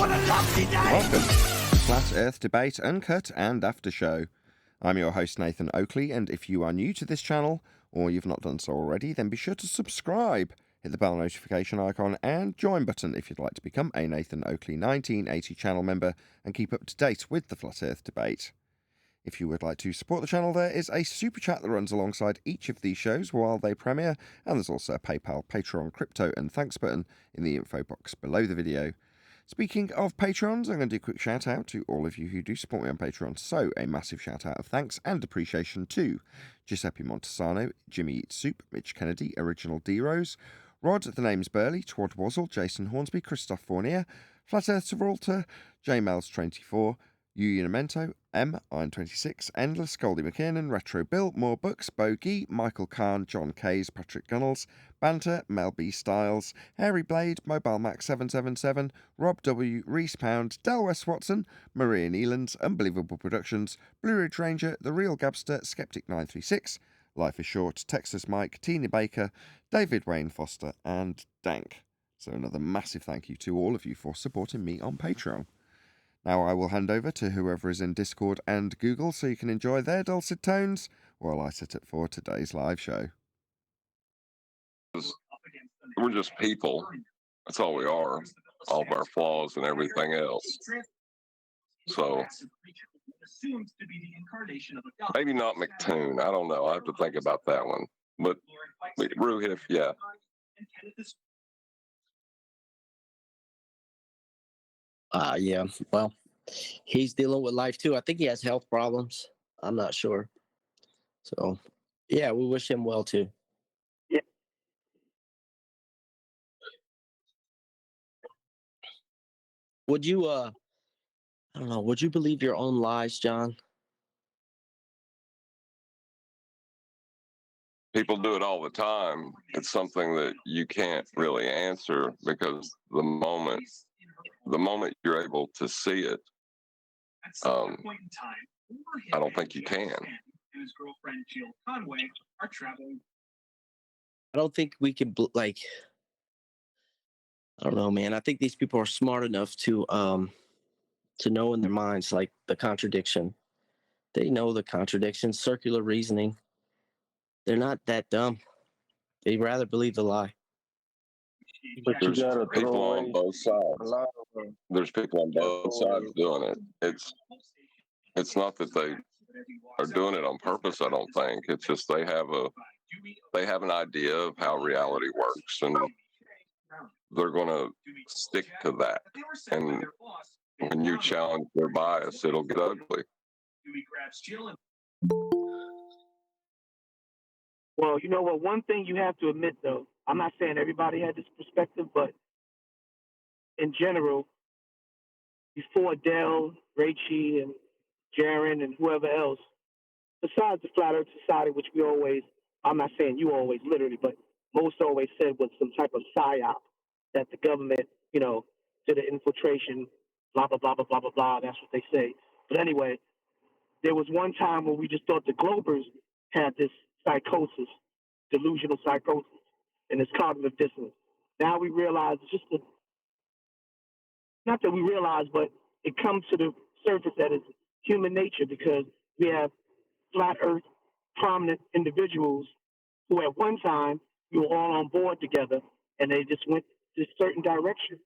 Welcome to Flat Earth Debate Uncut and After Show. I'm your host Nathan Oakley, and if you are new to this channel, or you've not done so already, then be sure to subscribe, hit the bell notification icon and join button if you'd like to become a Nathan Oakley 1980 channel member and keep up to date with the Flat Earth Debate. If you would like to support the channel, there is a super chat that runs alongside each of these shows while they premiere, and there's also a PayPal, Patreon, crypto and thanks button in the info box below the video. Speaking of Patrons, I'm going to do a quick shout out to all of you who do support me on Patreon. So, a massive shout out of thanks and appreciation to Giuseppe Montesano, Jimmy Eats Soup, Mitch Kennedy, Original D-Rose, Rod, The Name's Burley, Twad Wazzle, Jason Hornsby, Christoph Fournier, Flat Earth Gibraltar, JMels24, Unamento, M, Iron26, Endless, Goldie McKiernan, Retro Bill, More Books, Bogey, Michael Kahn, John Kays, Patrick Gunnels, Banter, Mel B. Styles, Hairy Blade, Mobile Max 777, Rob W, Reese Pound, Del West Watson, Maria Nealands, Unbelievable Productions, Blue Ridge Ranger, The Real Gabster, Skeptic 936, Life is Short, Texas Mike, Tina Baker, David Wayne Foster, and Dank. So another massive thank you to all of you for supporting me on Patreon. Now I will hand over to whoever is in Discord and Google so you can enjoy their dulcet tones while I set it for today's live show. We're just people. That's all we are. All of our flaws and everything else. So maybe not McToon. I don't know. I have to think about that one. But Ruhif, yeah. Yeah, well, he's dealing with life too. I think he has health problems. I'm not sure. So, yeah, we wish him well too. Yeah. Would you, I don't know, would you believe your own lies, John? People do it all the time. It's something that you can't really answer because the moment you're able to see it, I don't think you can. I don't think we can, I don't know, man. I think these people are smart enough to know in their minds, like, the contradiction. They know the contradiction, circular reasoning. They're not that dumb. They'd rather believe the lie. But there's people on both sides. There's people on both sides doing it. It's not that they are doing it on purpose, I don't think. It's just they have an idea of how reality works, and they're going to stick to that. And when you challenge their bias, it'll get ugly. Well, you know what? One thing you have to admit, though, I'm not saying everybody had this perspective, but in general, before Dell, Rachie, and Jaron, and whoever else, besides the Flat Earth Society, which we always, I'm not saying you always literally, but most always said was some type of psyop that the government, did an infiltration, blah, blah, blah, blah, blah, blah, blah. That's what they say. But anyway, there was one time when we just thought the Globers had this psychosis, delusional psychosis, and it's cognitive dissonance. Now we realize it's just not that we realize, but it comes to the surface that it's human nature because we have flat earth prominent individuals who at one time we were all on board together and they just went this certain direction.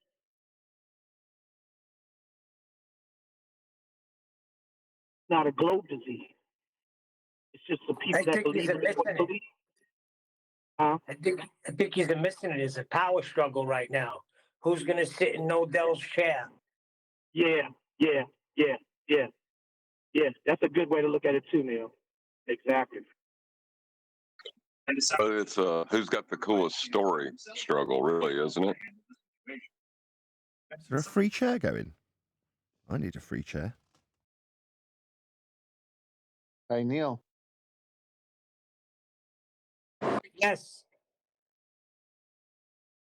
Not a globe disease. It's just the people that believe in what believe. I think he's missing it. It's a power struggle right now. Who's going to sit in Odell's chair? Yeah. That's a good way to look at it too, Neil. Exactly. But it's who's got the coolest story struggle, really, isn't it? Is there a free chair going? I need a free chair. Hey, Neil. Yes.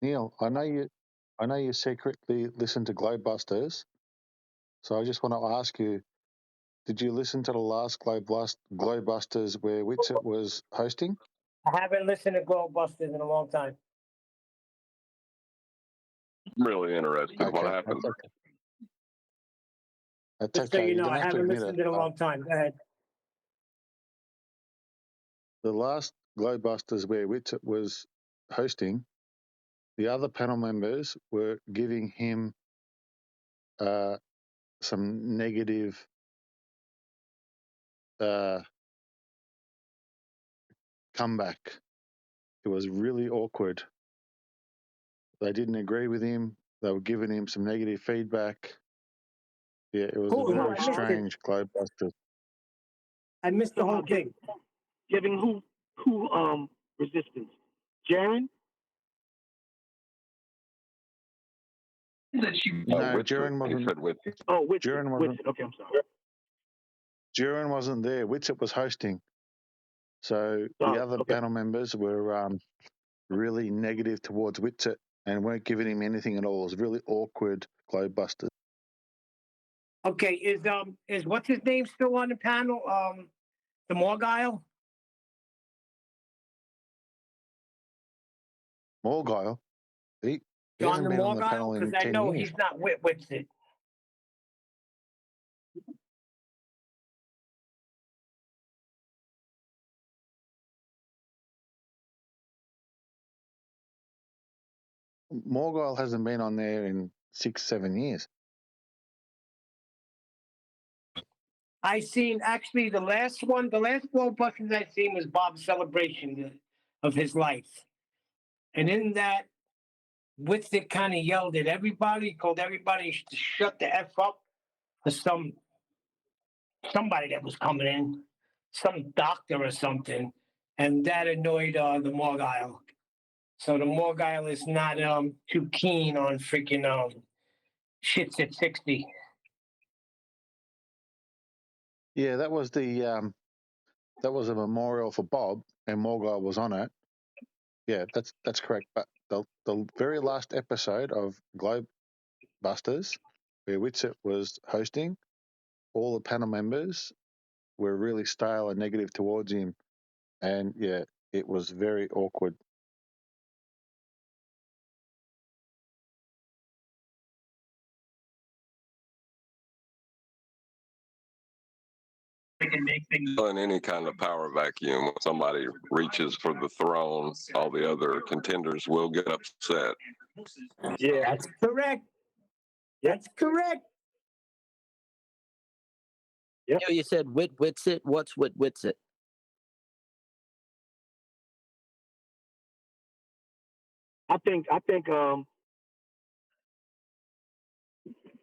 Neil, I know you secretly listen to Globebusters, so I just want to ask you, did you listen to the last Globebusters where Whitsett was hosting? I haven't listened to Globebusters in a long time. I'm really interested. What happened? Okay. That's Just so okay. you You know, don't I have to haven't admit listened it. in a long time. Go ahead. The last Globebusters where Witsit was hosting, the other panel members were giving him some negative comeback. It was really awkward. They didn't agree with him. They were giving him some negative feedback. Yeah, it was a Who? very I missed it. strange Globebusters. I missed the whole thing. Giving who resistance? Jaren? No, Jaren He wasn't. said with Oh, Witsit. Jaren wasn't. Witsit. Okay, I'm sorry. Jaren wasn't there. Witsit was hosting. So Oh, the other okay. panel members were really negative towards Witsit and weren't giving him anything at all. It was really awkward Globebusters. Okay, is what's his name still on the panel? The Morgile? Morgile, he John hasn't the been on the Morgile? panel in Because I 10 know years. he's not with it. Morgile hasn't been on there in 6-7 years. I seen actually the last Globebusters I seen was Bob's celebration of his life. And in that, Witsit kind of yelled at everybody, called everybody to shut the F up for somebody that was coming in, some doctor or something. And that annoyed the Morgile. So the Morgile is not too keen on freaking shits at 60. Yeah, that was a memorial for Bob, and Morgile was on it. Yeah, that's correct. But the very last episode of Globebusters, where Witsit was hosting, all the panel members were really stale and negative towards him, and yeah, it was very awkward. in any kind of power vacuum, when somebody reaches for the throne, all the other contenders will get upset. Yeah, that's correct. That's correct. You know, you said Witsit. What's Witsit? I think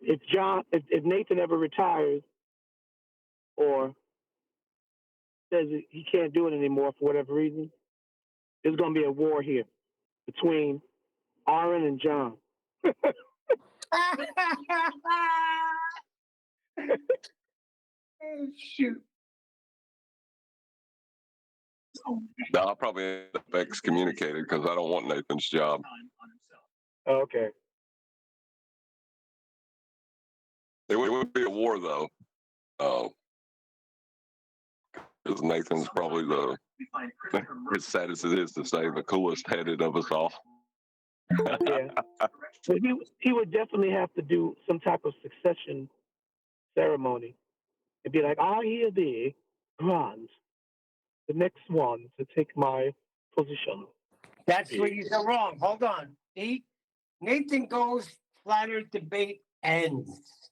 if Nathan ever retires or says he can't do it anymore for whatever reason, there's going to be a war here between Aaron and John. Oh, shoot. Now, I'll probably end up excommunicated because I don't want Nathan's job. Okay. It would be a war, though. Because Nathan's probably as sad as it is to say, the coolest headed of us all. Yeah. But he would definitely have to do some type of succession ceremony. It'd be like, I hereby grant the next one to take my position. That's where you're so wrong. Hold on. Nathan goes, flat earth debate ends.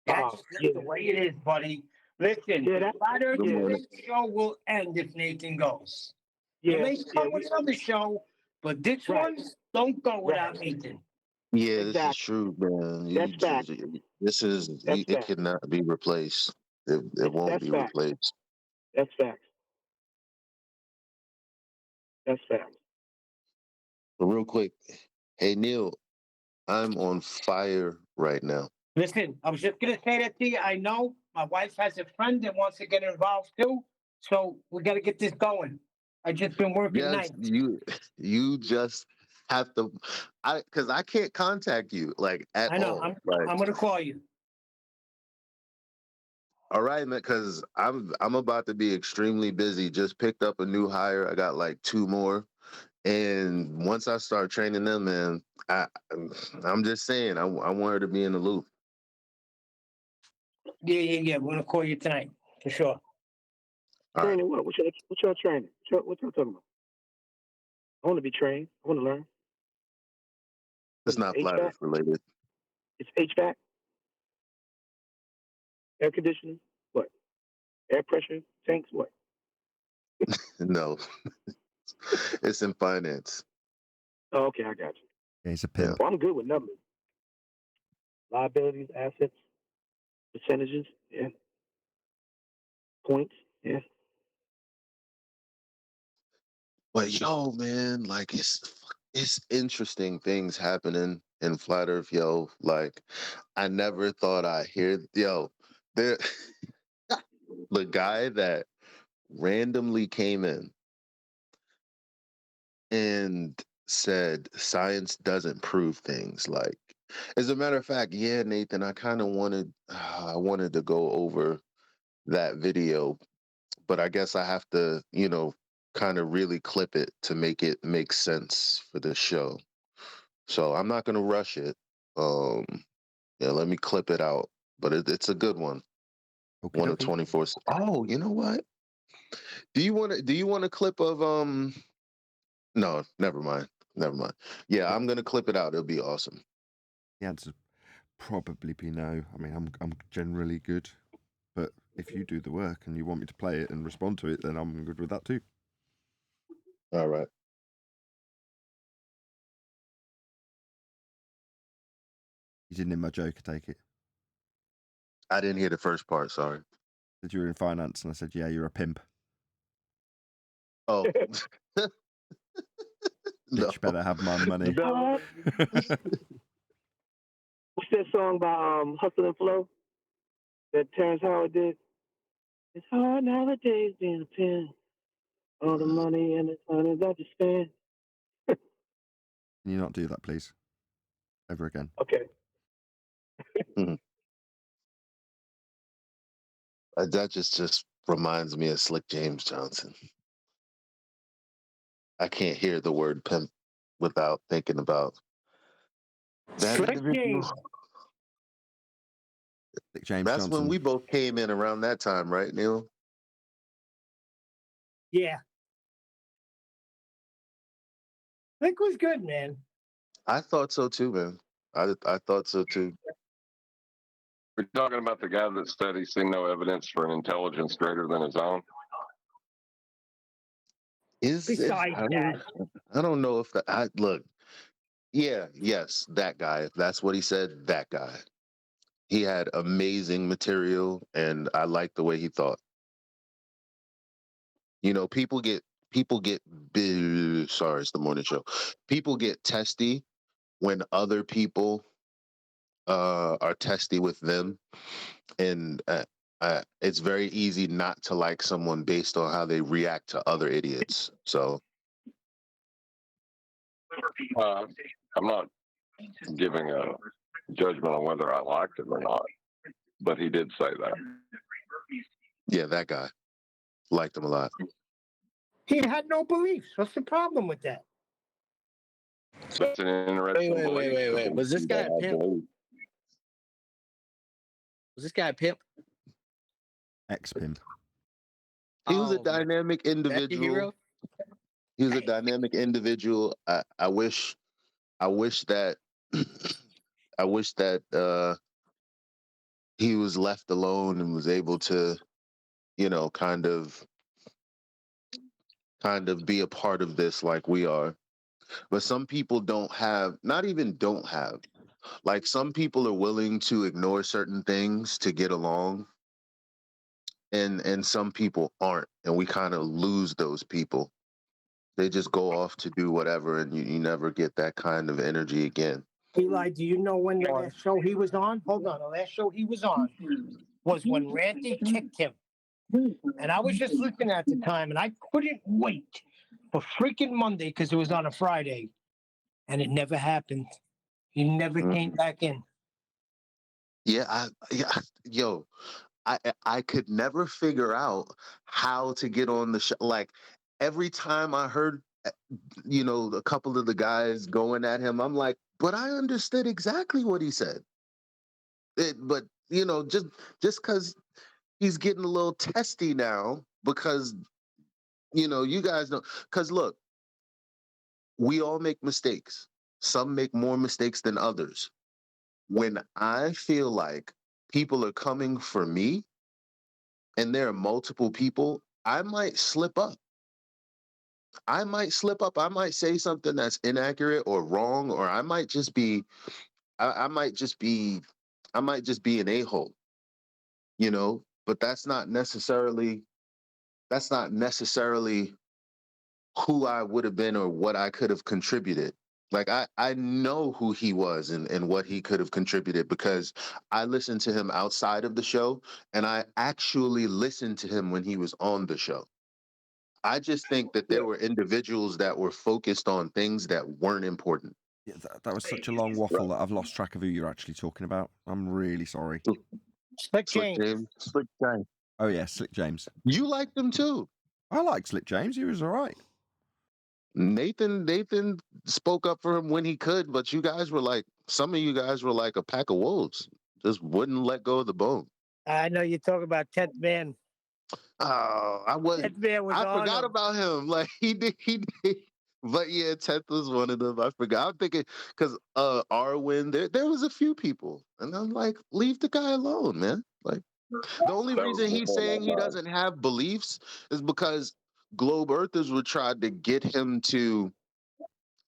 That's just the way it is, buddy. Listen, the flat earth debate show will end if Nathan goes. You may come with another show, but this one don't go without Nathan. Yeah, this is true, man. That's fact. It cannot be replaced. It won't be replaced. That's fact. That's fact. But real quick, hey Neil, I'm on fire right now. Listen, I was just gonna say that to you. I know my wife has a friend that wants to get involved too, so we got to get this going. I just been working nights. You just have to, because I can't contact you like at all. I know. I'm gonna call you. All right, man, because I'm about to be extremely busy. Just picked up a new hire. I got like 2 more. And once I start training them, man, I'm just saying, I want her to be in the loop. Yeah. We're gonna call you tonight for sure. All right. Training what? What's your training? What y'all talking about? I want to be trained. I want to learn. It's not flat HVAC? Earth related. It's HVAC, air conditioning, what? Air pressure tanks, what? No, it's in finance. Oh, okay, I got you. Yeah, he's a pimp. Well, I'm good with numbers. Liabilities, assets, percentages, yeah. Points, yeah. But yo, man, like it's interesting things happening in flat Earth, yo. Like I never thought I'd hear, yo, there, the guy that randomly came in and said science doesn't prove things. Like, as a matter of fact, yeah, Nathan, I kind of I wanted to go over that video, but I guess I have to, kind of really clip it to make it make sense for the show. So I'm not gonna rush it. Um, yeah, let me clip it out, but it's a good one. Okay, One of 24. Oh, you know what? Do you want a clip of No, never mind. Never mind. Yeah, I'm gonna clip it out. It'll be awesome. The answer probably be no. I mean, I'm generally good, but if you do the work and you want me to play it and respond to it, then I'm good with that too. All right. You didn't hear my joke, I take it. I didn't hear the first part. Sorry. Said you were in finance, and I said, yeah, you're a pimp. Oh. No. Bitch better have my money. What's that song by Hustle and Flow that Terrence Howard did? It's hard nowadays being a pimp. All the money and the money that you spend. Can you not do that, please? Ever again. Okay. That just reminds me of Slick James Johnson. I can't hear the word pimp without thinking about that Slick individual. James. Slick James That's Johnson. when we both came in around that time, right, Neil? Yeah. Slick was good, man. I thought so too, man. I thought so too. We're talking about the guy that said he's seen no evidence for an intelligence greater than his own. Besides I don't know if look. Yeah, yes, that guy. If that's what he said, that guy. He had amazing material, and I liked the way he thought. People get sorry, it's the morning show. People get testy when other people are testy with them, and it's very easy not to like someone based on how they react to other idiots. So I'm not giving a judgment on whether I liked him or not, but he did say that. yeah, that guy liked him a lot. he had no beliefs. What's the problem with that? That's an interesting Wait. Was this guy a pimp? Was this guy a pimp? Ex-pimp. He was a Oh, dynamic that's your individual. hero? He was a dynamic individual. I wish that I wish that he was left alone and was able to, kind of be a part of this like we are. But some people not even don't have. Like some people are willing to ignore certain things to get along. And some people aren't, and we kind of lose those people. They just go off to do whatever, and you never get that kind of energy again. Eli, do you know when the last show he was on? Hold on. The last show he was on was when Randy kicked him. And I was just listening at the time, and I couldn't wait for freaking Monday because it was on a Friday. And it never happened. He never came back in. Yeah, yo, I could never figure out how to get on the show. Like every time I heard, a couple of the guys going at him, I'm like, but I understood exactly what he said. But you know, just because he's getting a little testy now, because you know, you guys know, because look, we all make mistakes. Some make more mistakes than others. When I feel like people are coming for me and there are multiple people, I might slip up. I might say something that's inaccurate or wrong, or I might just be, I might just be, I might just be an a-hole, you know. But that's not necessarily who I would have been or what I could have contributed. Like I know who he was and what he could have contributed because I listened to him outside of the show and I actually listened to him when he was on the show. I just think that there were individuals that were focused on things that weren't important. Yeah, that was such a long waffle that I've lost track of who you're actually talking about. I'm really sorry. Slick James. Slick James. Oh yeah, Slick James. You liked him too. I like Slick James. He was all right. Nathan spoke up for him when he could, but some of you guys were like a pack of wolves. Just wouldn't let go of the bone. I know you're talking about 10th Man. Oh, I 10th Man was I on forgot him. about him. Like he did. But yeah, 10th was one of them. I forgot. I'm thinking because Arwen, there was a few people, and I'm like, leave the guy alone, man. Like the only reason he's saying he doesn't have beliefs is because Globe Earthers were trying to get him to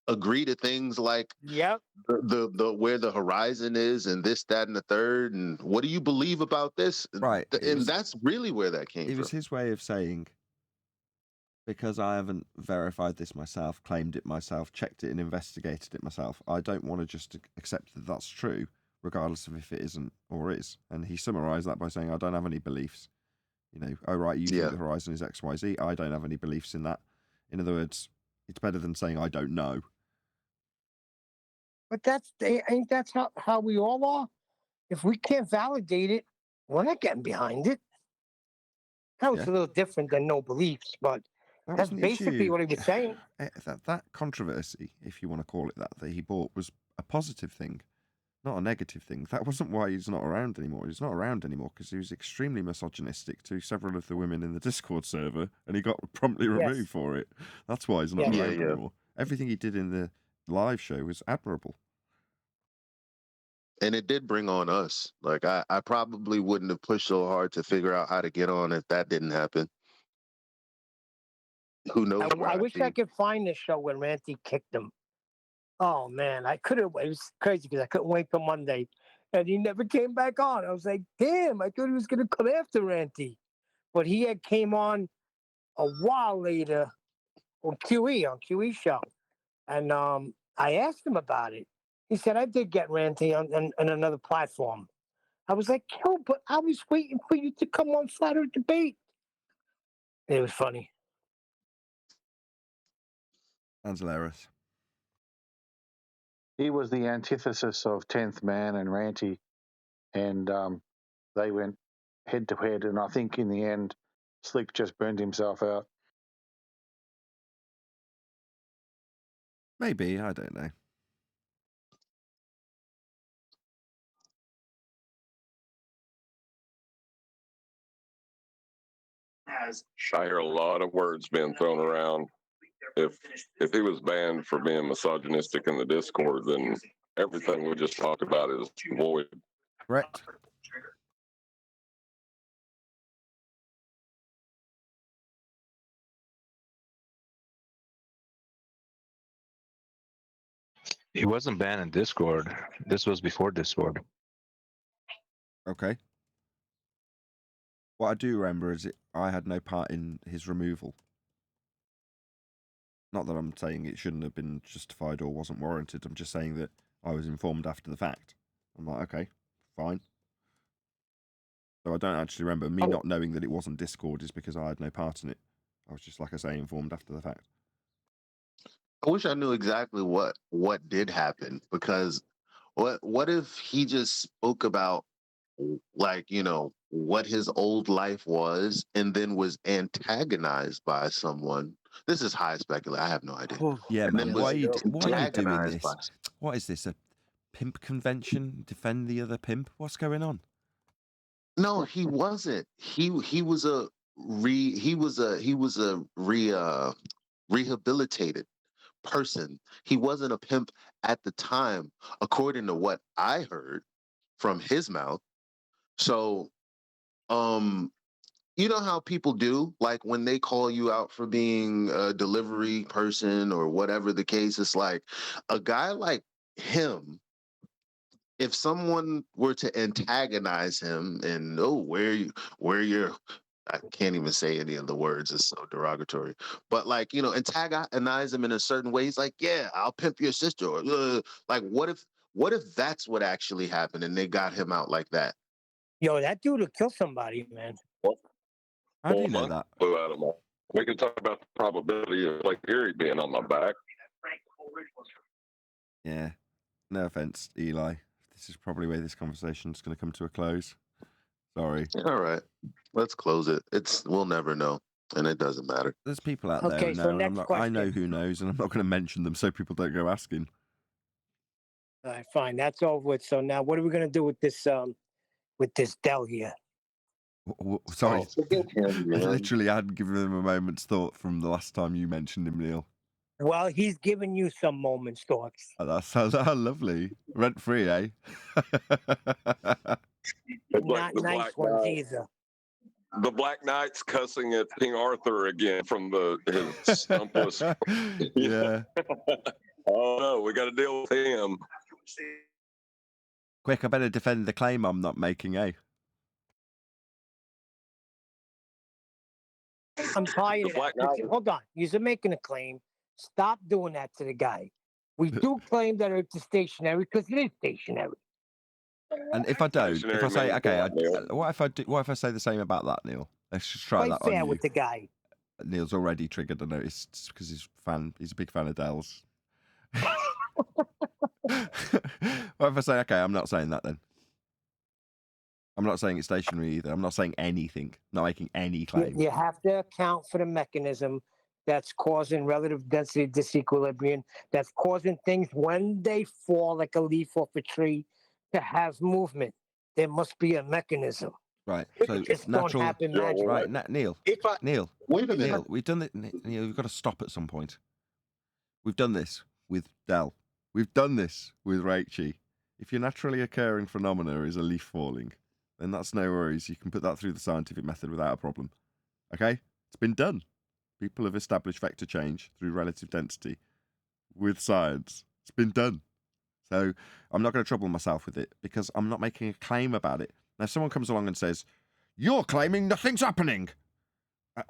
agree to things like Yep. the where the horizon is and this, that, and the third, and what do you believe about this? Right. And that's really where that came from. It was his way of saying, because I haven't verified this myself, claimed it myself, checked it and investigated it myself, I don't want to just accept that that's true, regardless of if it isn't or is. And he summarised that by saying, I don't have any beliefs. You know, oh, right, you think the horizon is X, Y, Z. I don't have any beliefs in that. In other words, it's better than saying I don't know. But that's how we all are. If we can't validate it, we're not getting behind it. That was a little different than no beliefs, but that's basically what he was saying. That controversy, if you want to call it that he bought was a positive thing, not a negative thing. That wasn't why he's not around anymore. He's not around anymore because he was extremely misogynistic to several of the women in the Discord server, and he got promptly removed for it. That's why he's not around anymore. Everything he did in the live show was admirable. And it did bring on us. Like I probably wouldn't have pushed so hard to figure out how to get on if that didn't happen. Who knows? I wish I could find the show when Ranty kicked him. Oh man, I couldn't. It was crazy because I couldn't wait till Monday, and he never came back on. I was like, damn! I thought he was gonna come after Ranty, but he had came on a while later on QE show, and I asked him about it. He said I did get Ranty on another platform. I was like, yo, but I was waiting for you to come on Flat Earth Debate. It was funny. That's hilarious. He was the antithesis of 10th Man and Ranty, and they went head to head, and I think in the end, Slick just burned himself out. Maybe, I don't know. I hear a lot of words being thrown around. If he was banned for being misogynistic in the Discord, then everything we just talked about is void. Correct. He wasn't banned in Discord. This was before Discord. Okay. What I do remember is I had no part in his removal. Not that I'm saying it shouldn't have been justified or wasn't warranted. I'm just saying that I was informed after the fact. I'm like, okay, fine. So I don't actually remember me not knowing that it wasn't Discord is because I had no part in it. I was just, like I say, informed after the fact. I wish I knew exactly what did happen, because what if he just spoke about, like, you know, what his old life was and then was antagonized by someone. This is high speculation. I have no idea. Yeah, and man. Why are you doing this? by... What is this? pimp convention, defend the other pimp. What's going on? No, he wasn't. He was a rehabilitated person. He wasn't a pimp at the time, according to what I heard from his mouth. So, you know how people do, like when they call you out for being a delivery person or whatever the case, it's like a guy like him, if someone were to antagonize him and where you're I can't even say any of the words, it's so derogatory. But like, antagonize him in a certain way. He's like, yeah, I'll pimp your sister. Or like what if that's what actually happened and they got him out like that? Yo, that dude will kill somebody, man. How do you know that? Flew out of my. We can talk about the probability of like Gary being on my back. Yeah. No offense, Eli. This is probably where this conversation's going to come to a close. Sorry. All right, let's close it. We'll never know, and it doesn't matter. There's people out there Okay, who so know, and next I know question. who knows, and I'm not going to mention them so people don't go asking. All right, fine. That's over with. So now, what are we gonna do with this Dell here? Sorry. Forget him, I man. literally hadn't given him a moment's thought from the last time you mentioned him, Neil. Well, he's giving you some moments, thoughts. Oh, that sounds lovely. Rent free, eh? It's like Not the nice Black ones Knight. either. The Black Knight's cussing at King Arthur again from his stumpless. Yeah. Oh no, we got to deal with him. Quick, I better defend the claim I'm not making, eh? I'm tired The of Black that. Knight. Hold on. You're making a claim. Stop doing that to the guy. We do claim that it's stationary because it is stationary. And if I don't, if I say, Stationary okay, means what if I do? What if I say the same about that, Neil? Let's just try Play that fair on you. with the guy. Neil's already triggered. I noticed because he's a big fan of Dell's. What if I say, okay, I'm not saying that then? I'm not saying it's stationary either. I'm not saying anything. Not making any claim. You have to account for the mechanism that's causing relative density disequilibrium, that's causing things when they fall like a leaf off a tree to have movement. There must be a mechanism. Right. So It just natural. don't happen magically. Right, Neil. Neil. Wait a minute. Neil, we've done it. Neil, we've got to stop at some point. We've done this with Dell. We've done this with Raichi. If your naturally occurring phenomena is a leaf falling, then that's no worries. You can put that through the scientific method without a problem. Okay? It's been done. People have established vector change through relative density with science. It's been done. So I'm not going to trouble myself with it because I'm not making a claim about it. Now, if someone comes along and says, "You're claiming nothing's happening."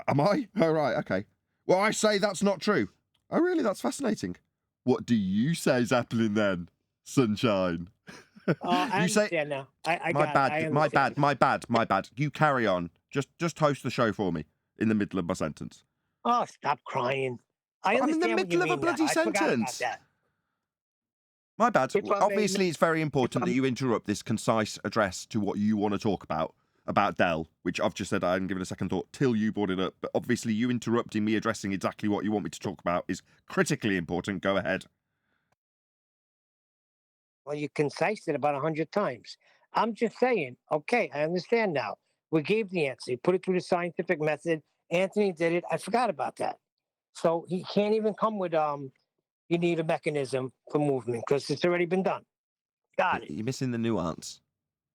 Am I? Oh, right, okay. Well, I say that's not true. Oh, really? That's fascinating. What do you say is happening then, sunshine? I You say, understand now. I my got it. I bad, understand. my bad. You carry on. Just host the show for me in the middle of my sentence. Oh, stop crying. I I'm in the understand what you middle of a mean now. bloody I forgot about sentence. that. My bad. If I may- Obviously, it's very important that you interrupt this concise address to what you want to talk about Dell, which I've just said I hadn't given a second thought till you brought it up. But obviously, you interrupting me addressing exactly what you want me to talk about is critically important. Go ahead. Well, you concised it about 100 times. I'm just saying, okay, I understand now. We gave the answer. He put it through the scientific method. Anthony did it. I forgot about that. So he can't even come with you need a mechanism for movement because it's already been done. Got it. You're missing the nuance,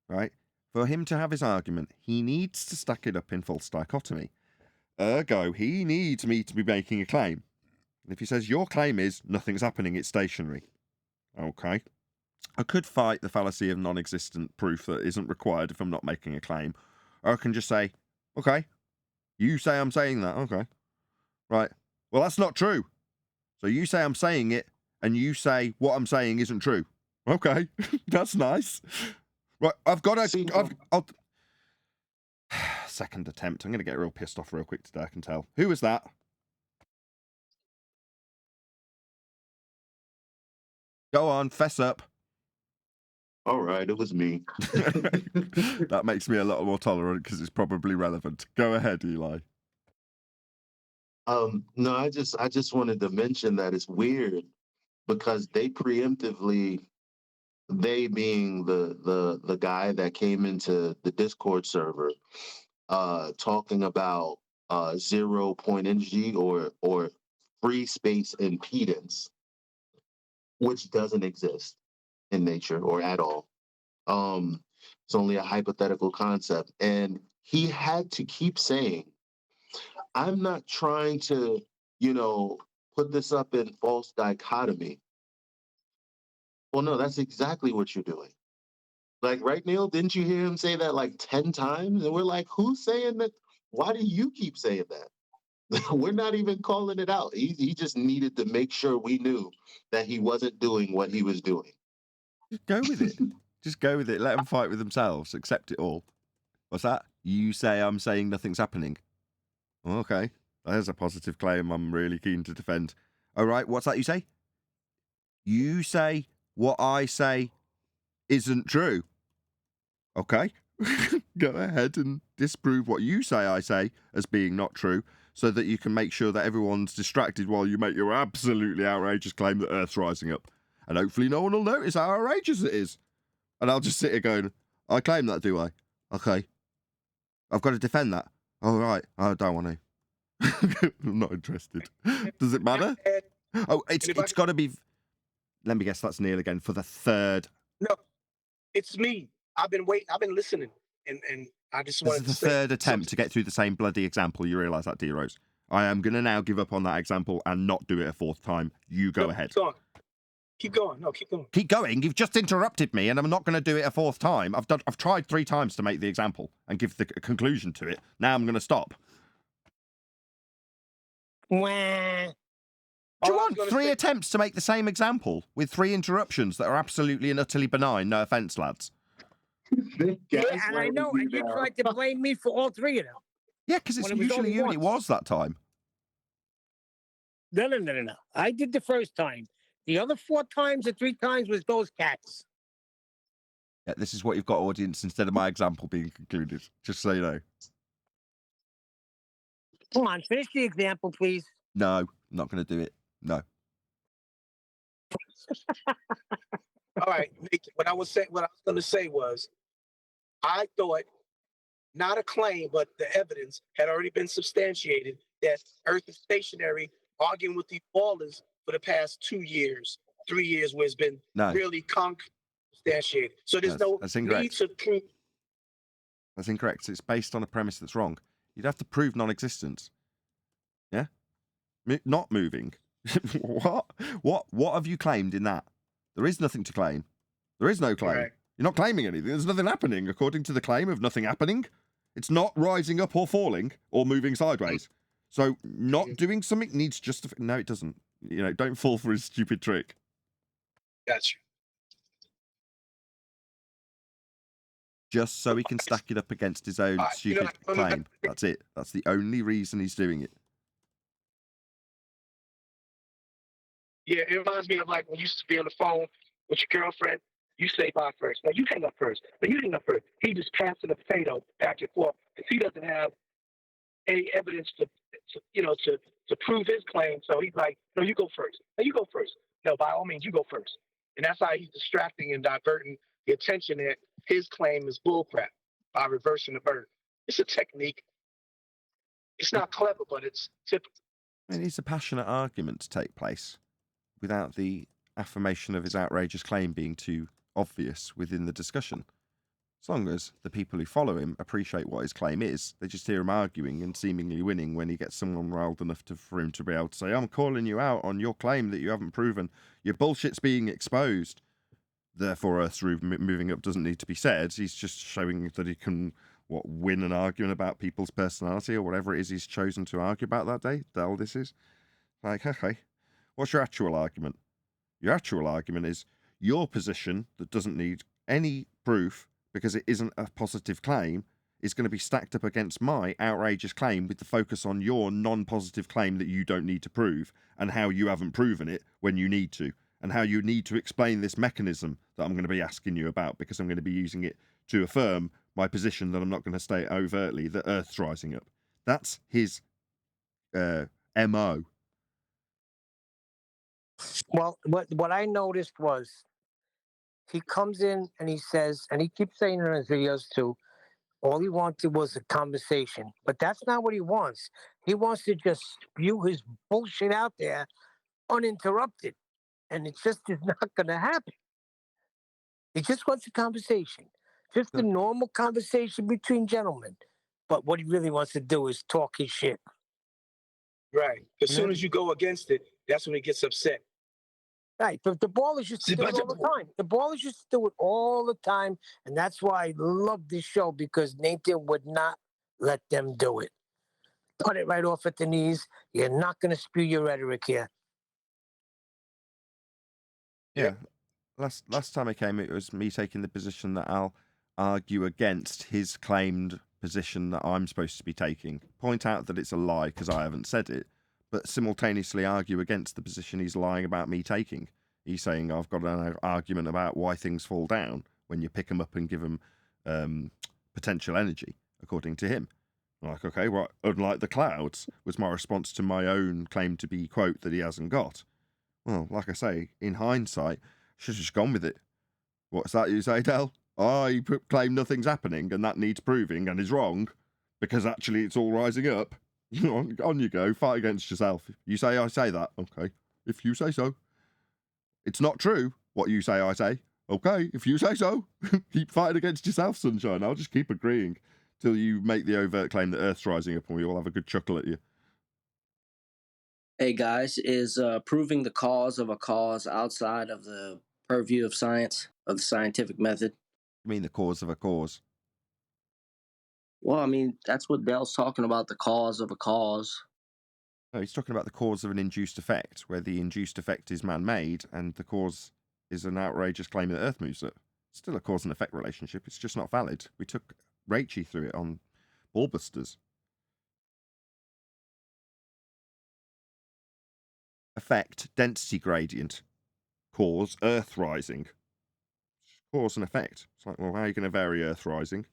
right? For him to have his argument, he needs to stack it up in false dichotomy. Ergo, he needs me to be making a claim. And if he says, your claim is nothing's happening, it's stationary. Okay. I could fight the fallacy of non-existent proof that isn't required if I'm not making a claim. Or I can just say, okay, you say I'm saying that. Okay. Right. Well, that's not true. So you say I'm saying it, and you say what I'm saying isn't true. Okay. That's nice. Right. I've got to... I'll... Second attempt. I'm going to get real pissed off real quick today, I can tell. Who was that? Go on, fess up. All right, it was me. That makes me a lot more tolerant because it's probably relevant. Go ahead, Eli. No, I just wanted to mention that it's weird because they preemptively They being the guy that came into the Discord server, talking about 0 point energy or free space impedance, which doesn't exist in nature or at all. It's only a hypothetical concept, and he had to keep saying, "I'm not trying to, put this up in false dichotomy." Well, no, that's exactly what you're doing. Like, right, Neil? Didn't you hear him say that like 10 times? And we're like, who's saying that? Why do you keep saying that? We're not even calling it out. He just needed to make sure we knew that he wasn't doing what he was doing. Just go with it. Just go with it. Let them fight with themselves. Accept it all. What's that? You say I'm saying nothing's happening. Okay. There's a positive claim I'm really keen to defend. All right. What's that you say? You say what I say isn't true. Okay. Go ahead and disprove what you say I say as being not true so that you can make sure that everyone's distracted while you make your absolutely outrageous claim that Earth's rising up. And hopefully no one will notice how outrageous it is. And I'll just sit here going, I claim that, do I? Okay. I've got to defend that. All right. I don't want to. I'm not interested. Does it matter? Oh, it's got to be... Let me guess, that's Neil again for the third... No, it's me. I've been waiting. I've been listening. And I just wanted to say... This is the third attempt to get through the same bloody example. You realise that, D-Rose? I am going to now give up on that example and not do it a fourth time. You go ahead. Keep going. No, keep going. Keep going. You've just interrupted me, and I'm not going to do it a fourth time. I've tried 3 times to make the example and give the conclusion to it. Now I'm going to stop. Wah. Do you want 3 attempts to make the same example with 3 interruptions that are absolutely and utterly benign? No offence, lads. Yeah, and I know, and you tried to blame me for all 3 of them. Yeah, because it's usually you, and it was that time. No. I did the first time. The other 4 times or 3 times was those cats. Yeah, this is what you've got, audience, instead of my example being concluded. Just so you know. Come on, finish the example, please. No, I'm not going to do it. No. All right, what I was going to say was, I thought not a claim, but the evidence had already been substantiated that Earth is stationary, arguing with the ballers for the past 2 years, 3 years, where it's been really substantiated. So there's that's no need to prove. That's incorrect. It's based on a premise that's wrong. You'd have to prove non-existence. Yeah? Not moving. What? What have you claimed in that? There is nothing to claim. There is no claim. Right. You're not claiming anything. There's nothing happening according to the claim of nothing happening. It's not rising up or falling or moving sideways. So not doing something needs justification. No, it doesn't. Don't fall for his stupid trick. Gotcha. Just so he can stack it up against his own stupid claim. That's it. That's the only reason he's doing it. Yeah, it reminds me of like when you used to be on the phone with your girlfriend. You say bye first. No, you hang up first. No, you hang up first. He just passing the potato back and forth because he doesn't have any evidence to prove his claim. So he's like, no, you go first. No, you go first. No, by all means, you go first. And that's how he's distracting and diverting the attention that his claim is bullcrap by reversing the burden. It's a technique. It's not clever, but it's typical. It needs a passionate argument to take place without the affirmation of his outrageous claim being too obvious within the discussion. As long as the people who follow him appreciate what his claim is, they just hear him arguing and seemingly winning when he gets someone riled enough for him to be able to say, I'm calling you out on your claim that you haven't proven. Your bullshit's being exposed. Therefore, Earth's moving up doesn't need to be said. He's just showing that he can win an argument about people's personality or whatever it is he's chosen to argue about that day. All this is. Like, okay, what's your actual argument? Your actual argument is your position that doesn't need any proof because it isn't a positive claim is going to be stacked up against my outrageous claim with the focus on your non-positive claim that you don't need to prove and how you haven't proven it when you need to and how you need to explain this mechanism that I'm going to be asking you about because I'm going to be using it to affirm my position that I'm not going to state overtly that Earth's rising up. That's his MO. Well, what I noticed was he comes in and he says, and he keeps saying in his videos too, all he wanted was a conversation. But that's not what he wants. He wants to just spew his bullshit out there uninterrupted. And it just is not going to happen. He just wants a conversation, just a normal conversation between gentlemen. But what he really wants to do is talk his shit. Right. As soon as you go against it, that's when he gets upset. Right, but the ballers used to do it all the time. The ballers used to do it all the time, and that's why I love this show, because Nathan would not let them do it. Cut it right off at the knees. You're not going to spew your rhetoric here. Yeah. Last time I came, it was me taking the position that I'll argue against his claimed position that I'm supposed to be taking. Point out that it's a lie because I haven't said it, but simultaneously argue against the position he's lying about me taking. He's saying I've got an argument about why things fall down when you pick them up and give them potential energy, according to him. I'm like, okay, right, unlike the clouds, was my response to my own claim to be, quote, that he hasn't got. Well, like I say, in hindsight, should have just gone with it. What's that you say, Del? I claim nothing's happening and that needs proving and is wrong because actually it's all rising up. On you go, fight against yourself. You say I say that, okay, if you say so. It's not true, what you say I say. Okay, if you say so. Keep fighting against yourself, sunshine. I'll just keep agreeing till you make the overt claim that Earth's rising up and we all have a good chuckle at you. Hey guys, is proving the cause of a cause outside of the purview of science, of the scientific method? You mean the cause of a cause? Well, I mean, that's what Dell's talking about, the cause of a cause. No, he's talking about the cause of an induced effect, where the induced effect is man-made and the cause is an outrageous claim that Earth moves it. It's still a cause and effect relationship. It's just not valid. We took Raichi through it on Ballbusters. Effect, density gradient. Cause, Earth rising. Cause and effect. It's like, well, how are you going to vary Earth rising?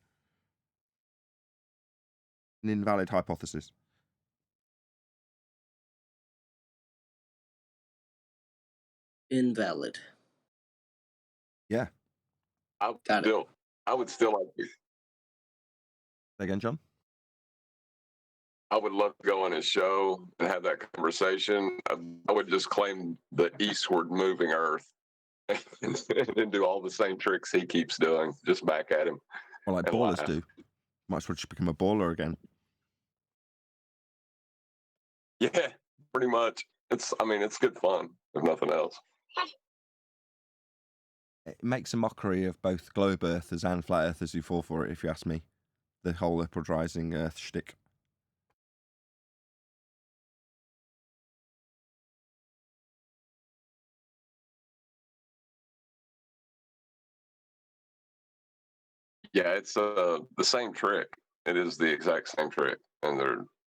An invalid hypothesis. Invalid. Yeah. I would still like to. Say again, John? I would love to go on his show and have that conversation. I would just claim the eastward moving Earth and then do all the same tricks he keeps doing, just back at him. Well, like ballers do. Might as well just become a baller again. Yeah, pretty much. It's good fun, if nothing else. It makes a mockery of both globe earthers and flat earthers who fall for it, if you ask me. The whole upward rising Earth shtick. Yeah, it's the same trick. It is the exact same trick, and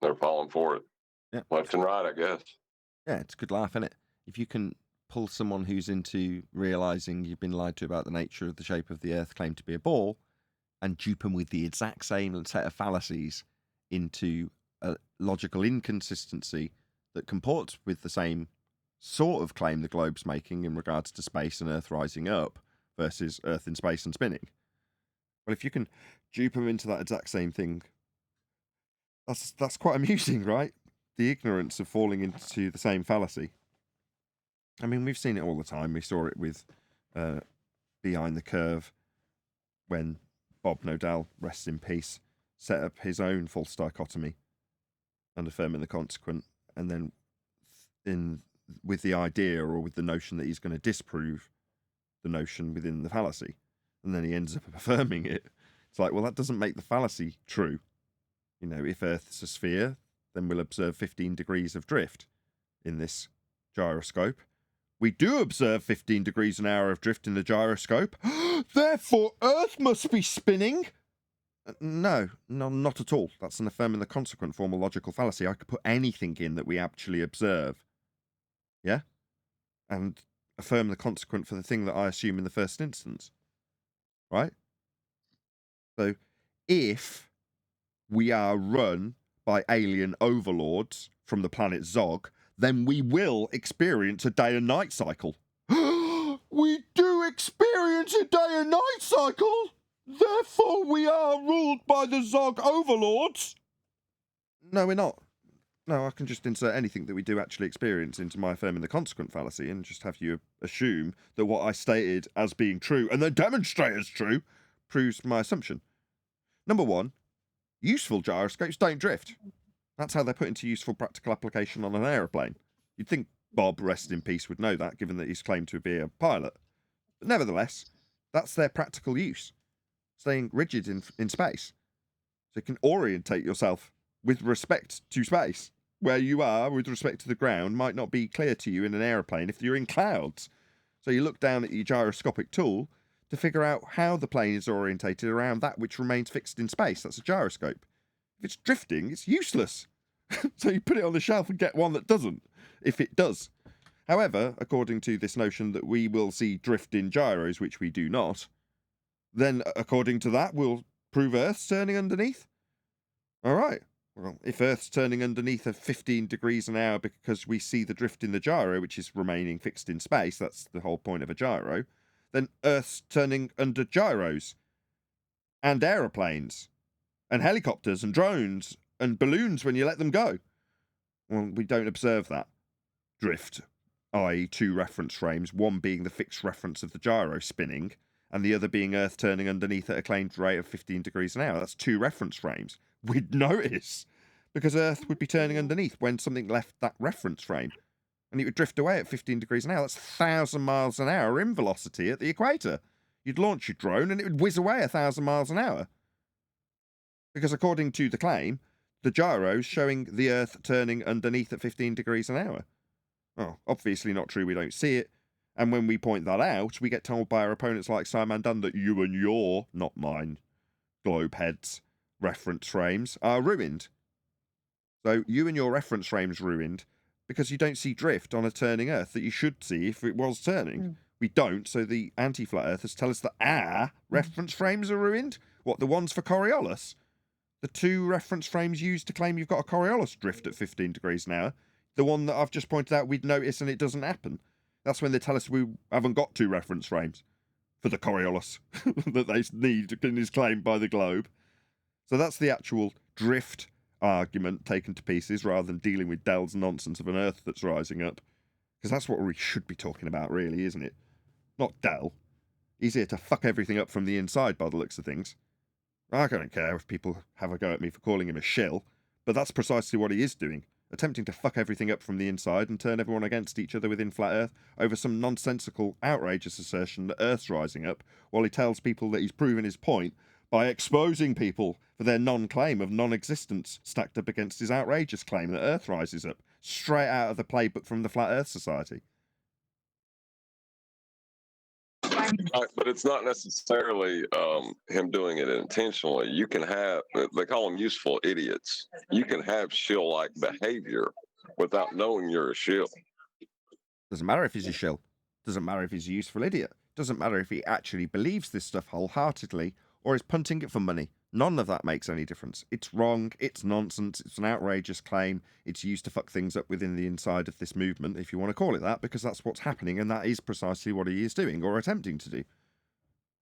they're falling for it. Yeah. Left and right, I guess. Yeah, it's a good laugh, isn't it? If you can pull someone who's into realizing you've been lied to about the nature of the shape of the Earth claimed to be a ball, and dupe them with the exact same set of fallacies into a logical inconsistency that comports with the same sort of claim the globe's making in regards to space and Earth rising up versus Earth in space and spinning. Well, if you can dupe them into that exact same thing, that's quite amusing, right? The ignorance of falling into the same fallacy. I mean, we've seen it all the time. We saw it with Behind the Curve when Bob Nodell, rest in peace, set up his own false dichotomy and affirming the consequent, and then with the idea or with the notion that he's going to disprove the notion within the fallacy, and then he ends up affirming it. It's like, well, that doesn't make the fallacy true. You know, if Earth's a sphere, then we'll observe 15 degrees of drift in this gyroscope. We do observe 15 degrees an hour of drift in the gyroscope. Therefore, Earth must be spinning. No, not at all. That's an affirming the consequent formal logical fallacy. I could put anything in that we actually observe. Yeah? And affirm the consequent for the thing that I assume in the first instance. Right? So, if we are run by alien overlords from the planet Zog, then we will experience a day and night cycle. We do experience a day and night cycle. Therefore, we are ruled by the Zog overlords. No, we're not. No, I can just insert anything that we do actually experience into my affirming the consequent fallacy and just have you assume that what I stated as being true and then demonstrate as true proves my assumption. Number one, useful gyroscopes don't drift. That's how they're put into useful practical application on an aeroplane. You'd think Bob, rest in peace, would know that, given that he's claimed to be a pilot. But nevertheless, that's their practical use, staying rigid in space. So you can orientate yourself with respect to space. Where you are with respect to the ground might not be clear to you in an aeroplane if you're in clouds. So you look down at your gyroscopic tool to figure out how the plane is orientated around that which remains fixed in space. That's a gyroscope. If it's drifting, it's useless. So you put it on the shelf and get one that doesn't, if it does. However, according to this notion that we will see drift in gyros, which we do not, then according to that, we'll prove Earth's turning underneath. All right. Well, if Earth's turning underneath at 15 degrees an hour because we see the drift in the gyro, which is remaining fixed in space, that's the whole point of a gyro, then Earth's turning under gyros and aeroplanes and helicopters and drones and balloons when you let them go. Well, we don't observe that drift, i.e. two reference frames, one being the fixed reference of the gyro spinning and the other being Earth turning underneath at a claimed rate of 15 degrees an hour. That's two reference frames. We'd notice, because Earth would be turning underneath when something left that reference frame, and it would drift away at 15 degrees an hour. That's 1,000 miles an hour in velocity at the equator. You'd launch your drone and it would whiz away 1,000 miles an hour. Because according to the claim, the gyro's showing the Earth turning underneath at 15 degrees an hour. Oh, obviously not true, we don't see it. And when we point that out, we get told by our opponents like Simon Dunn that you and your, not mine, globe heads, reference frames are ruined. So you and your reference frames ruined because you don't see drift on a turning Earth that you should see if it was turning. We don't, so the anti-flat earthers tell us that our reference frames are ruined. What, the ones for Coriolis? The two reference frames used to claim you've got a Coriolis drift at 15 degrees an hour. The one that I've just pointed out we'd notice and it doesn't happen. That's when they tell us we haven't got two reference frames for the Coriolis that they need and is claimed by the globe. So that's the actual drift argument taken to pieces rather than dealing with Dell's nonsense of an Earth that's rising up. Because that's what we should be talking about, really, isn't it? Not Dell. He's here to fuck everything up from the inside by the looks of things. I don't care if people have a go at me for calling him a shill, but that's precisely what he is doing. Attempting to fuck everything up from the inside and turn everyone against each other within Flat Earth over some nonsensical, outrageous assertion that Earth's rising up, while he tells people that he's proven his point by exposing people for their non-claim of non-existence stacked up against his outrageous claim that Earth rises up, straight out of the playbook from the Flat Earth Society. But it's not necessarily him doing it intentionally. You can have, they call them useful idiots. You can have shill-like behavior without knowing you're a shill. Doesn't matter if he's a shill. Doesn't matter if he's a useful idiot. Doesn't matter if he actually believes this stuff wholeheartedly or is punting it for money. None of that makes any difference. It's wrong, it's nonsense, it's an outrageous claim, it's used to fuck things up within the inside of this movement, if you want to call it that, because that's what's happening, and that is precisely what he is doing, or attempting to do.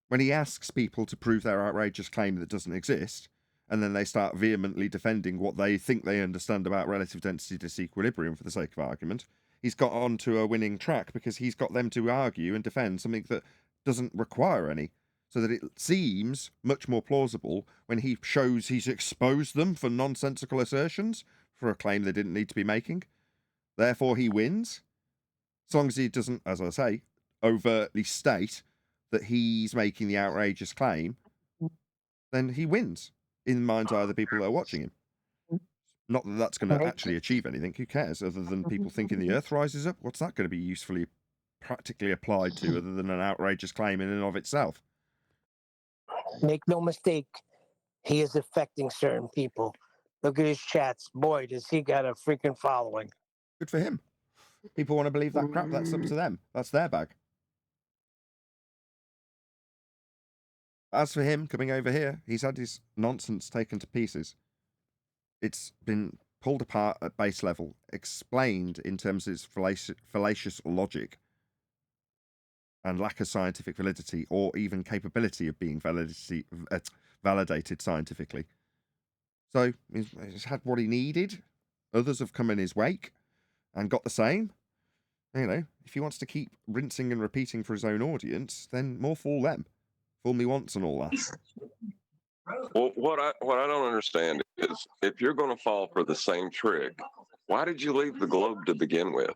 When he asks people to prove their outrageous claim that doesn't exist, and then they start vehemently defending what they think they understand about relative density disequilibrium for the sake of argument, he's got onto a winning track because he's got them to argue and defend something that doesn't require any. So that it seems much more plausible when he shows he's exposed them for nonsensical assertions for a claim they didn't need to be making. Therefore, he wins. As long as he doesn't, as I say, overtly state that he's making the outrageous claim, then he wins in the mind's eye of the people that are watching him. Not that that's going to actually achieve anything. Who cares? Other than people thinking the Earth rises up, what's that going to be usefully, practically applied to other than an outrageous claim in and of itself? Make no mistake, he is affecting certain people. Look at his chats. Boy, does he got a freaking following. Good for him. People want to believe that crap, that's up to them. That's their bag. As for him coming over here, he's had his nonsense taken to pieces. It's been pulled apart at base level, explained in terms of its fallacious logic, and lack of scientific validity or even capability of being validated scientifically. So he's had what he needed. Others have come in his wake and got the same. You know, if he wants to keep rinsing and repeating for his own audience, then more fool them. Fool me once and all that. Well, what I don't understand is if you're going to fall for the same trick, why did you leave the globe to begin with?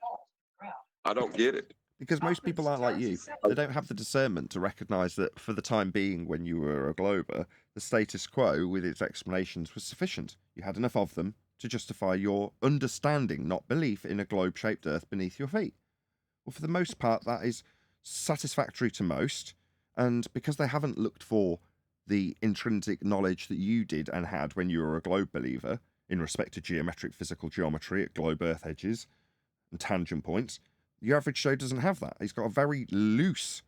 I don't get it. Because most people aren't like you. They don't have the discernment to recognise that for the time being, when you were a glober, the status quo with its explanations was sufficient. You had enough of them to justify your understanding, not belief, in a globe-shaped Earth beneath your feet. Well, for the most part, that is satisfactory to most, and because they haven't looked for the intrinsic knowledge that you did and had when you were a globe believer, in respect to geometric physical geometry at globe Earth edges and tangent points, the average Joe doesn't have that. He's got a very loose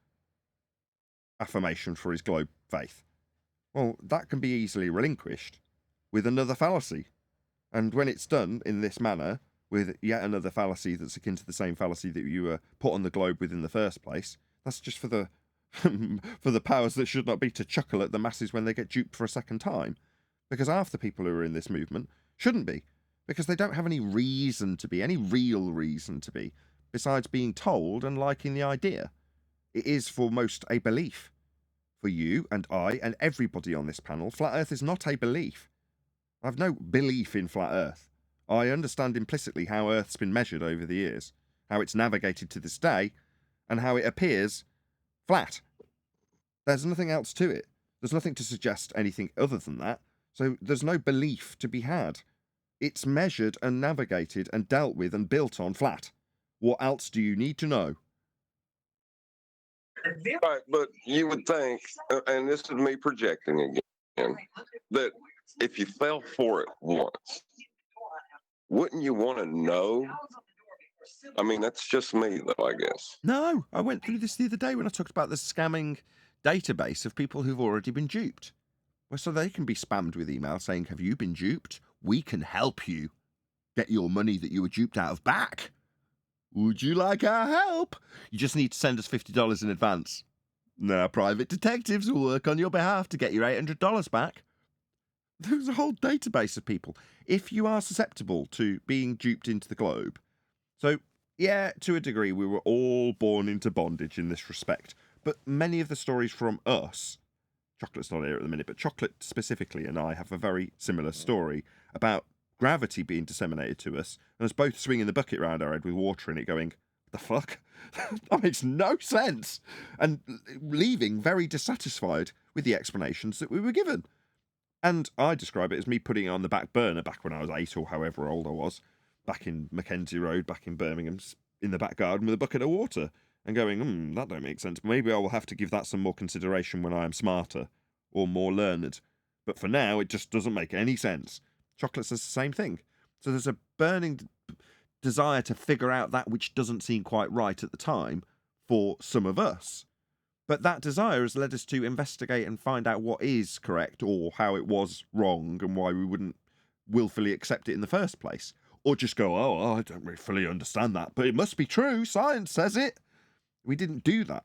affirmation for his globe faith. Well, that can be easily relinquished with another fallacy. And when it's done in this manner, with yet another fallacy that's akin to the same fallacy that you were put on the globe with in the first place, that's just for the for the powers that should not be to chuckle at the masses when they get duped for a second time. Because half the people who are in this movement shouldn't be. Because they don't have any reason to be, any real reason to be, besides being told and liking the idea. It is for most a belief. For you and I and everybody on this panel, Flat Earth is not a belief. I've no belief in Flat Earth. I understand implicitly how Earth's been measured over the years, how it's navigated to this day, and how it appears flat. There's nothing else to it. There's nothing to suggest anything other than that, so there's no belief to be had. It's measured and navigated and dealt with and built on flat. What else do you need to know? Right, but you would think, and this is me projecting again, that if you fell for it once, wouldn't you want to know? I mean, that's just me, though, I guess. No, I went through this the other day when I talked about the scamming database of people who've already been duped. Well, so they can be spammed with emails saying, have you been duped? We can help you get your money that you were duped out of back. Would you like our help? You just need to send us $50 in advance. Now, private detectives will work on your behalf to get your $800 back. There's a whole database of people. If you are susceptible to being duped into the globe, so yeah, to a degree, we were all born into bondage in this respect. But many of the stories from us, Chocolate's not here at the minute, but Chocolate specifically and I have a very similar story about gravity being disseminated to us, and us both swinging the bucket round our head with water in it going, the fuck? That makes no sense. And leaving very dissatisfied with the explanations that we were given. And I describe it as me putting it on the back burner back when I was 8 or however old I was, back in Mackenzie Road, back in Birmingham, in the back garden with a bucket of water, and going, that don't make sense. Maybe I will have to give that some more consideration when I am smarter or more learned. But for now, it just doesn't make any sense. Chocolate says the same thing. So there's a burning desire to figure out that which doesn't seem quite right at the time for some of us. But that desire has led us to investigate and find out what is correct or how it was wrong and why we wouldn't willfully accept it in the first place. Or just go, I don't really fully understand that, but it must be true. Science says it. We didn't do that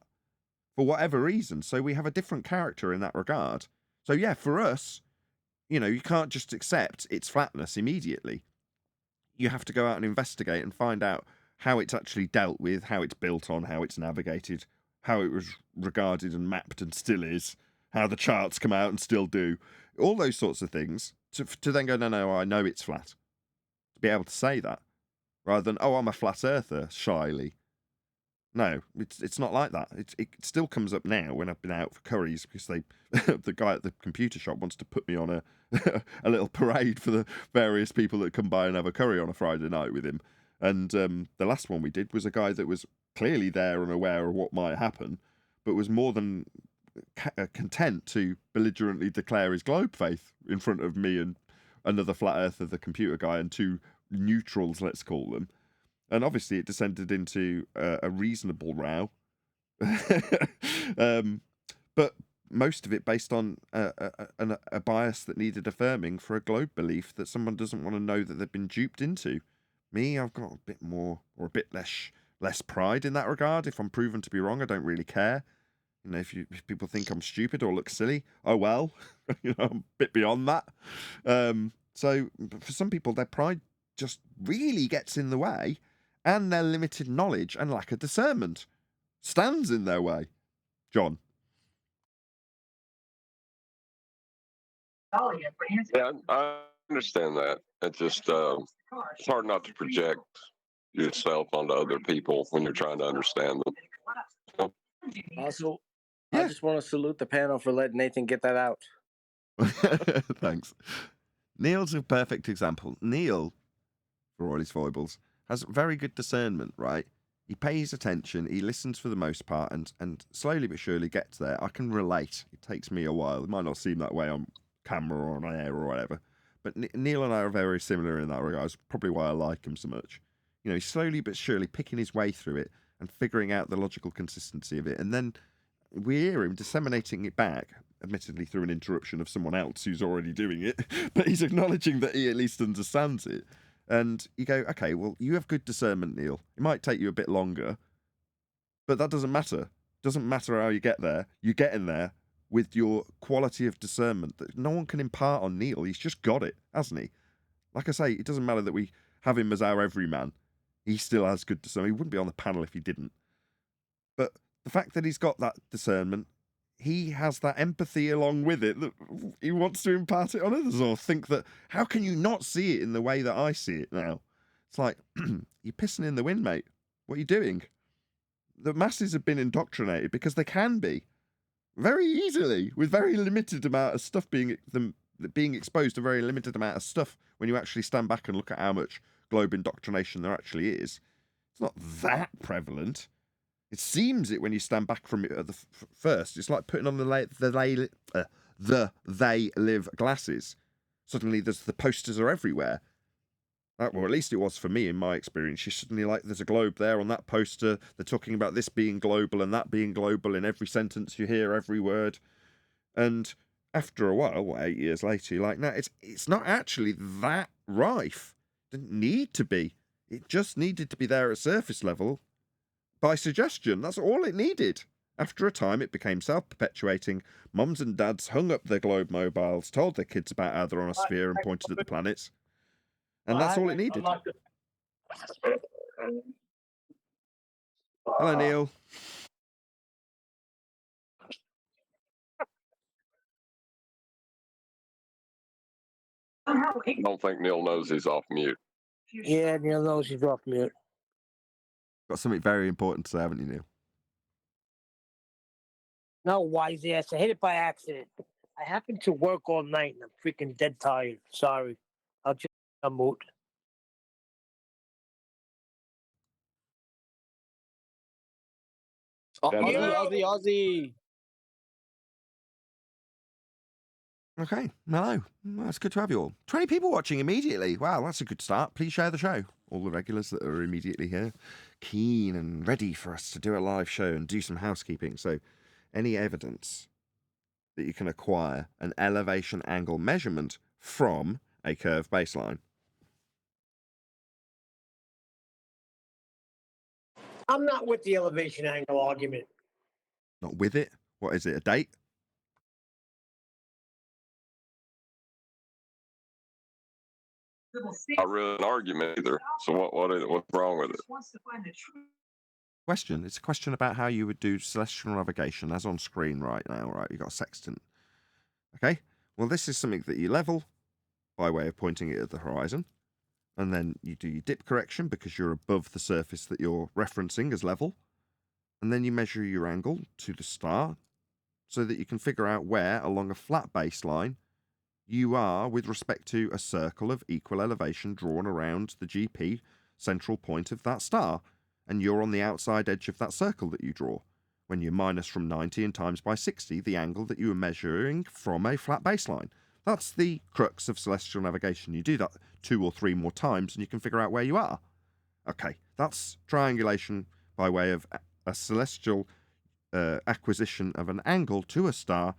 for whatever reason. So we have a different character in that regard. So yeah, for us, you can't just accept its flatness immediately. You have to go out and investigate and find out how it's actually dealt with, how it's built on, how it's navigated, how it was regarded and mapped and still is, how the charts come out and still do, all those sorts of things, to then go, no, I know it's flat. To be able to say that, rather than, I'm a flat earther, shyly. No, it's not like that. It still comes up now when I've been out for curries because the guy at the computer shop wants to put me on a a little parade for the various people that come by and have a curry on a Friday night with him. And the last one we did was a guy that was clearly there and aware of what might happen, but was more than content to belligerently declare his globe faith in front of me and another flat earther, the computer guy, and two neutrals, let's call them. And obviously it descended into a reasonable row. But most of it based on a bias that needed affirming for a globe belief that someone doesn't want to know that they've been duped into. Me, I've got a bit more or a bit less less pride in that regard. If I'm proven to be wrong, I don't really care. You know, if people think I'm stupid or look silly, oh well, you know, I'm a bit beyond that. So for some people, their pride just really gets in the way, and their limited knowledge and lack of discernment stands in their way. John. Yeah, I understand that. It's just it's hard not to project yourself onto other people when you're trying to understand them. Also, Yeah. I just want to salute the panel for letting Nathan get that out. Thanks. Neil's a perfect example. Neil, for all his foibles, has very good discernment, right? He pays attention, he listens for the most part, and slowly but surely gets there. I can relate. It takes me a while. It might not seem that way on camera or on air or whatever, but Neil and I are very similar in that regard. It's probably why I like him so much. You know, he's slowly but surely picking his way through it and figuring out the logical consistency of it, and then we hear him disseminating it back, admittedly through an interruption of someone else who's already doing it, but he's acknowledging that he at least understands it. And you go, okay, well, you have good discernment, Neil. It might take you a bit longer, but that doesn't matter. It doesn't matter how you get there. You get in there with your quality of discernment that no one can impart on Neil. He's just got it, hasn't he? Like I say, it doesn't matter that we have him as our everyman. He still has good discernment. He wouldn't be on the panel if he didn't. But the fact that he's got that discernment, he has that empathy along with it that he wants to impart it on others, or think that, how can you not see it in the way that I see it now? It's like, you're pissing in the wind, mate. What are you doing? The masses have been indoctrinated because they can be very easily with very limited amount of stuff being exposed to very limited amount of stuff. When you actually stand back and look at how much globe indoctrination there actually is, it's not that prevalent. It seems it when you stand back from it at the first. It's like putting on the they live glasses. Suddenly the posters are everywhere. Well, at least it was for me in my experience. You suddenly like, there's a globe there on that poster. They're talking about this being global and that being global in every sentence you hear, every word. And after a while, 8 years later, you're like, no, it's not actually that rife. It didn't need to be. It just needed to be there at surface level. By suggestion, that's all it needed. After a time, it became self-perpetuating. Mums and dads hung up their globe mobiles, told their kids about how they're on a sphere and pointed at the planets. And that's all it needed. Hello, Neil. I don't think Neil knows he's off mute. Yeah, Neil knows he's off mute. Got something very important to say, haven't you, Neil? No, wise ass. I hit it by accident. I happened to work all night and I'm freaking dead tired. Sorry. I'll just mute. Aussie. Okay, hello. Well, it's good to have you all. 20 people watching immediately. Wow, that's a good start. Please share the show. All the regulars that are immediately here, keen and ready for us to do a live show and do some housekeeping. So any evidence that you can acquire an elevation angle measurement from a curved baseline? I'm not with the elevation angle argument. Not with it? What is it, a date? Not really an argument either. So what's wrong with it? Question. It's a question about how you would do celestial navigation, as on screen right now, right? You've got a sextant. Okay? Well, this is something that you level by way of pointing it at the horizon. And then you do your dip correction because you're above the surface that you're referencing as level. And then you measure your angle to the star so that you can figure out where, along a flat baseline, you are with respect to a circle of equal elevation drawn around the GP central point of that star. And you're on the outside edge of that circle that you draw. When you minus from 90 and times by 60, the angle that you are measuring from a flat baseline. That's the crux of celestial navigation. You do that 2 or 3 more times and you can figure out where you are. Okay, that's triangulation by way of a celestial acquisition of an angle to a star,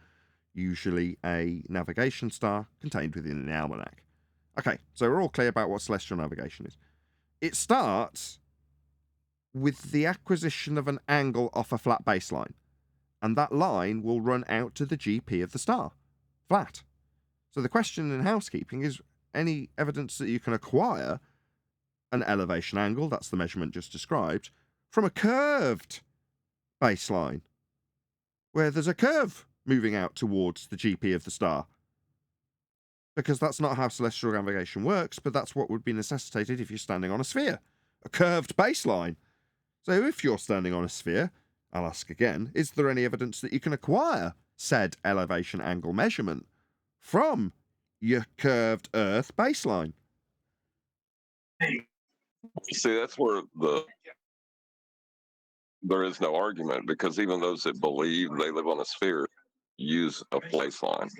usually a navigation star contained within an almanac. Okay, so we're all clear about what celestial navigation is. It starts with the acquisition of an angle off a flat baseline. And that line will run out to the GP of the star. Flat. So the question in housekeeping is any evidence that you can acquire an elevation angle, that's the measurement just described, from a curved baseline, where there's a curve moving out towards the GP of the star. Because that's not how celestial navigation works, but that's what would be necessitated if you're standing on a sphere. A curved baseline. So if you're standing on a sphere, I'll ask again, is there any evidence that you can acquire said elevation angle measurement from your curved Earth baseline? See, that's where there is no argument, because even those that believe they live on a sphere use a baseline.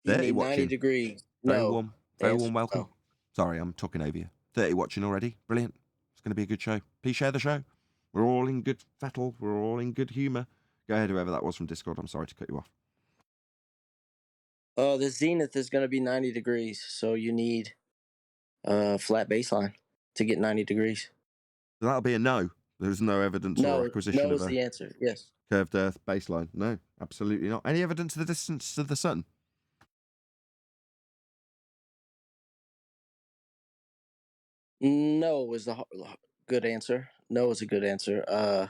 You 30 need 90 watching. degrees. Very No. warm. Very Answer warm welcome. no. Sorry, I'm talking over you. 30 watching already. Brilliant. It's going to be a good show. Please share the show. We're all in good fettle. We're all in good humour. Go ahead, whoever that was from Discord. I'm sorry to cut you off. The zenith is going to be 90 degrees, so you need a flat baseline to get 90 degrees. So that'll be a no. There's no evidence or acquisition no of is the answer. Yes. curved Earth baseline. No, absolutely not. Any evidence of the distance to the sun? No is the good answer. No is a good answer.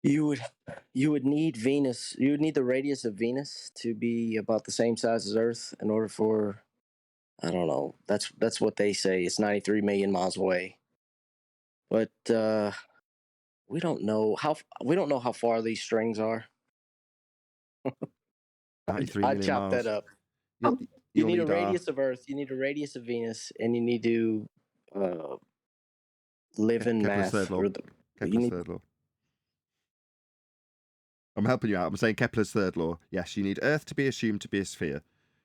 You would need Venus. You would need the radius of Venus to be about the same size as Earth in order for, I don't know. That's what they say. It's 93 million miles away. But we don't know how far these strings are. 93 I million chopped miles. that up. You You need a radius of Earth. You need a radius of Venus, and you need to live in Kepler's math. third law. Kepler's third law. I'm helping you out. I'm saying Kepler's third law. Yes, you need Earth to be assumed to be a sphere.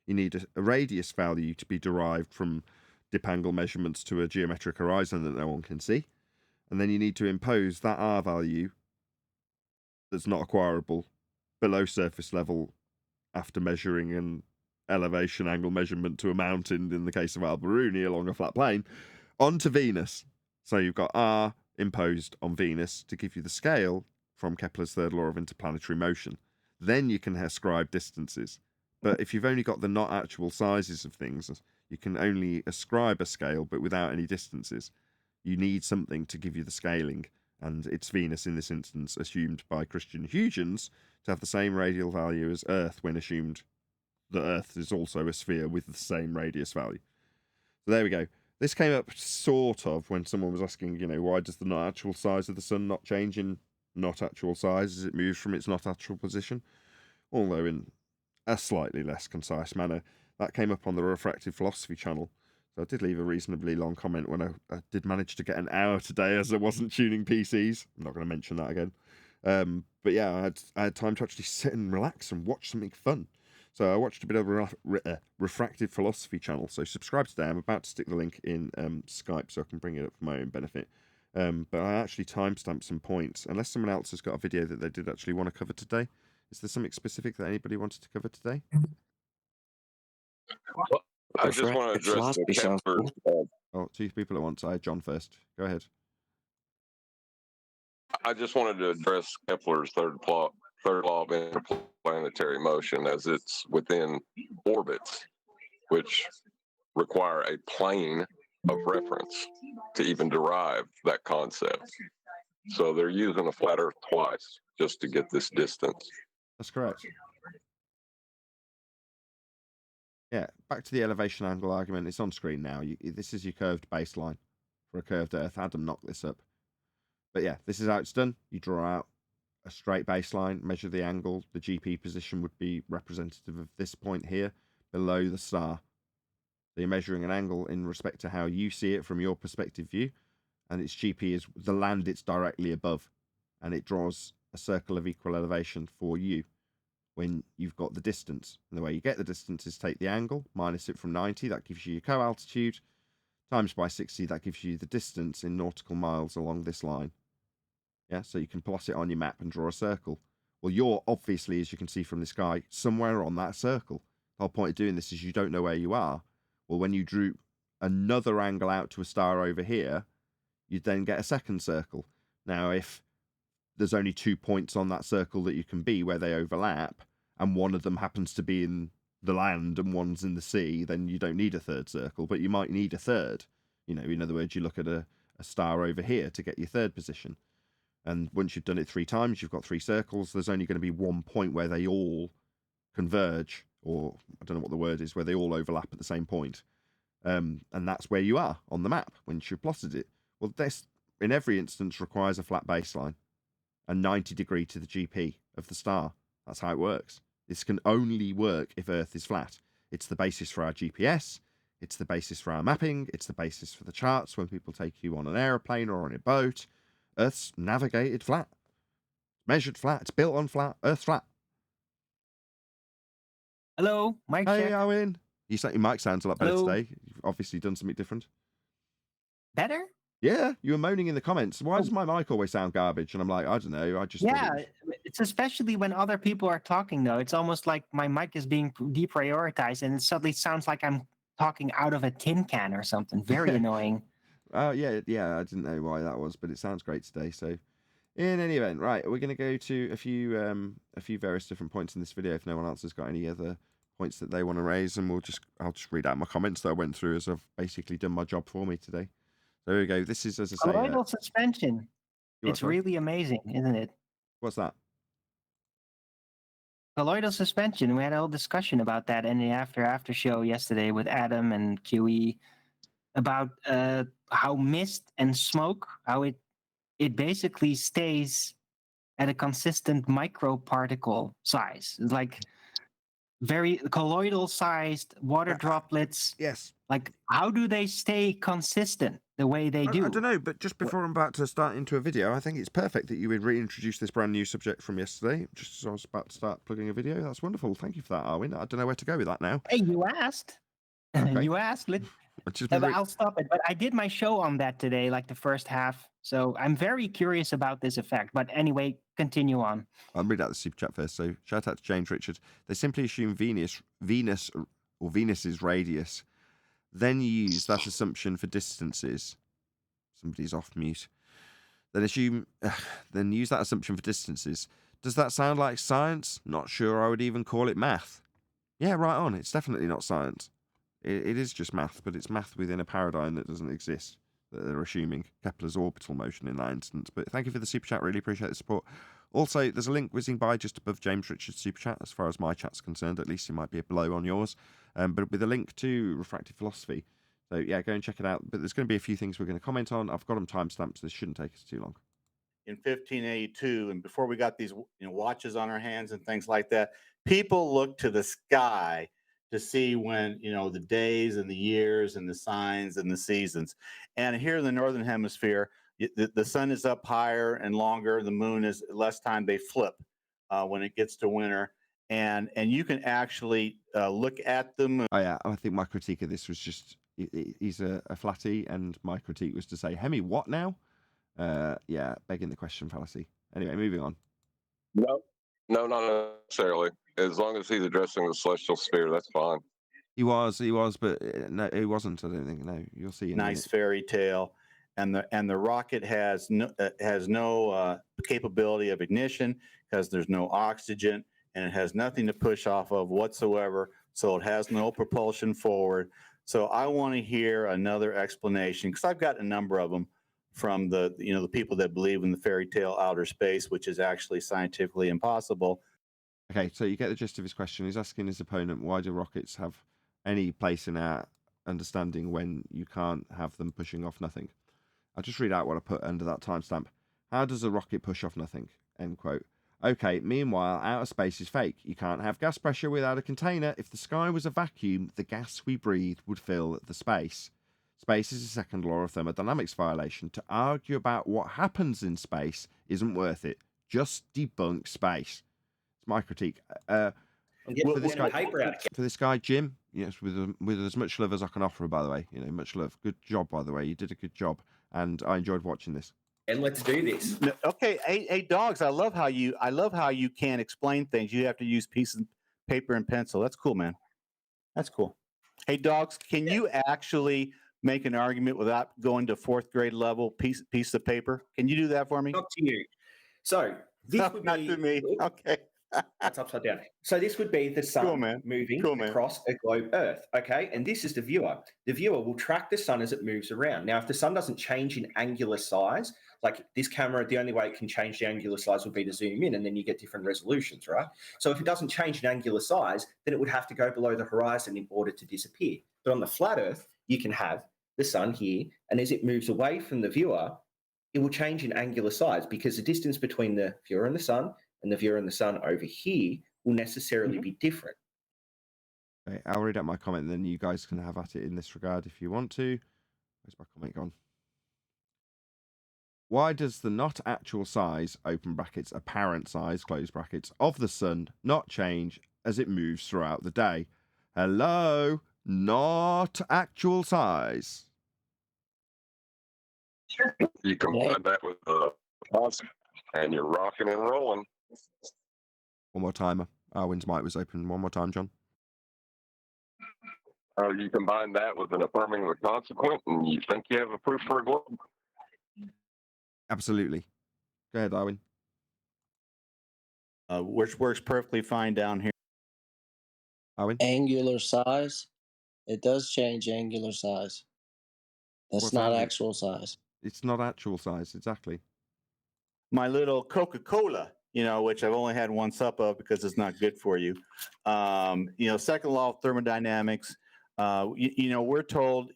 You need a radius value to be derived from dip angle measurements to a geometric horizon that no one can see. And then you need to impose that R value that's not acquirable below surface level after measuring an elevation angle measurement to a mountain, in the case of Alberuni, along a flat plane, onto Venus. So you've got R imposed on Venus to give you the scale from Kepler's third law of interplanetary motion. Then you can ascribe distances. But if you've only got the not actual sizes of things, you can only ascribe a scale, but without any distances. You need something to give you the scaling. And it's Venus, in this instance, assumed by Christian Huygens to have the same radial value as Earth when assumed that Earth is also a sphere with the same radius value. So there we go. This came up sort of when someone was asking, why does the not actual size of the sun not change in not actual size as it moves from its not actual position? Although in a slightly less concise manner. That came up on the Refractive Philosophy channel. So I did leave a reasonably long comment when I did manage to get an hour today as I wasn't tuning PCs. I'm not going to mention that again. But yeah, I had time to actually sit and relax and watch something fun. So I watched a bit of a Refractive Philosophy channel. So subscribe today. I'm about to stick the link in Skype so I can bring it up for my own benefit. But I actually timestamped some points. Unless someone else has got a video that they did actually want to cover today. Is there something specific that anybody wanted to cover today? Well, I just want to address the Kepler. Oh, two people at once. I had John first. Go ahead. I just wanted to address Kepler's third law of interplanetary motion, as it's within orbits, which require a plane of reference to even derive that concept. So they're using a flat Earth twice just to get this distance. That's correct. Yeah, back to the elevation angle argument. It's on screen now. This is your curved baseline for a curved Earth. Adam knocked this up. But yeah, this is how it's done. You draw out a straight baseline, measure the angle. The GP position would be representative of this point here, below the star. So you're measuring an angle in respect to how you see it from your perspective view. And its GP is the land it's directly above. And it draws a circle of equal elevation for you when you've got the distance. And the way you get the distance is take the angle, minus it from 90, that gives you your co-altitude, times by 60, that gives you the distance in nautical miles along this line. Yeah, so you can plot it on your map and draw a circle. Well, you're obviously, as you can see from this guy, somewhere on that circle. The whole point of doing this is you don't know where you are. Well, when you drew another angle out to a star over here, you'd then get a second circle. Now, if there's only 2 points on that circle that you can be where they overlap, and one of them happens to be in the land and one's in the sea, then you don't need a third circle, but you might need a third. In other words, you look at a star over here to get your third position. And once you've done it 3 times, you've got 3 circles. There's only going to be 1 point where they all converge, or I don't know what the word is, where they all overlap at the same point. And that's where you are on the map once you've plotted it. Well, this, in every instance, requires a flat baseline, a 90 degree to the GP of the star. That's how it works. This can only work if Earth is flat. It's the basis for our GPS. It's the basis for our mapping. It's the basis for the charts when people take you on an aeroplane or on a boat. Earth's navigated flat. Measured flat. It's built on flat. Earth's flat. Hello, Mike. Hey, Owen. Your mic sounds a lot better Hello. today. You've obviously done something different. Better? Yeah, you were moaning in the comments. Why does my mic always sound garbage? And I'm like, I don't know. I just It's especially when other people are talking, though. It's almost like my mic is being deprioritized, and it suddenly sounds like I'm talking out of a tin can or something. Very annoying. Oh, yeah. I didn't know why that was, but it sounds great today. So, in any event, right, we're going to go to a few various different points in this video. If no one else has got any other points that they want to raise, and I'll just read out my comments that I went through as I've basically done my job for me today. There we go. This is, as I say, Colloidal suspension. It's really amazing, isn't it? What's that? Colloidal suspension. We had a whole discussion about that in the after show yesterday with Adam and QE about how mist and smoke, how it basically stays at a consistent microparticle size. It's like very colloidal sized water droplets. Yes. Like, how do they stay consistent the way they do? I don't know, but just before I'm about to start into a video, I think it's perfect that you would reintroduce this brand new subject from yesterday, just as I was about to start plugging a video. That's wonderful. Thank you for that, Arwin. I don't know where to go with that now. Hey, you asked. Okay. You asked. I'll stop it. But I did my show on that today, like the first half. So I'm very curious about this effect. But anyway, continue on. I'll read out the super chat first. So shout out to James Richard. They simply assume Venus's radius, then use that assumption for distances. Somebody's off mute. Then use that assumption for distances. Does that sound like science? Not sure I would even call it math. Yeah, right on. It's definitely not science. It is just math, but it's math within a paradigm that doesn't exist, that they're assuming. Kepler's orbital motion in that instance. But thank you for the super chat. Really appreciate the support. Also, there's a link whizzing by just above James Richard's super chat, as far as my chat's concerned. At least it might be a below on yours. But with a link to Refractive Philosophy. So, yeah, go and check it out. But there's going to be a few things we're going to comment on. I've got them timestamped, so this shouldn't take us too long. In 1582, and before we got these watches on our hands and things like that, people looked to the sky to see when, the days and the years and the signs and the seasons. And here in the Northern Hemisphere, the sun is up higher and longer. The moon is less time. They flip when it gets to winter. And you can actually look at the moon. Oh, yeah. I think my critique of this was just, he's a flatty, and my critique was to say, Hemi, what now? Yeah, begging the question fallacy. Anyway, moving on. No, not necessarily. As long as he's addressing the celestial sphere, that's fine. He was, but no, he wasn't. I don't think. No, you'll see. Nice fairy tale, and the rocket has no capability of ignition because there's no oxygen, and it has nothing to push off of whatsoever. So it has no propulsion forward. So I want to hear another explanation, because I've got a number of them from the people that believe in the fairy tale outer space, which is actually scientifically impossible. Okay, so you get the gist of his question. He's asking his opponent, why do rockets have any place in our understanding when you can't have them pushing off nothing? I'll just read out what I put under that timestamp. How does a rocket push off nothing? End quote. Okay, meanwhile, outer space is fake. You can't have gas pressure without a container. If the sky was a vacuum, the gas we breathe would fill the space. Space is a second law of thermodynamics violation. To argue about what happens in space isn't worth it. Just debunk space. It's my critique. For this guy, Jim, yes, with as much love as I can offer, by the way. Much love. Good job, by the way. You did a good job, and I enjoyed watching this. And let's do this. Okay, hey, dogs. I love how you can't explain things. You have to use pieces of paper and pencil. That's cool, man. That's cool. Hey, dogs, can you actually make an argument without going to fourth grade level piece of paper? Can you do that for me? Not to you. So this No, would not be to me. Okay. That's upside down. So this would be the sun moving across a globe Earth, okay? And this is the viewer. The viewer will track the sun as it moves around. Now, if the sun doesn't change in angular size, like this camera, the only way it can change the angular size would be to zoom in, and then you get different resolutions, right? So if it doesn't change in angular size, then it would have to go below the horizon in order to disappear. But on the flat Earth, you can have the sun here, and as it moves away from the viewer, it will change in angular size because the distance between the viewer and the sun over here will necessarily be different. Okay, I'll read out my comment, and then you guys can have at it in this regard if you want to. Where's my comment gone? Why does the not actual size, open brackets, apparent size, close brackets, of the sun not change as it moves throughout the day? Hello? Not actual size. You combine that with the constant, and you're rocking and rolling. One more timer. Arwin's mic was open. One more time, John. You combine that with an affirming of the consequent, and you think you have a proof for a globe. Absolutely. Go ahead, Arwin. Which works perfectly fine down here. Arwin? Angular size. It does change angular size. That's not actual size. It's not actual size, exactly. My little Coca-Cola, which I've only had one sup of because it's not good for you. Second law of thermodynamics. We're told,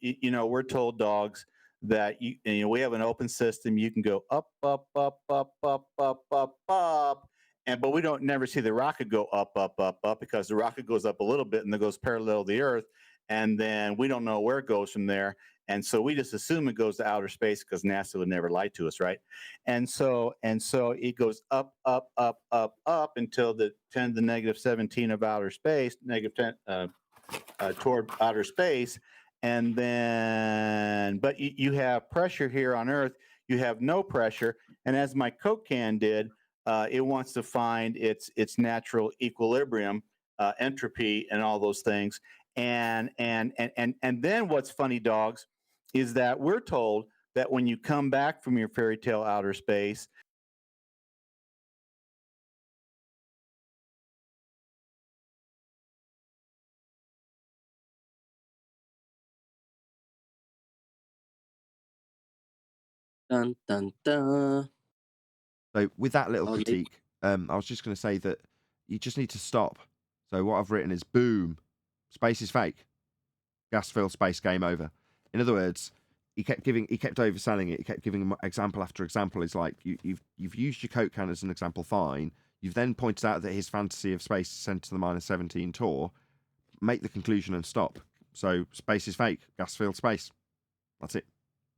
dogs, that we have an open system. You can go up, up, up, up, up, up, up, up, but we don't never see the rocket go up, up, up, up, because the rocket goes up a little bit and then goes parallel to the Earth, and then we don't know where it goes from there. And so we just assume it goes to outer space because NASA would never lie to us, right? And so it goes up, up, up, up, up until the 10 to the negative 17 of outer space, negative 10 toward outer space. And then, but you have pressure here on Earth. You have no pressure. And as my Coke can did, it wants to find its natural equilibrium, entropy, and all those things. And then what's funny, dogs, is that we're told that when you come back from your fairy tale outer space, Dun, dun, dun. So with that little critique, I was just going to say that you just need to stop. So what I've written is, boom, space is fake. Gas filled space, game over. In other words, he kept overselling it. He kept giving example after example. It's like, you've used your Coke can as an example, fine. You've then pointed out that his fantasy of space is 10 to the minus 17 tour. Make the conclusion and stop. So space is fake. Gas filled space. That's it.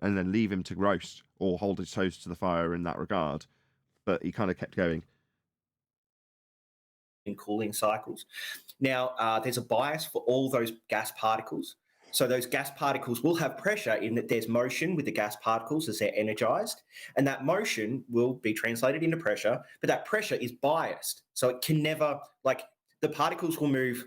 And then leave him to roast or hold his toast to the fire in that regard. But he kind of kept going. In cooling cycles. Now, there's a bias for all those gas particles. So those gas particles will have pressure in that there's motion with the gas particles as they're energized. And that motion will be translated into pressure, but that pressure is biased. So it can never, the particles will move,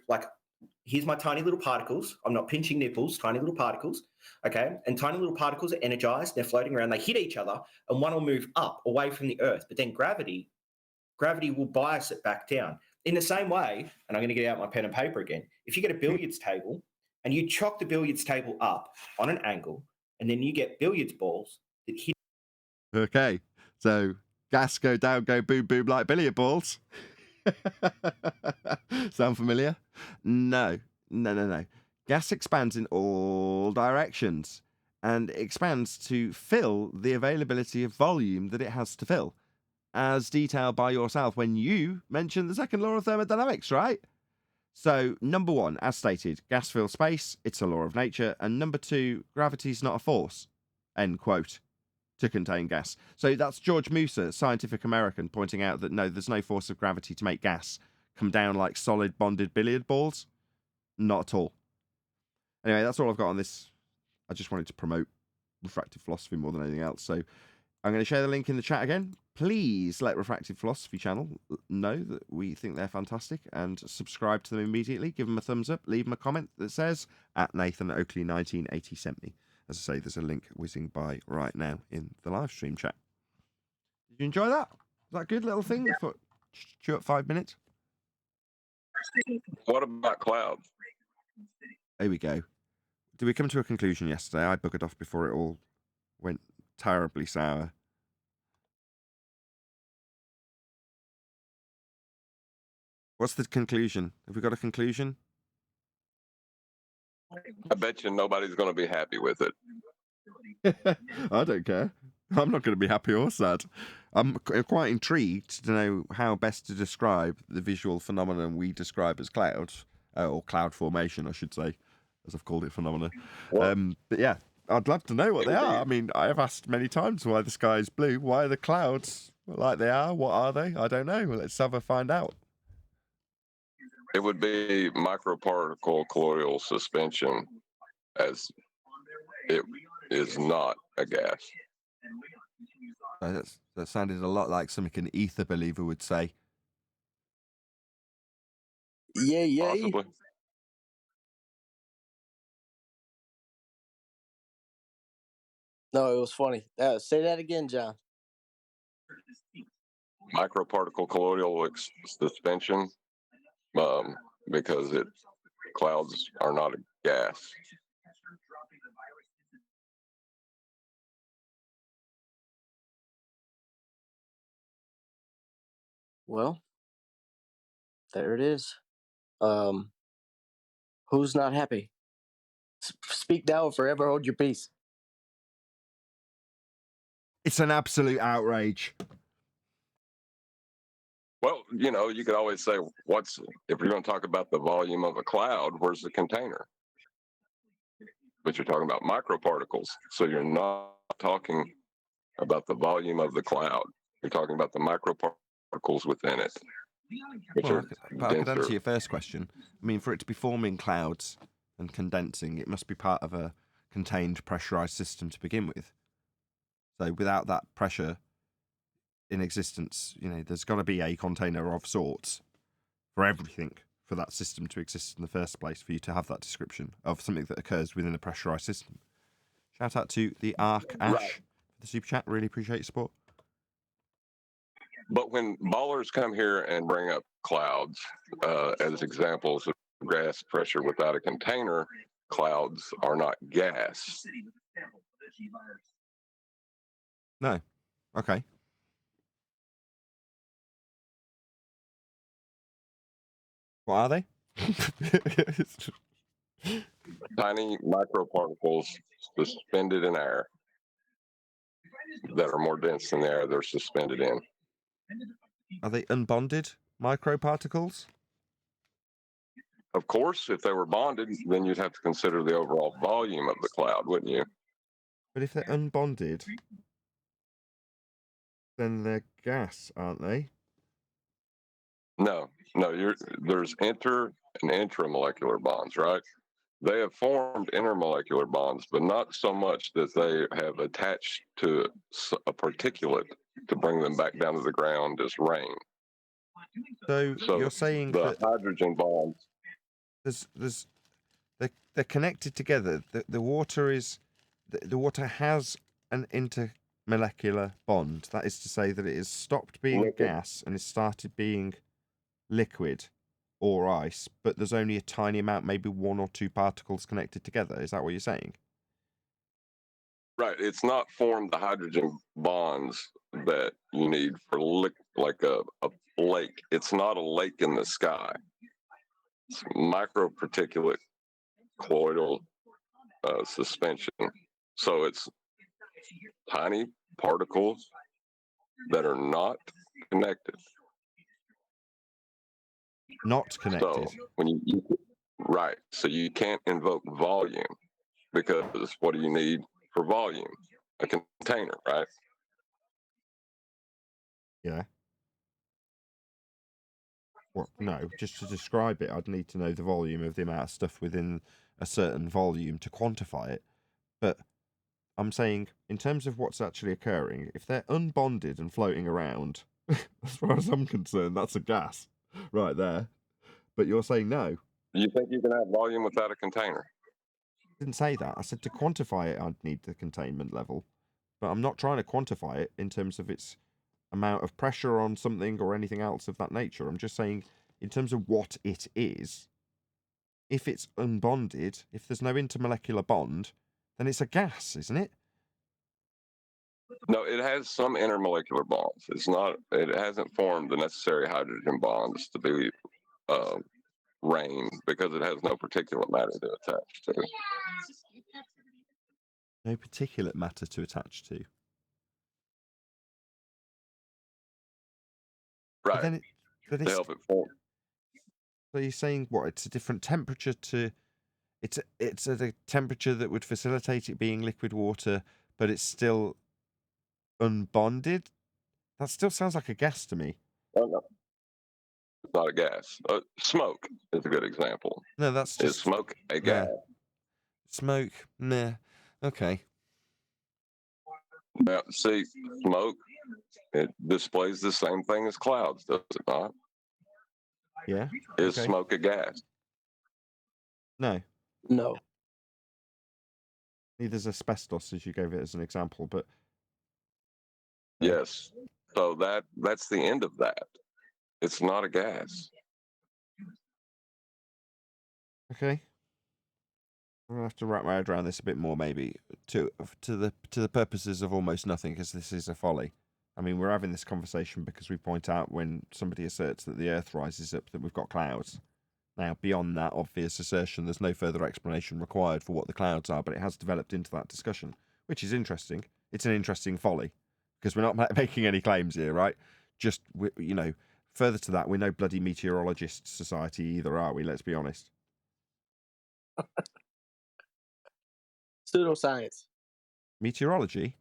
here's my tiny little particles. I'm not pinching nipples, tiny little particles. Okay. And tiny little particles are energized. They're floating around. They hit each other and one will move up away from the Earth. But then gravity will bias it back down. In the same way, and I'm going to get out my pen and paper again, if you get a billiards table and you chock the billiards table up on an angle, and then you get billiards balls that hit. Okay. So gas go down, go boom, boom like billiard balls. Sound familiar? No. Gas expands in all directions, and it expands to fill the availability of volume that it has to fill, as detailed by yourself when you mentioned the second law of thermodynamics, right? So, number one, as stated, gas fills space, it's a law of nature, and number two, gravity's not a force, end quote, to contain gas. So that's George Musa, Scientific American, pointing out that no, there's no force of gravity to make gas come down like solid bonded billiard balls. Not at all. Anyway, that's all I've got on this. I just wanted to promote refractive philosophy more than anything else. So I'm going to share the link in the chat again. Please let Refractive Philosophy channel know that we think they're fantastic and subscribe to them immediately. Give them a thumbs up. Leave them a comment that says, @Nathan Oakley 1980 sent me. As I say, there's a link whizzing by right now in the live stream chat. Did you enjoy that? Was that a good little thing for short 5 minutes? What about clouds? There we go. Did we come to a conclusion yesterday? I buggered off before it all went terribly sour. What's the conclusion? Have we got a conclusion? I bet you nobody's going to be happy with it. I don't care. I'm not going to be happy or sad. I'm quite intrigued to know how best to describe the visual phenomenon we describe as clouds, or cloud formation, I should say, as I've called it, phenomena. But yeah, I'd love to know what they are. I mean, I have asked many times why the sky is blue. Why are the clouds like they are? What are they? I don't know. Let's have a find out. It would be microparticle colloidal suspension, as it is not a gas. That sounded a lot like something an ether believer would say. Yay. Possibly. No, it was funny. Say that again, John. Microparticle colloidal suspension, because clouds are not a gas. Well, there it is. Who's not happy? Speak now or forever hold your peace. It's an absolute outrage. Well, you could always say, if you're going to talk about the volume of a cloud, where's the container? But you're talking about microparticles, so you're not talking about the volume of the cloud. You're talking about the microparticles within it. Well, I could answer your first question. I mean, for it to be forming clouds and condensing, it must be part of a contained pressurized system to begin with. So without that pressure in existence, there's got to be a container of sorts for everything for that system to exist in the first place, for you to have that description of something that occurs within a pressurized system. Shout out to the Arc Ash for the super chat. Really appreciate your support. But when ballers come here and bring up clouds as examples of gas pressure without a container, clouds are not gas. No. Okay. What are they? Tiny microparticles suspended in air that are more dense than the air they're suspended in. Are they unbonded microparticles? Of course, if they were bonded, then you'd have to consider the overall volume of the cloud, wouldn't you? But if they're unbonded, then they're gas, aren't they? No. There's inter and intramolecular bonds, right? They have formed intermolecular bonds, but not so much that they have attached to a particulate to bring them back down to the ground as rain. So you're saying the that hydrogen bonds. They're connected together. The water has an intermolecular bond. That is to say that it has stopped being a gas and has started being liquid or ice, but there's only a tiny amount, maybe one or two particles connected together. Is that what you're saying? Right. It's not formed the hydrogen bonds that you need for like a lake. It's not a lake in the sky. It's microparticulate colloidal suspension. So it's tiny particles that are not connected. Not connected. So when right. So you can't invoke volume, because what do you need for volume? A container, right? Yeah. Well, no, just to describe it, I'd need to know the volume of the amount of stuff within a certain volume to quantify it. But I'm saying, in terms of what's actually occurring, if they're unbonded and floating around, as far as I'm concerned, that's a gas right there. But you're saying no. You think you can have volume without a container? Didn't say that. I said to quantify it, I'd need the containment level. But I'm not trying to quantify it in terms of its amount of pressure on something or anything else of that nature. I'm just saying, in terms of what it is, if it's unbonded, if there's no intermolecular bond, then it's a gas, isn't it? No, it has some intermolecular bonds. It's not. It hasn't formed the necessary hydrogen bonds to be rain because it has no particulate matter to attach to. No particulate matter to attach to. Right. But to help it form. So you're saying what? It's a different temperature to. It's at a temperature that would facilitate it being liquid water, but it's still unbonded. That still sounds like a gas to me. Oh, no. It's not a gas. Smoke is a good example. No, that's just is smoke a gas. Smoke, meh. Okay. Now, see, smoke, it displays the same thing as clouds, does it not? Yeah. Is smoke a gas? No. No. Neither's asbestos, as you gave it as an example, but yes. So that's the end of that. It's not a gas. Okay. I'm gonna have to wrap my head around this a bit more, maybe, to the purposes of almost nothing, because this is a folly. I mean, we're having this conversation because we point out when somebody asserts that the Earth rises up that we've got clouds. Now, beyond that obvious assertion, there's no further explanation required for what the clouds are, but it has developed into that discussion, which is interesting. It's an interesting folly, because we're not making any claims here, right? Just, you know, further to that, we're no bloody meteorologist society either, are we? Let's be honest. Pseudoscience. Meteorology?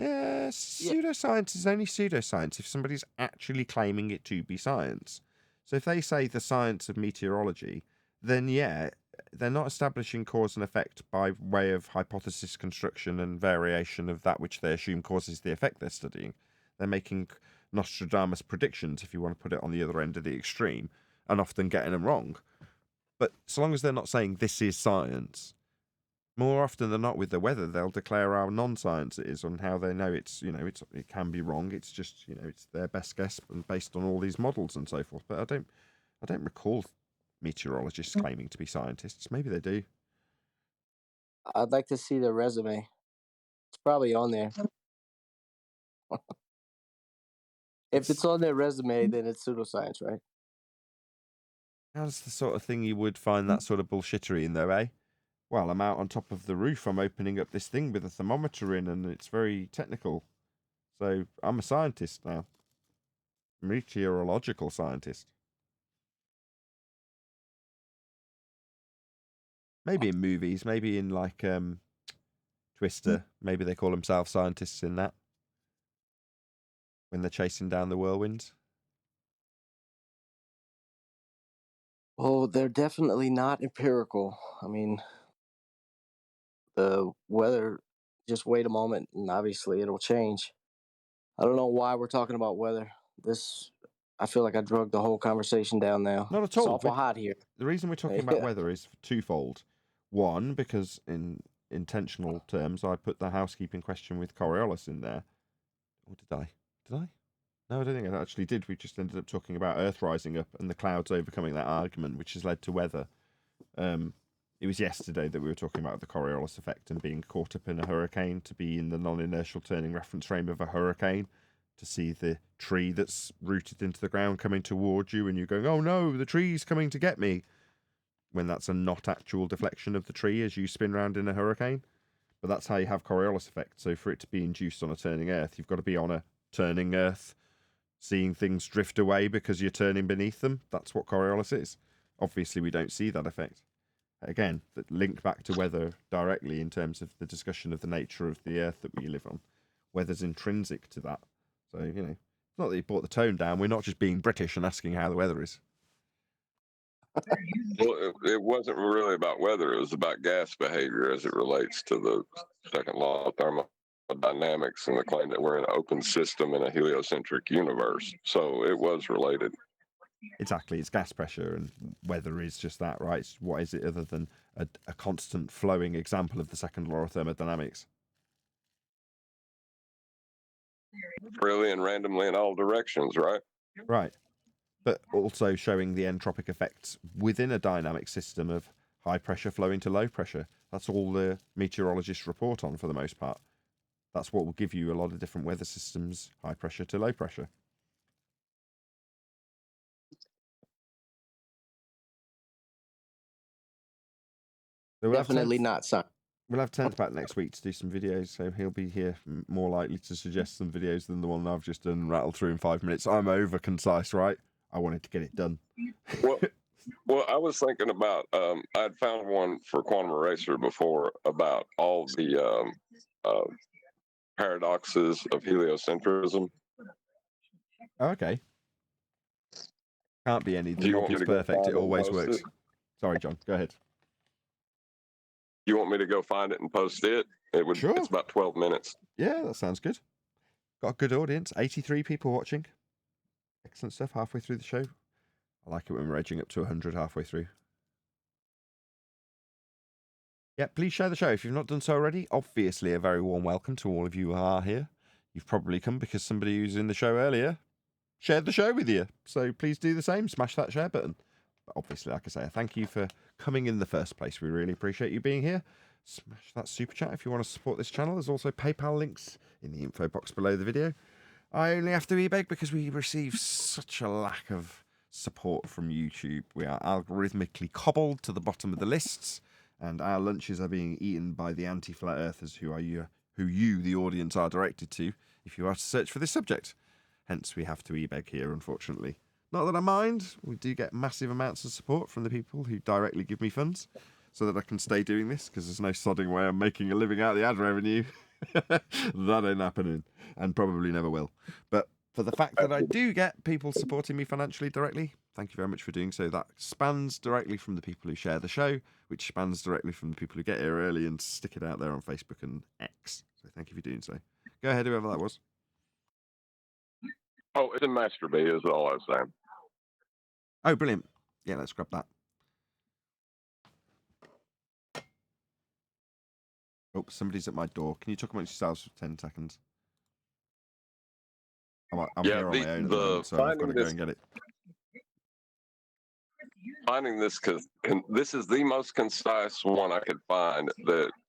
Pseudoscience is only pseudoscience if somebody's actually claiming it to be science. So if they say the science of meteorology, then yeah, they're not establishing cause and effect by way of hypothesis construction and variation of that which they assume causes the effect they're studying. They're making Nostradamus predictions, if you want to put it on the other end of the extreme, and often getting them wrong. But so long as they're not saying this is science, more often than not with the weather, they'll declare how non-science it is, on how they know it can be wrong. It's just, it's their best guess and based on all these models and so forth. But I don't recall meteorologists claiming to be scientists. Maybe they do. I'd like to see their resume. It's probably on there. If it's on their resume, then it's pseudoscience, right? How's the sort of thing you would find that sort of bullshittery in, though, eh? Well, I'm out on top of the roof. I'm opening up this thing with a thermometer in, and it's very technical. So I'm a scientist now. Meteorological scientist. Maybe in movies, maybe in like Twister. Maybe they call themselves scientists in that. When they're chasing down the whirlwind. Oh, they're definitely not empirical. I mean, the weather, just wait a moment and obviously it'll change. I don't know why we're talking about weather. I feel like I drug the whole conversation down now. Not at all. It's awful hot here. The reason we're talking about weather is twofold. One, because in intentional terms, I put the housekeeping question with Coriolis in there. Or did I? Did I? No, I don't think I actually did. We just ended up talking about Earth rising up and the clouds overcoming that argument, which has led to weather. It was yesterday that we were talking about the Coriolis effect and being caught up in a hurricane, to be in the non-inertial turning reference frame of a hurricane, to see the tree that's rooted into the ground coming towards you and you're going, oh no, the tree's coming to get me, when that's a not actual deflection of the tree as you spin round in a hurricane. But that's how you have Coriolis effect. So for it to be induced on a turning Earth, you've got to be on a turning Earth, seeing things drift away because you're turning beneath them. That's what Coriolis is. Obviously, we don't see that effect. Again, that link back to weather directly in terms of the discussion of the nature of the Earth that we live on. Weather's intrinsic to that. So, it's not that you brought the tone down. We're not just being British and asking how the weather is. Well, it wasn't really about weather. It was about gas behavior as it relates to the second law of thermodynamics and the claim that we're in an open system in a heliocentric universe. So it was related. Exactly, it's gas pressure, and weather is just that, right? What is it other than a constant flowing example of the second law of thermodynamics? Freely and randomly in all directions, right? Right. But also showing the entropic effects within a dynamic system of high pressure flowing to low pressure. That's all the meteorologists report on for the most part. That's what will give you a lot of different weather systems, high pressure to low pressure. So Definitely not science. We'll have Tenth back next week to do some videos, so he'll be here more likely to suggest some videos than the one I've just done and rattled through in 5 minutes. I'm over concise, right? I wanted to get it done. Well, I was thinking about, I'd found one for Quantum Eraser before about all the paradoxes of heliocentrism. Okay. Can't be any. Do The you want me logic's to go perfect. find It it and always post works. it? Sorry, John. Go ahead. You want me to go find it and post it? It would. Sure. It's about 12 minutes. Yeah, that sounds good. Got a good audience. 83 people watching. Excellent stuff. Halfway through the show. I like it when we're edging up to 100 halfway through. Yeah, please share the show if you've not done so already. Obviously, a very warm welcome to all of you who are here. You've probably come because somebody who's in the show earlier shared the show with you. So please do the same. Smash that share button. But obviously, like I say, thank you for coming in the first place. We really appreciate you being here. Smash that super chat if you want to support this channel. There's also PayPal links in the info box below the video. I only have to e-beg because we receive such a lack of support from YouTube. We are algorithmically cobbled to the bottom of the lists, and our lunches are being eaten by the anti-flat earthers who you, the audience, are directed to if you are to search for this subject. Hence, we have to e-beg here, unfortunately. Not that I mind. We do get massive amounts of support from the people who directly give me funds so that I can stay doing this, because there's no sodding way I'm making a living out of the ad revenue. That ain't happening, and probably never will. But for the fact that I do get people supporting me financially directly, thank you very much for doing so. That spans directly from the people who share the show, which spans directly from the people who get here early and stick it out there on Facebook and X. So thank you for doing so. Go ahead, whoever that was. Oh, it's in Master B, is all I was saying. Oh, brilliant. Yeah, let's grab that. Oh, somebody's at my door. Can you talk amongst yourselves for 10 seconds? I'm here on my own at the moment, so I've got to go and get it. Finding this, because this is the most concise one I could find,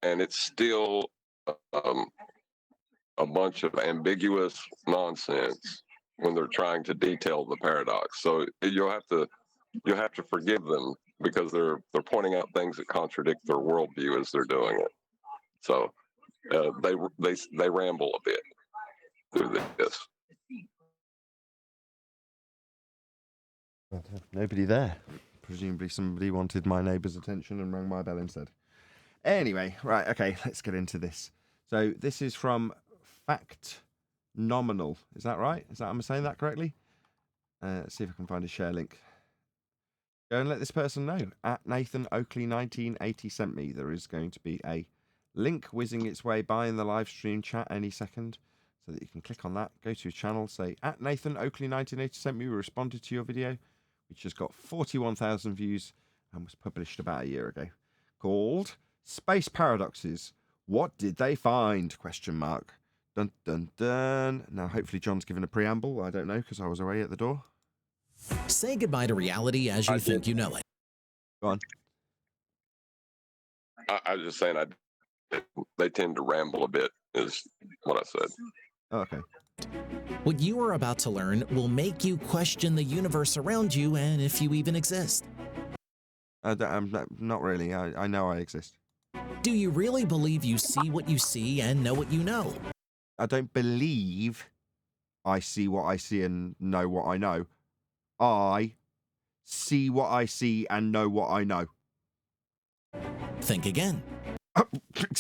and it's still a bunch of ambiguous nonsense when they're trying to detail the paradox. So you'll have to forgive them because they're pointing out things that contradict their worldview as they're doing it. So they ramble a bit through this. Nobody there. Presumably somebody wanted my neighbour's attention and rang my bell instead. Anyway, right, okay, let's get into this. So this is from Factnomenal. Is that right? Am I saying that correctly? Let's see if I can find a share link. Go and let this person know. At Nathan Oakley 1980 sent me. There is going to be a link whizzing its way by in the live stream chat any second, so that you can click on that, go to his channel, say, at Nathan Oakley 1980 sent me, we responded to your video, which has got 41,000 views and was published about a year ago, called Space Paradoxes. What did they find? Question mark. Dun, dun, dun. Now, hopefully John's given a preamble. I don't know, because I was away at the door. Say goodbye to reality as you think you know it. Go on. I was just saying, they tend to ramble a bit, is what I said. Oh, okay. What you are about to learn will make you question the universe around you and if you even exist. I'm not really. I know I exist. Do you really believe you see what you see and know what you know? I don't believe I see what I see and know what I know. I see what I see and know what I know. Think again.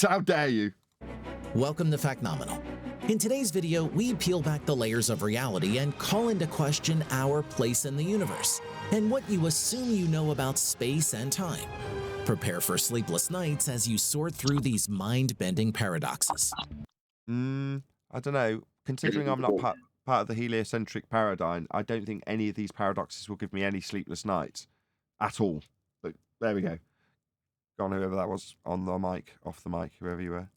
How dare you? Welcome to Factnomenal. In today's video, we peel back the layers of reality and call into question our place in the universe and what you assume you know about space and time. Prepare for sleepless nights as you sort through these mind-bending paradoxes. I don't know. Considering I'm not part... part of the heliocentric paradigm, I don't think any of these paradoxes will give me any sleepless nights at all. But there we go. Go on, whoever that was, on the mic, off the mic, whoever you were.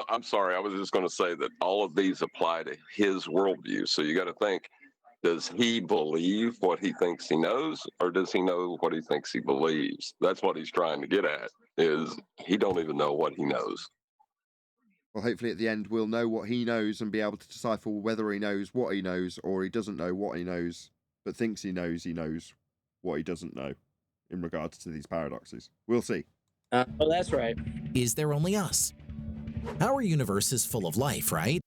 I'm sorry. I was just going to say that all of these apply to his worldview. So you got to think, does he believe what he thinks he knows, or does he know what he thinks he believes? That's what he's trying to get at, is he don't even know what he knows. Well, hopefully at the end we'll know what he knows and be able to decipher whether he knows what he knows or he doesn't know what he knows, but thinks he knows what he doesn't know in regards to these paradoxes. We'll see. Oh, that's right. Is there only us? Our universe is full of life, right?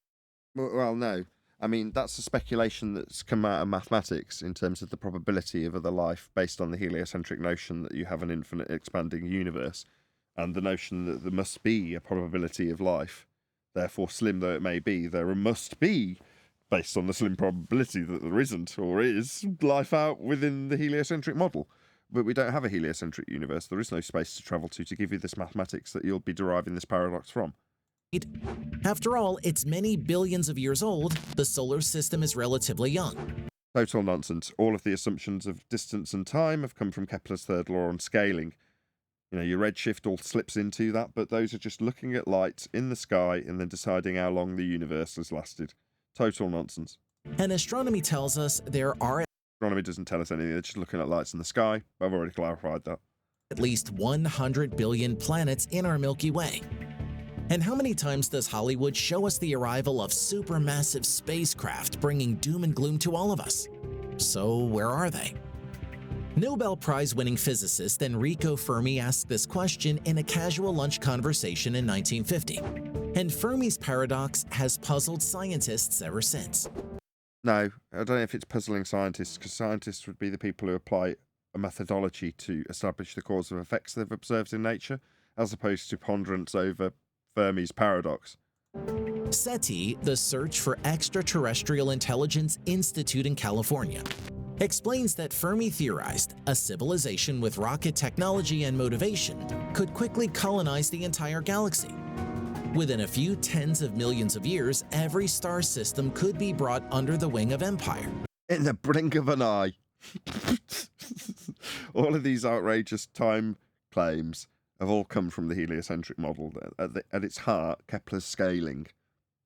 Well, no. I mean, that's a speculation that's come out of mathematics in terms of the probability of other life based on the heliocentric notion that you have an infinite expanding universe and the notion that there must be a probability of life. Therefore, slim though it may be, there must be, based on the slim probability that there isn't or is, life out within the heliocentric model. But we don't have a heliocentric universe. There is no space to travel to give you this mathematics that you'll be deriving this paradox from. After all, it's many billions of years old. The solar system is relatively young. Total nonsense. All of the assumptions of distance and time have come from Kepler's third law on scaling. You know, your redshift all slips into that, but those are just looking at light in the sky and then deciding how long the universe has lasted. Total nonsense. And astronomy tells us there are... Astronomy doesn't tell us anything. They're just looking at lights in the sky. I've already clarified that. At least 100 billion planets in our Milky Way. And how many times does Hollywood show us the arrival of supermassive spacecraft bringing doom and gloom to all of us? So where are they? Nobel Prize-winning physicist Enrico Fermi asked this question in a casual lunch conversation in 1950. And Fermi's paradox has puzzled scientists ever since. No, I don't know if it's puzzling scientists, because scientists would be the people who apply a methodology to establish the cause of effects they've observed in nature, as opposed to ponderance over Fermi's paradox. SETI, the Search for Extraterrestrial Intelligence Institute in California, explains that Fermi theorized a civilization with rocket technology and motivation could quickly colonize the entire galaxy. Within a few tens of millions of years, every star system could be brought under the wing of empire. In the blink of an eye. All of these outrageous time claims have all come from the heliocentric model. At its heart, Kepler's scaling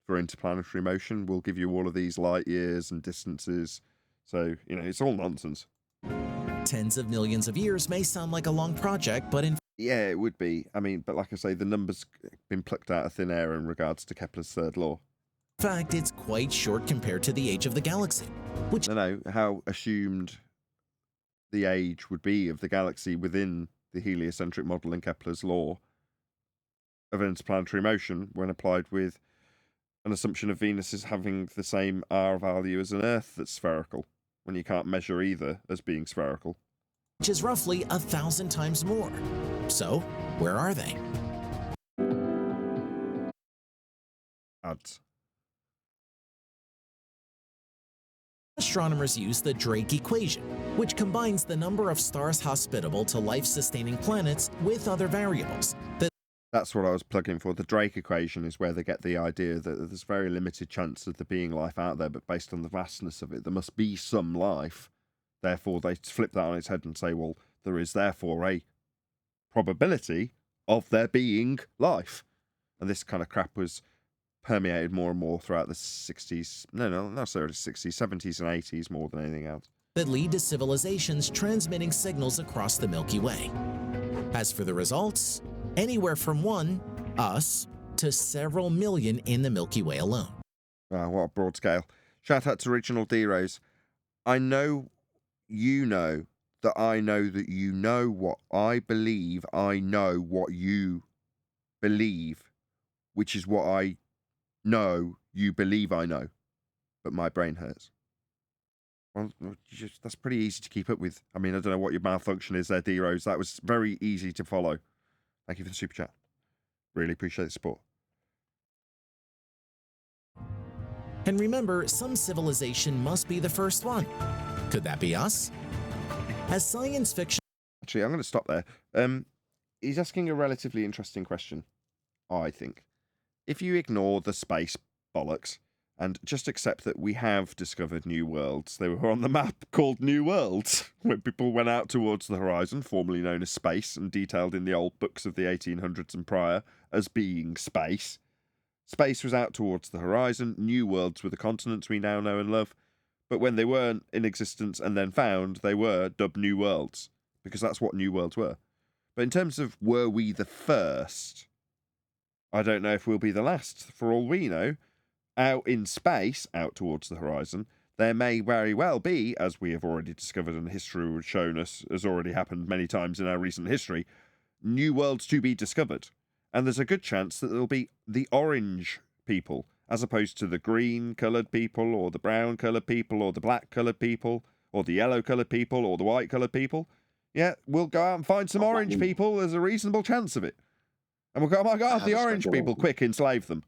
for interplanetary motion will give you all of these light years and distances. So, you know, it's all nonsense. Tens of millions of years may sound like a long project, but in... Yeah, it would be. I mean, but like I say, the numbers have been plucked out of thin air in regards to Kepler's third law. In fact, it's quite short compared to the age of the galaxy, which... I know how assumed the age would be of the galaxy within the heliocentric model in Kepler's law of interplanetary motion when applied with an assumption of Venus as having the same R value as an Earth that's spherical, when you can't measure either as being spherical. Which is roughly 1,000 times more. So, where are they? Ads. Astronomers use the Drake equation, which combines the number of stars hospitable to life-sustaining planets with other variables. That's what I was plugging for. The Drake equation is where they get the idea that there's very limited chance of there being life out there, but based on the vastness of it, there must be some life. Therefore, they flip that on its head and say, well, there is therefore a probability of there being life. And this kind of crap was permeated more and more throughout the 60s. No, not necessarily 60s, 70s and 80s more than anything else. That lead to civilizations transmitting signals across the Milky Way. As for the results, anywhere from one, us, to several million in the Milky Way alone. Wow, what a broad scale. Shout out to Original D-Rose. I know you know that I know that you know what I believe I know what you believe, which is what I know you believe I know, but my brain hurts. Well, that's pretty easy to keep up with. I mean, I don't know what your malfunction is there, D-Rose. That was very easy to follow. Thank you for the super chat. Really appreciate the support. And remember, some civilization must be the first one. Could that be us? As science fiction... Actually, I'm going to stop there. He's asking a relatively interesting question, I think. If you ignore the space bollocks And just accept that we have discovered new worlds. They were on the map called New Worlds when people went out towards the horizon, formerly known as space, and detailed in the old books of the 1800s and prior as being space. Space was out towards the horizon. New worlds were the continents we now know and love. But when they weren't in existence and then found, they were dubbed New Worlds, because that's what New Worlds were. But in terms of were we the first, I don't know if we'll be the last. For all we know, out in space, out towards the horizon, there may very well be, as we have already discovered and history has shown us, has already happened many times in our recent history, new worlds to be discovered. And there's a good chance that there'll be the orange people, as opposed to the green-coloured people, or the brown-coloured people, or the black-coloured people, or the yellow-coloured people, or the white-coloured people. Yeah, we'll go out and find some orange people. There's a reasonable chance of it. And we'll go, oh my God, the orange people, quick, enslave them.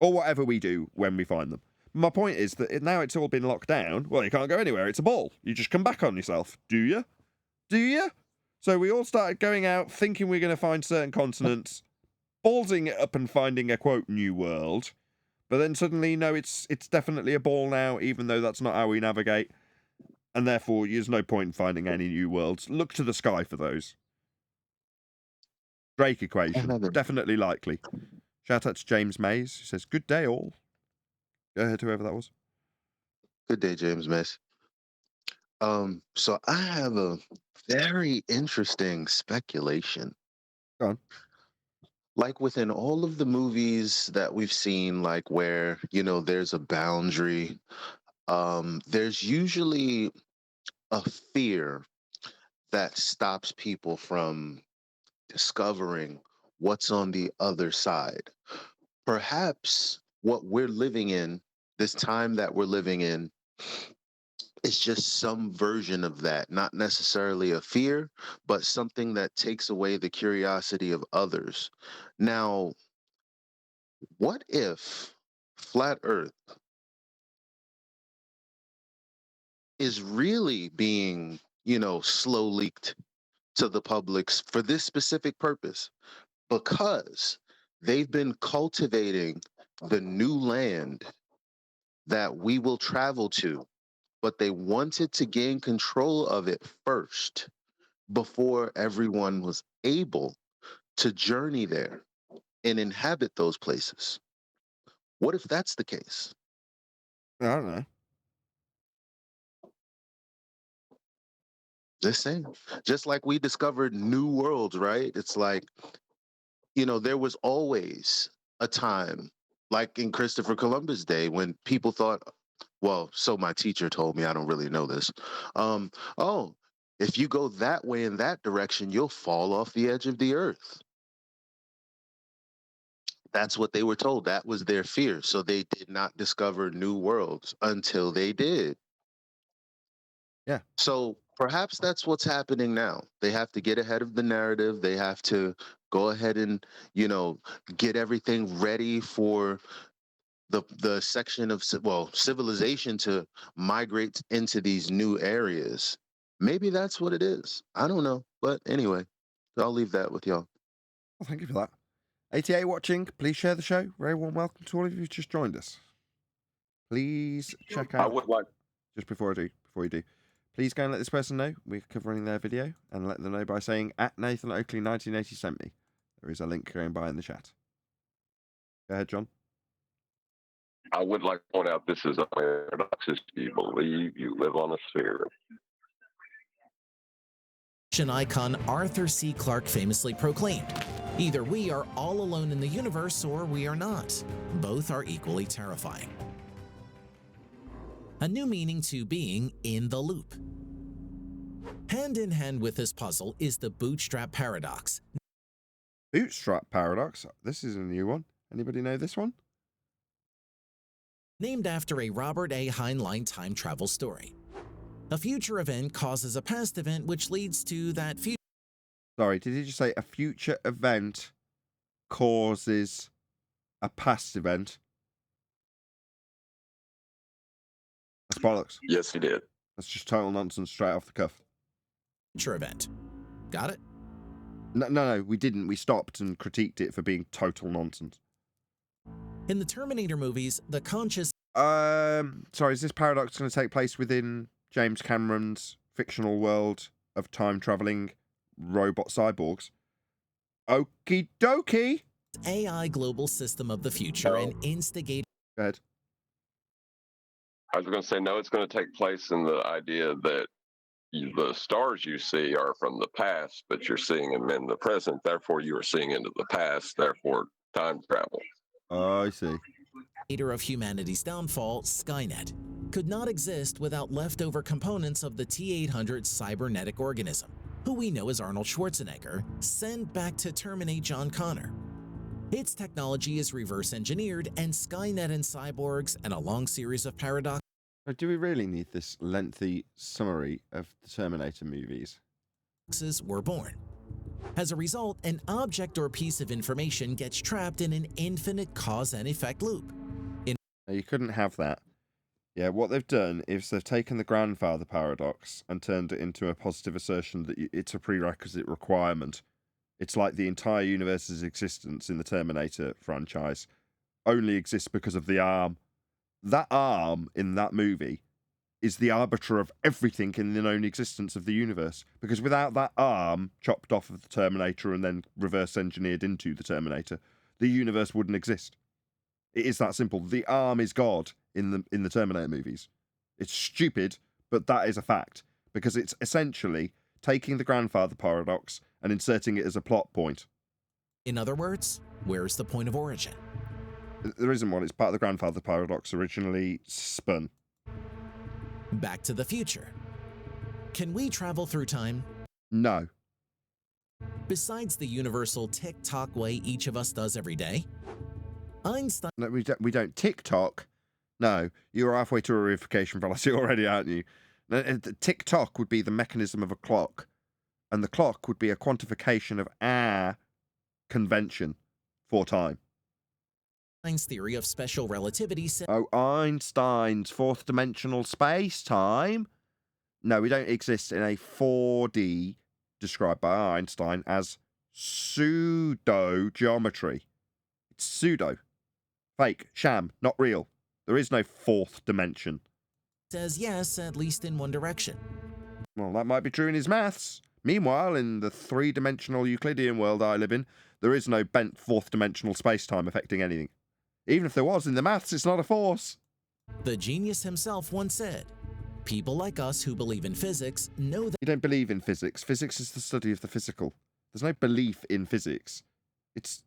Or whatever we do when we find them. My point is that now it's all been locked down, well, you can't go anywhere. It's a ball. You just come back on yourself. Do you? Do you? So we all started going out thinking we're going to find certain continents, ballsing it up and finding a, quote, new world. But then suddenly, no, it's definitely a ball now, even though that's not how we navigate. And therefore, there's no point in finding any new worlds. Look to the sky for those. Drake equation. Definitely likely. Shout out to James Mays, who says, good day all. Go ahead, whoever that was. Good day, James Mays. So I have a very interesting speculation. Go on. Like within all of the movies that we've seen, like where, there's a boundary, there's usually a fear that stops people from discovering what's on the other side. Perhaps what we're living in, this time that we're living in, is just some version of that, not necessarily a fear, but something that takes away the curiosity of others. Now, what if flat Earth is really being, slow leaked to the public for this specific purpose? Because they've been cultivating the new land that we will travel to, but they wanted to gain control of it first before everyone was able to journey there and inhabit those places. What if that's the case? I don't know. Just saying. Just like we discovered new worlds, right? It's like, there was always a time, like in Christopher Columbus Day, when people thought, well, so my teacher told me, I don't really know this. Oh, if you go that way in that direction, you'll fall off the edge of the earth. That's what they were told. That was their fear. So they did not discover new worlds until they did. Yeah. So perhaps that's what's happening now. They have to get ahead of the narrative. They have to go ahead and, get everything ready for the section of, civilization to migrate into these new areas. Maybe that's what it is. I don't know. But anyway, I'll leave that with y'all. Well, thank you for that. ATA watching, please share the show. Very warm welcome to all of you who just joined us. Please check out. I would like. Just before you do, please go and let this person know we're covering their video, and let them know by saying at Nathan Oakley 1980 sent me. There is a link going by in the chat. Go ahead, John. I would like to point out this is a paradox. You believe you live on a sphere. Icon Arthur C. Clarke famously proclaimed, either we are all alone in the universe or we are not. Both are equally terrifying. A new meaning to being in the loop. Hand in hand with this puzzle is the bootstrap paradox. Bootstrap paradox? This is a new one. Anybody know this one? Named after a Robert A. Heinlein time travel story. A future event causes a past event which leads to that future. Sorry, did you just say a future event causes a past event? That's bollocks. Yes, he did. That's just total nonsense straight off the cuff. Future event. Got it? No, we didn't. We stopped and critiqued it for being total nonsense. In the Terminator movies, the conscious Sorry, is this paradox going to take place within James Cameron's fictional world of time-traveling robot cyborgs? Okie dokie! AI global system of the future and instigate. Go ahead. I was going to say, no, it's going to take place in the idea that the stars you see are from the past, but you're seeing them in the present. Therefore, you are seeing into the past. Therefore, time travel. Oh, I see. Of humanity's downfall, Skynet, could not exist without leftover components of the T-800 cybernetic organism, who we know as Arnold Schwarzenegger, sent back to terminate John Connor. Its technology is reverse engineered, and Skynet and cyborgs and a long series of paradoxes. Do we really need this lengthy summary of the Terminator movies? Were born. As a result, an object or piece of information gets trapped in an infinite cause and effect loop. No, you couldn't have that. Yeah, what they've done is they've taken the grandfather paradox and turned it into a positive assertion that it's a prerequisite requirement. It's like the entire universe's existence in the Terminator franchise only exists because of the arm. That arm in that movie is the arbiter of everything in the known existence of the universe. Because without that arm chopped off of the Terminator and then reverse engineered into the Terminator, the universe wouldn't exist. It is that simple. The arm is God in the Terminator movies. It's stupid, but that is a fact. Because it's essentially taking the grandfather paradox and inserting it as a plot point. In other words, where's the point of origin? There isn't one. It's part of the grandfather paradox originally spun. Back to the Future. Can we travel through time? No. Besides the universal tick-tock way each of us does every day? Einstein... No, we don't tick-tock. No, you're halfway to a reification fallacy already, aren't you? Tick-tock would be the mechanism of a clock, and the clock would be a quantification of our convention for time. Einstein's theory of special relativity said... Oh, Einstein's fourth dimensional space-time? No, we don't exist in a 4D described by Einstein as pseudo-geometry. It's pseudo. Fake, sham, not real. There is no fourth dimension. Says yes, at least in one direction. Well, that might be true in his maths. Meanwhile, in the three-dimensional Euclidean world I live in, there is no bent fourth-dimensional space-time affecting anything. Even if there was, in the maths, it's not a force. The genius himself once said, people like us who believe in physics know that... You don't believe in physics. Physics is the study of the physical. There's no belief in physics. It's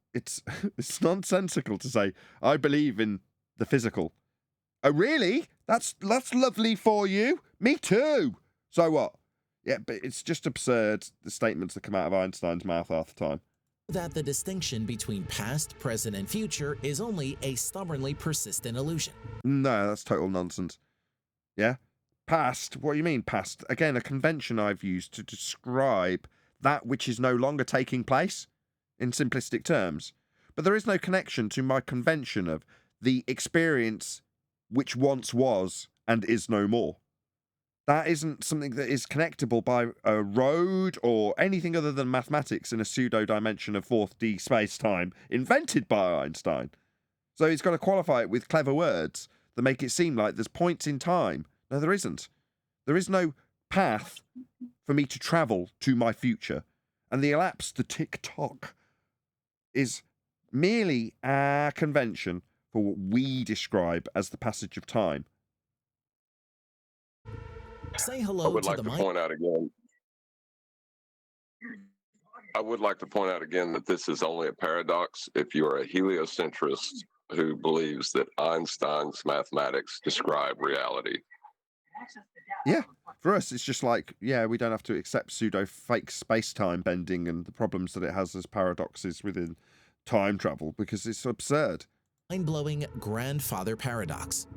nonsensical to say, I believe in the physical. Oh, really? That's lovely for you. Me too. So what? Yeah, but it's just absurd, the statements that come out of Einstein's mouth half the time. That the distinction between past, present, and future is only a stubbornly persistent illusion. No, that's total nonsense. Yeah? Past? What do you mean past? Again, a convention I've used to describe that which is no longer taking place, in simplistic terms. But there is no connection to my convention of the experience which once was and is no more. That isn't something that is connectable by a road or anything other than mathematics in a pseudo-dimension of 4D space-time invented by Einstein. So he's got to qualify it with clever words that make it seem like there's points in time. No, there isn't. There is no path for me to travel to my future. And the elapsed, the tick-tock, is merely our convention for what we describe as the passage of time. Say hello I would to like the to mic. point out again. I would like to point out again that this is only a paradox if you are a heliocentrist who believes that Einstein's mathematics describe reality. Yeah, for us, it's just like, yeah, we don't have to accept pseudo-fake space-time bending and the problems that it has as paradoxes within time travel because it's absurd. Mind-blowing grandfather paradox.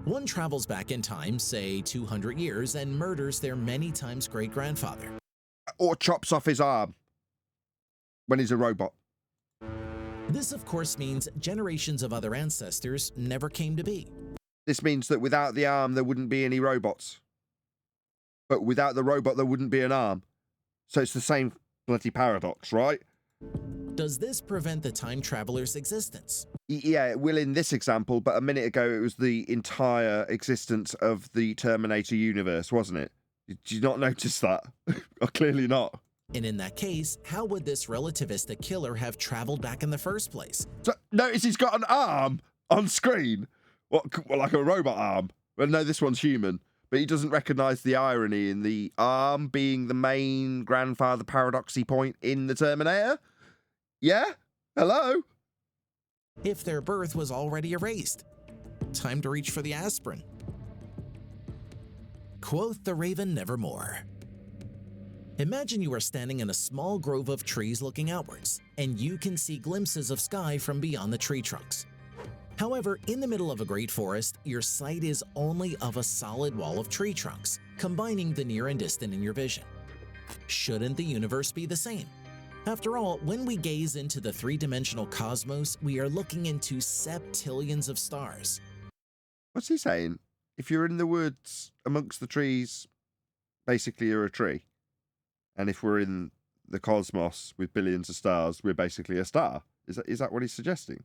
One travels back in time, say 200 years, and murders their many times great-grandfather. Or chops off his arm when he's a robot. This, of course, means generations of other ancestors never came to be. This means that without the arm, there wouldn't be any robots. But without the robot, there wouldn't be an arm. So it's the same bloody paradox, right? Does this prevent the time traveler's existence? Yeah, it will in this example, but a minute ago it was the entire existence of the Terminator universe, wasn't it? Did you not notice that? Or clearly not. And in that case, how would this relativistic killer have traveled back in the first place? So, notice he's got an arm on screen. What, like a robot arm? Well, no, this one's human. But he doesn't recognise the irony in the arm being the main grandfather paradoxy point in the Terminator? Yeah? Hello? If their birth was already erased. Time to reach for the aspirin. Quoth the raven nevermore. Imagine you are standing in a small grove of trees looking outwards, and you can see glimpses of sky from beyond the tree trunks. However, in the middle of a great forest, your sight is only of a solid wall of tree trunks, combining the near and distant in your vision. Shouldn't the universe be the same? After all, when we gaze into the three-dimensional cosmos, we are looking into septillions of stars. What's he saying? If you're in the woods amongst the trees, basically you're a tree. And if we're in the cosmos with billions of stars, we're basically a star. Is that what he's suggesting?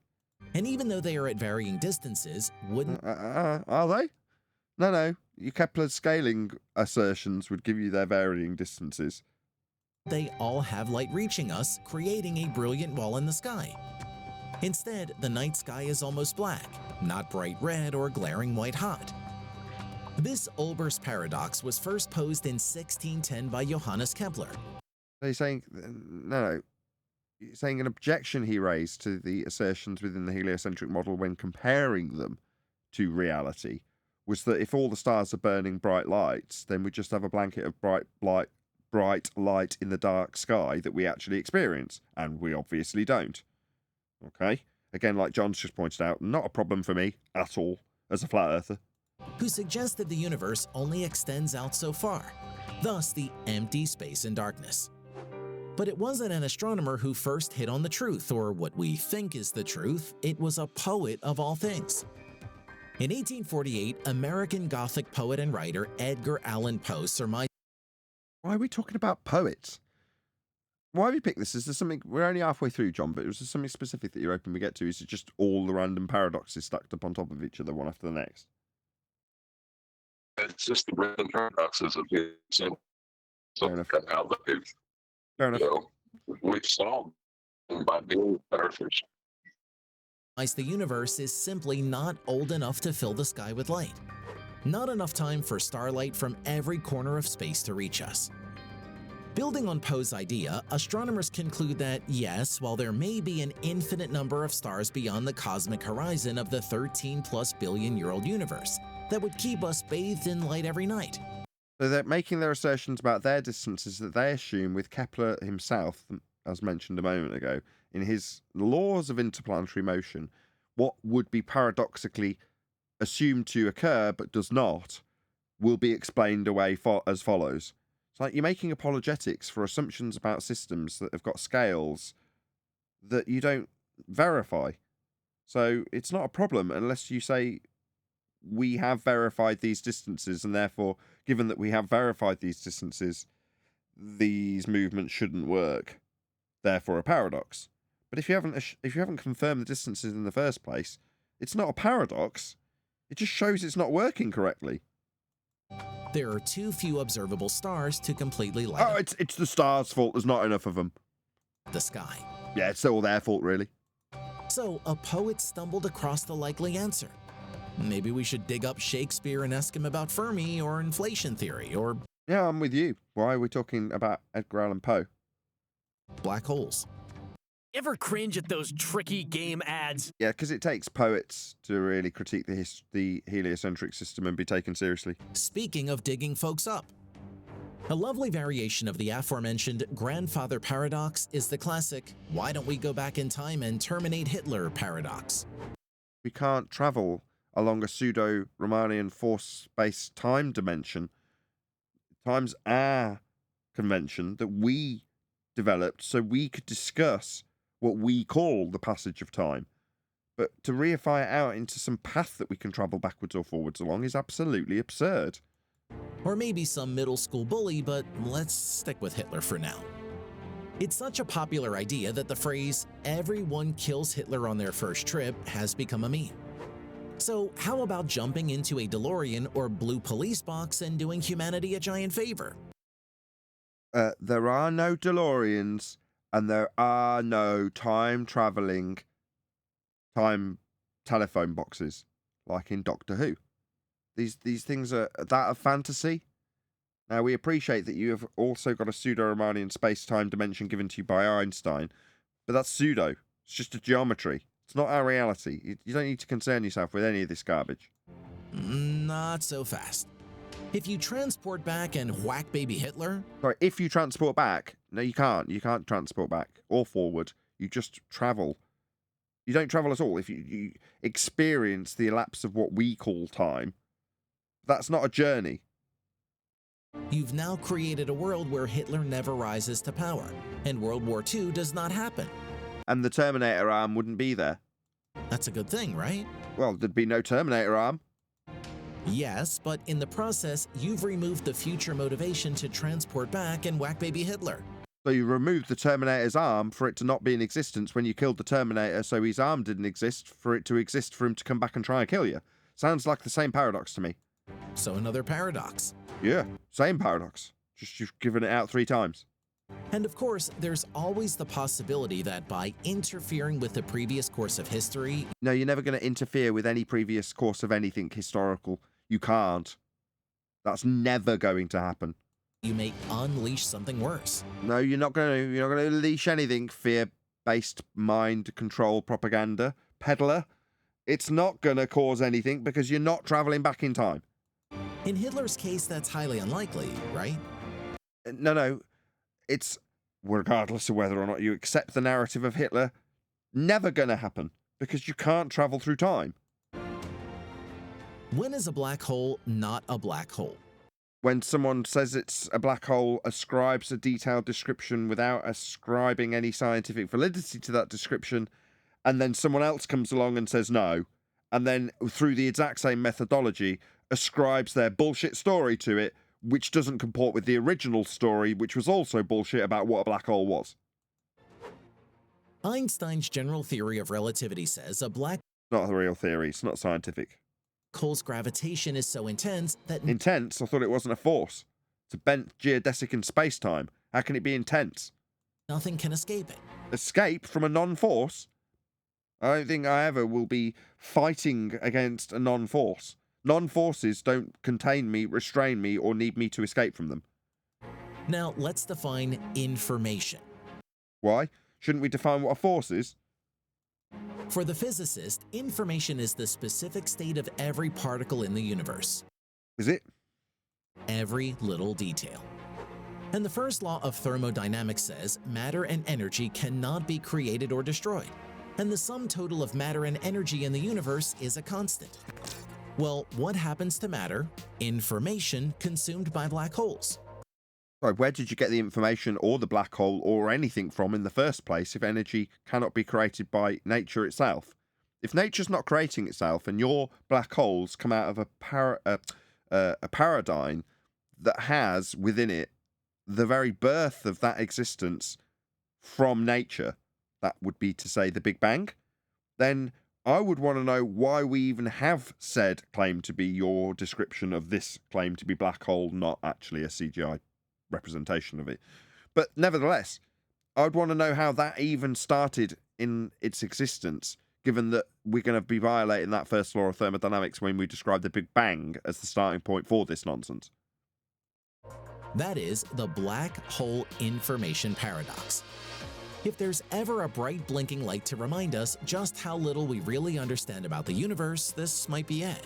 And even though they are at varying distances, wouldn't... Are they? No. Your Kepler's scaling assertions would give you their varying distances. They all have light reaching us, creating a brilliant wall in the sky. Instead, the night sky is almost black, not bright red or glaring white hot. This Olbers paradox was first posed in 1610 by Johannes Kepler. So he's saying, no. He's saying an objection he raised to the assertions within the heliocentric model when comparing them to reality was that if all the stars are burning bright lights, then we just have a blanket of bright light in the dark sky that we actually experience, and we obviously don't. Okay? Again, like John's just pointed out, not a problem for me at all as a flat earther. Who suggested the universe only extends out so far, thus the empty space and darkness. But it wasn't an astronomer who first hit on the truth, or what we think is the truth. It was a poet of all things. In 1848, American Gothic poet and writer Edgar Allan Poe surmised... Why are we talking about poets? Why have you picked this? Is there something... We're only halfway through, John, but was there something specific that you're hoping we get to? Is it just all the random paradoxes stacked up on top of each other, one after the next? It's just the random paradoxes of being so how they've, Fair enough. we've solved them by being perfect. The universe is simply not old enough to fill the sky with light. Not enough time for starlight from every corner of space to reach us. Building on Poe's idea, astronomers conclude that yes, while there may be an infinite number of stars beyond the cosmic horizon of the 13+ billion-year-old universe that would keep us bathed in light every night. So they're making their assertions about their distances that they assume with Kepler himself, as mentioned a moment ago, in his laws of interplanetary motion, what would be paradoxically assumed to occur but does not, will be explained away as follows. It's like you're making apologetics for assumptions about systems that have got scales that you don't verify. So it's not a problem unless you say, we have verified these distances, and therefore, given that we have verified these distances, these movements shouldn't work. Therefore, a paradox. But if you haven't confirmed the distances in the first place, it's not a paradox. It just shows it's not working correctly. There are too few observable stars to completely light up it's the stars' fault. There's not enough of them. the sky. Yeah, it's all their fault, really. So a poet stumbled across the likely answer. Maybe we should dig up Shakespeare and ask him about Fermi or inflation theory or... Yeah, I'm with you. Why are we talking about Edgar Allan Poe? black holes. Ever cringe at those tricky game ads? Yeah, because it takes poets to really critique the heliocentric system and be taken seriously. Speaking of digging folks up, a lovely variation of the aforementioned grandfather paradox is the classic, why don't we go back in time and terminate Hitler paradox. We can't travel along a pseudo-Riemannian force-based time dimension. Time's our convention that we developed so we could discuss what we call the passage of time. But to reify it out into some path that we can travel backwards or forwards along is absolutely absurd. Or maybe some middle school bully, but let's stick with Hitler for now. It's such a popular idea that the phrase, "everyone kills Hitler on their first trip," has become a meme. So how about jumping into a DeLorean or blue police box and doing humanity a giant favor? There are no DeLoreans, and there are no time-traveling time telephone boxes, like in Doctor Who. These things are that of fantasy. Now, we appreciate that you have also got a pseudo-Riemannian space-time dimension given to you by Einstein, but that's pseudo. It's just a geometry. It's not our reality. You don't need to concern yourself with any of this garbage. Not so fast. If you transport back and whack baby Hitler... Sorry, if you transport back... No, you can't. You can't transport back or forward. You just travel. You don't travel at all. If you experience the elapse of what we call time, that's not a journey. You've now created a world where Hitler never rises to power, and World War II does not happen. And the Terminator arm wouldn't be there. That's a good thing, right? Well, there'd be no Terminator arm. Yes, but in the process, you've removed the future motivation to transport back and whack baby Hitler. So you removed the Terminator's arm for it to not be in existence when you killed the Terminator, so his arm didn't exist for it to exist for him to come back and try and kill you. Sounds like the same paradox to me. So another paradox. Yeah, same paradox. Just you've given it out 3 times. And of course, there's always the possibility that by interfering with the previous course of history... No, you're never going to interfere with any previous course of anything historical. You can't. That's never going to happen. You may unleash something worse. No, you're not going to. You're not going to unleash anything. Fear-based mind control propaganda. Peddler. It's not going to cause anything because you're not traveling back in time. In Hitler's case, that's highly unlikely, right? No. It's, regardless of whether or not you accept the narrative of Hitler, never going to happen because you can't travel through time. When is a black hole not a black hole? When someone says it's a black hole, ascribes a detailed description without ascribing any scientific validity to that description, and then someone else comes along and says no, and then through the exact same methodology, ascribes their bullshit story to it, which doesn't comport with the original story, which was also bullshit about what a black hole was. Einstein's general theory of relativity says a black... Not a real theory, it's not scientific. Hole's gravitation is so intense that... Intense? I thought it wasn't a force. It's a bent geodesic in space-time. How can it be intense? Nothing can escape it. Escape from a non-force? I don't think I ever will be fighting against a non-force. Non-forces don't contain me, restrain me, or need me to escape from them. Now, let's define information. Why? Shouldn't we define what a force is? For the physicist, information is the specific state of every particle in the universe. Is it? Every little detail. And the first law of thermodynamics says matter and energy cannot be created or destroyed, and the sum total of matter and energy in the universe is a constant. Well, what happens to matter? Information consumed by black holes. Sorry, where did you get the information or the black hole or anything from in the first place if energy cannot be created by nature itself? If nature's not creating itself and your black holes come out of a paradigm that has within it the very birth of that existence from nature, that would be to say the Big Bang, then I would want to know why we even have said claim to be your description of this claim to be black hole, not actually a CGI representation of it. But nevertheless, I'd want to know how that even started in its existence, given that we're going to be violating that first law of thermodynamics when we describe the Big Bang as the starting point for this nonsense. That is the black hole information paradox. If there's ever a bright blinking light to remind us just how little we really understand about the universe, this might be it.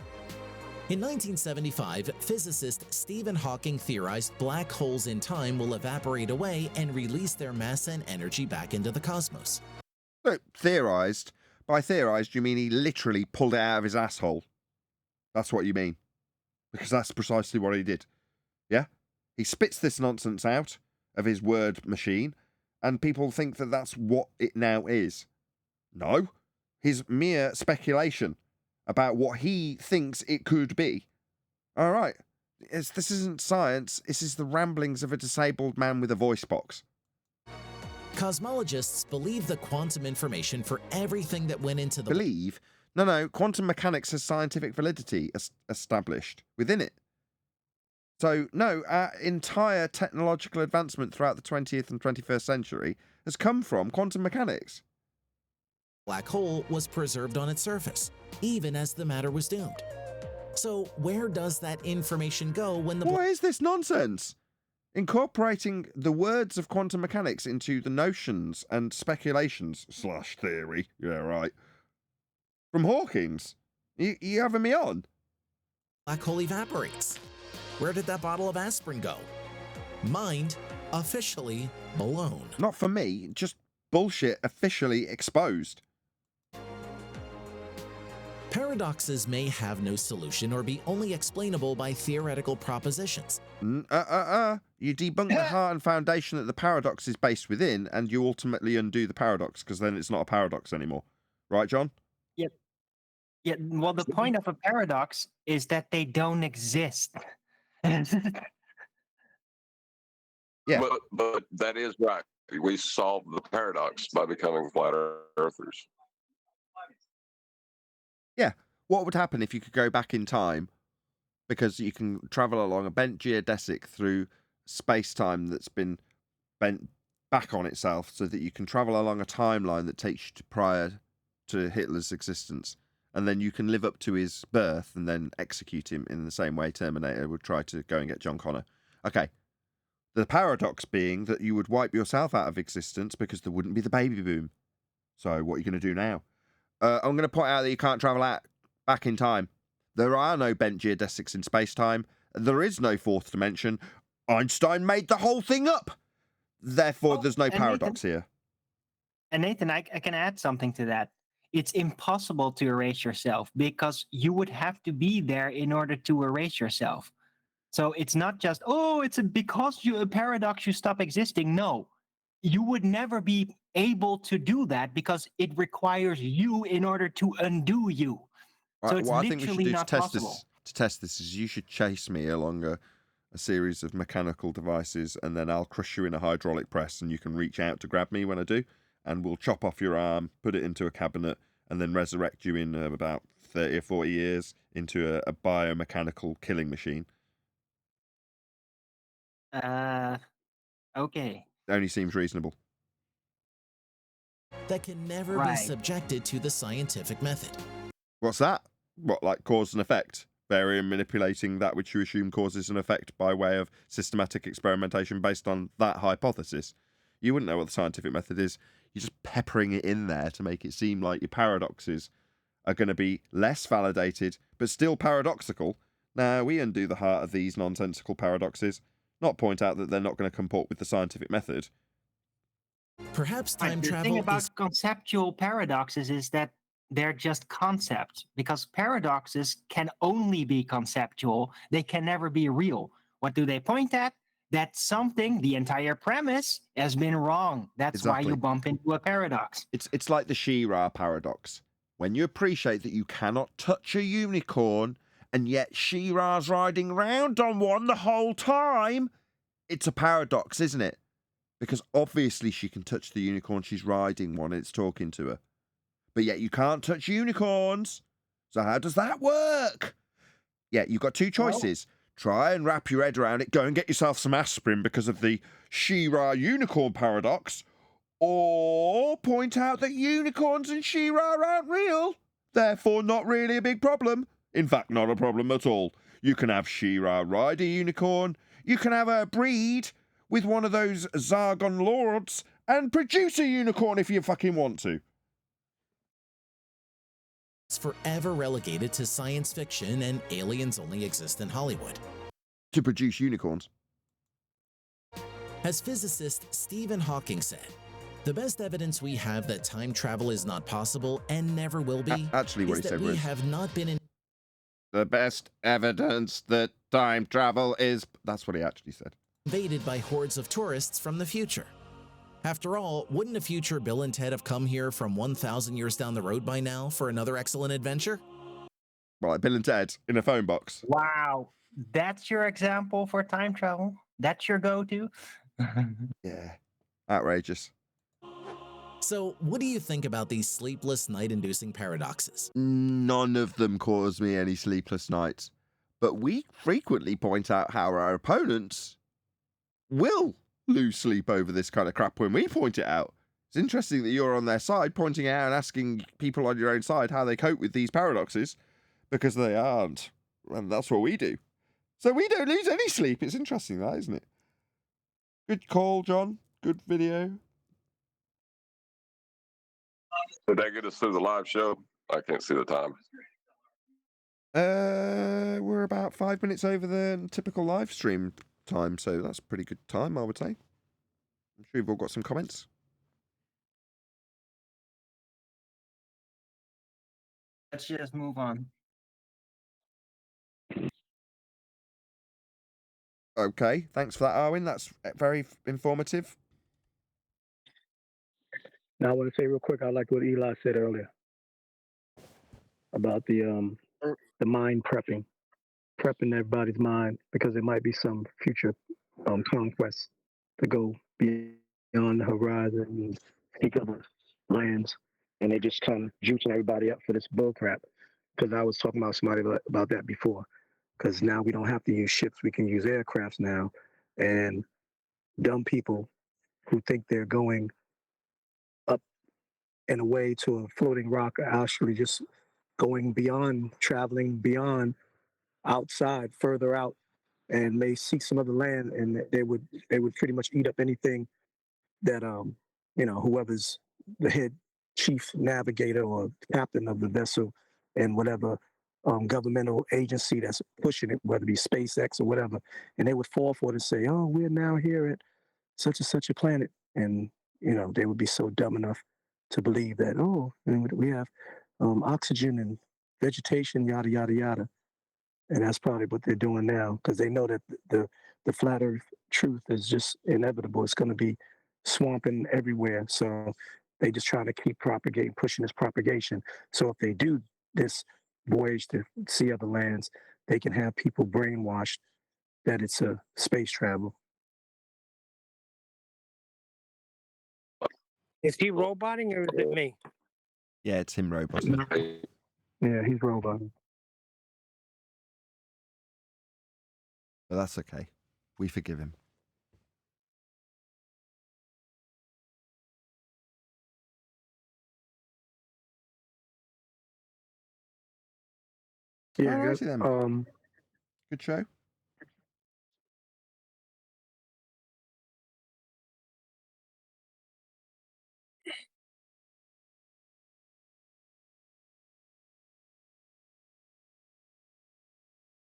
In 1975, physicist Stephen Hawking theorized black holes in time will evaporate away and release their mass and energy back into the cosmos. So, theorized? By theorized, you mean he literally pulled it out of his asshole? That's what you mean. Because that's precisely what he did. Yeah? He spits this nonsense out of his word machine, and people think that that's what it now is. No. His mere speculation about what he thinks it could be. All right. This isn't science. This is the ramblings of a disabled man with a voice box. Cosmologists believe the quantum information for everything that went into the... Believe? No, quantum mechanics has scientific validity established within it. So, no, our entire technological advancement throughout the 20th and 21st century has come from quantum mechanics. Black hole was preserved on its surface, even as the matter was doomed. So where does that information go when the... What is this nonsense? Incorporating the words of quantum mechanics into the notions and speculations / theory, yeah, right, from Hawking's. You having me on? Black hole evaporates. Where did that bottle of aspirin go? Mind officially blown. Not for me, just bullshit officially exposed. Paradoxes may have no solution or be only explainable by theoretical propositions. You debunk the heart and foundation that the paradox is based within, and you ultimately undo the paradox, because then it's not a paradox anymore. Right, John? Yeah. Yeah. Well, the point of a paradox is that they don't exist. Yeah. But that is right. We solved the paradox by becoming flat earthers. Yeah. What would happen if you could go back in time? Because you can travel along a bent geodesic through space-time that's been bent back on itself, so that you can travel along a timeline that takes you to prior to Hitler's existence. And then you can live up to his birth and then execute him in the same way Terminator would try to go and get John Connor. Okay. The paradox being that you would wipe yourself out of existence because there wouldn't be the baby boom. So what are you going to do now? I'm going to point out that you can't travel back in time. There are no bent geodesics in space-time. There is no fourth dimension. Einstein made the whole thing up. Therefore, there's no paradox here. And Nathan, I can add something to that. It's impossible to erase yourself because you would have to be there in order to erase yourself. So it's not just, because you're a paradox, you stop existing. No, you would never be able to do that because it requires you in order to undo you. So it's what I think we should do not possible. to test this is you should chase me along a series of mechanical devices, and then I'll crush you in a hydraulic press, and you can reach out to grab me when I do, and we'll chop off your arm, put it into a cabinet, and then resurrect you in about 30 or 40 years into a biomechanical killing machine. Okay. Only seems reasonable. That can never be subjected to the scientific method. What's that? What, like cause and effect? Barium manipulating that which you assume causes an effect by way of systematic experimentation based on that hypothesis. You wouldn't know what the scientific method is. You're just peppering it in there to make it seem like your paradoxes are going to be less validated, but still paradoxical. Now, we undo the heart of these nonsensical paradoxes, not point out that they're not going to comport with the scientific method. Perhaps time the travel thing about conceptual paradoxes is that they're just concepts, because paradoxes can only be conceptual. They can never be real. What do they point at? That something, the entire premise, has been wrong. That's why you bump into a paradox. It's like the She-Ra paradox. When you appreciate that you cannot touch a unicorn, and yet She-Ra's riding around on one the whole time, it's a paradox, isn't it? Because obviously she can touch the unicorn she's riding one and it's talking to her. But yet you can't touch unicorns. So how does that work? Yeah, you've got two choices. Try and wrap your head around it. Go and get yourself some aspirin because of the She-Ra unicorn paradox. Or point out that unicorns and She-Ra aren't real. Therefore not really a big problem. In fact, not a problem at all. You can have She-Ra ride a unicorn. You can have her breed with one of those Zargon lords and produce a unicorn if you fucking want to. It's forever relegated to science fiction and aliens only exist in Hollywood. To produce unicorns. As physicist Stephen Hawking said, the best evidence we have that time travel is not possible and never will be actually what is he that said we was, have not been in... The best evidence that time travel is... That's what he actually said. ...invaded by hordes of tourists from the future. After all, wouldn't a future Bill and Ted have come here from 1,000 years down the road by now for another excellent adventure? Well, like Bill and Ted in a phone box. Wow. That's your example for time travel? That's your go-to? Yeah. Outrageous. So, what do you think about these sleepless night-inducing paradoxes? None of them cause me any sleepless nights. But we frequently point out how our opponents will lose sleep over this kind of crap when we point it out. It's interesting that you're on their side, pointing it out and asking people on your own side how they cope with these paradoxes, because they aren't. And that's what we do. So we don't lose any sleep. It's interesting, that, isn't it? Good call, John. Good video. Did that get us through the live show? I can't see the time. We're about 5 minutes over the typical live stream time, so that's a pretty good time, I would say. I'm sure you've all got some comments. Let's just move on. Okay, thanks for that, Arwin. That's very informative. Now I want to say real quick, I like what Eli said earlier about the mind prepping everybody's mind, because there might be some future conquests to go beyond the horizon and seek other lands, and they just kind of juicing everybody up for this bull crap. Because I was talking about somebody about that before. Because now we don't have to use ships; we can use aircrafts now, and dumb people who think they're going up and away to a floating rock are actually just going beyond, traveling beyond, outside, further out, and may seek some other land, and they would pretty much eat up anything that whoever's the head chief navigator or captain of the vessel and whatever governmental agency that's pushing it, whether it be SpaceX or whatever, and they would fall for it and say, "Oh, we're now here at such and such a planet," and they would be so dumb enough to believe that, oh, we have oxygen and vegetation, yada yada yada. And that's probably what they're doing now, because they know that the flat Earth truth is just inevitable. It's going to be swamping everywhere. So they just try to keep pushing this propagation. So if they do this voyage to see other lands, they can have people brainwashed that it's a space travel. Is he roboting or is it me? Yeah, it's him roboting. Yeah, he's roboting. But that's okay. We forgive him. Yeah, Alrighty then. Good show.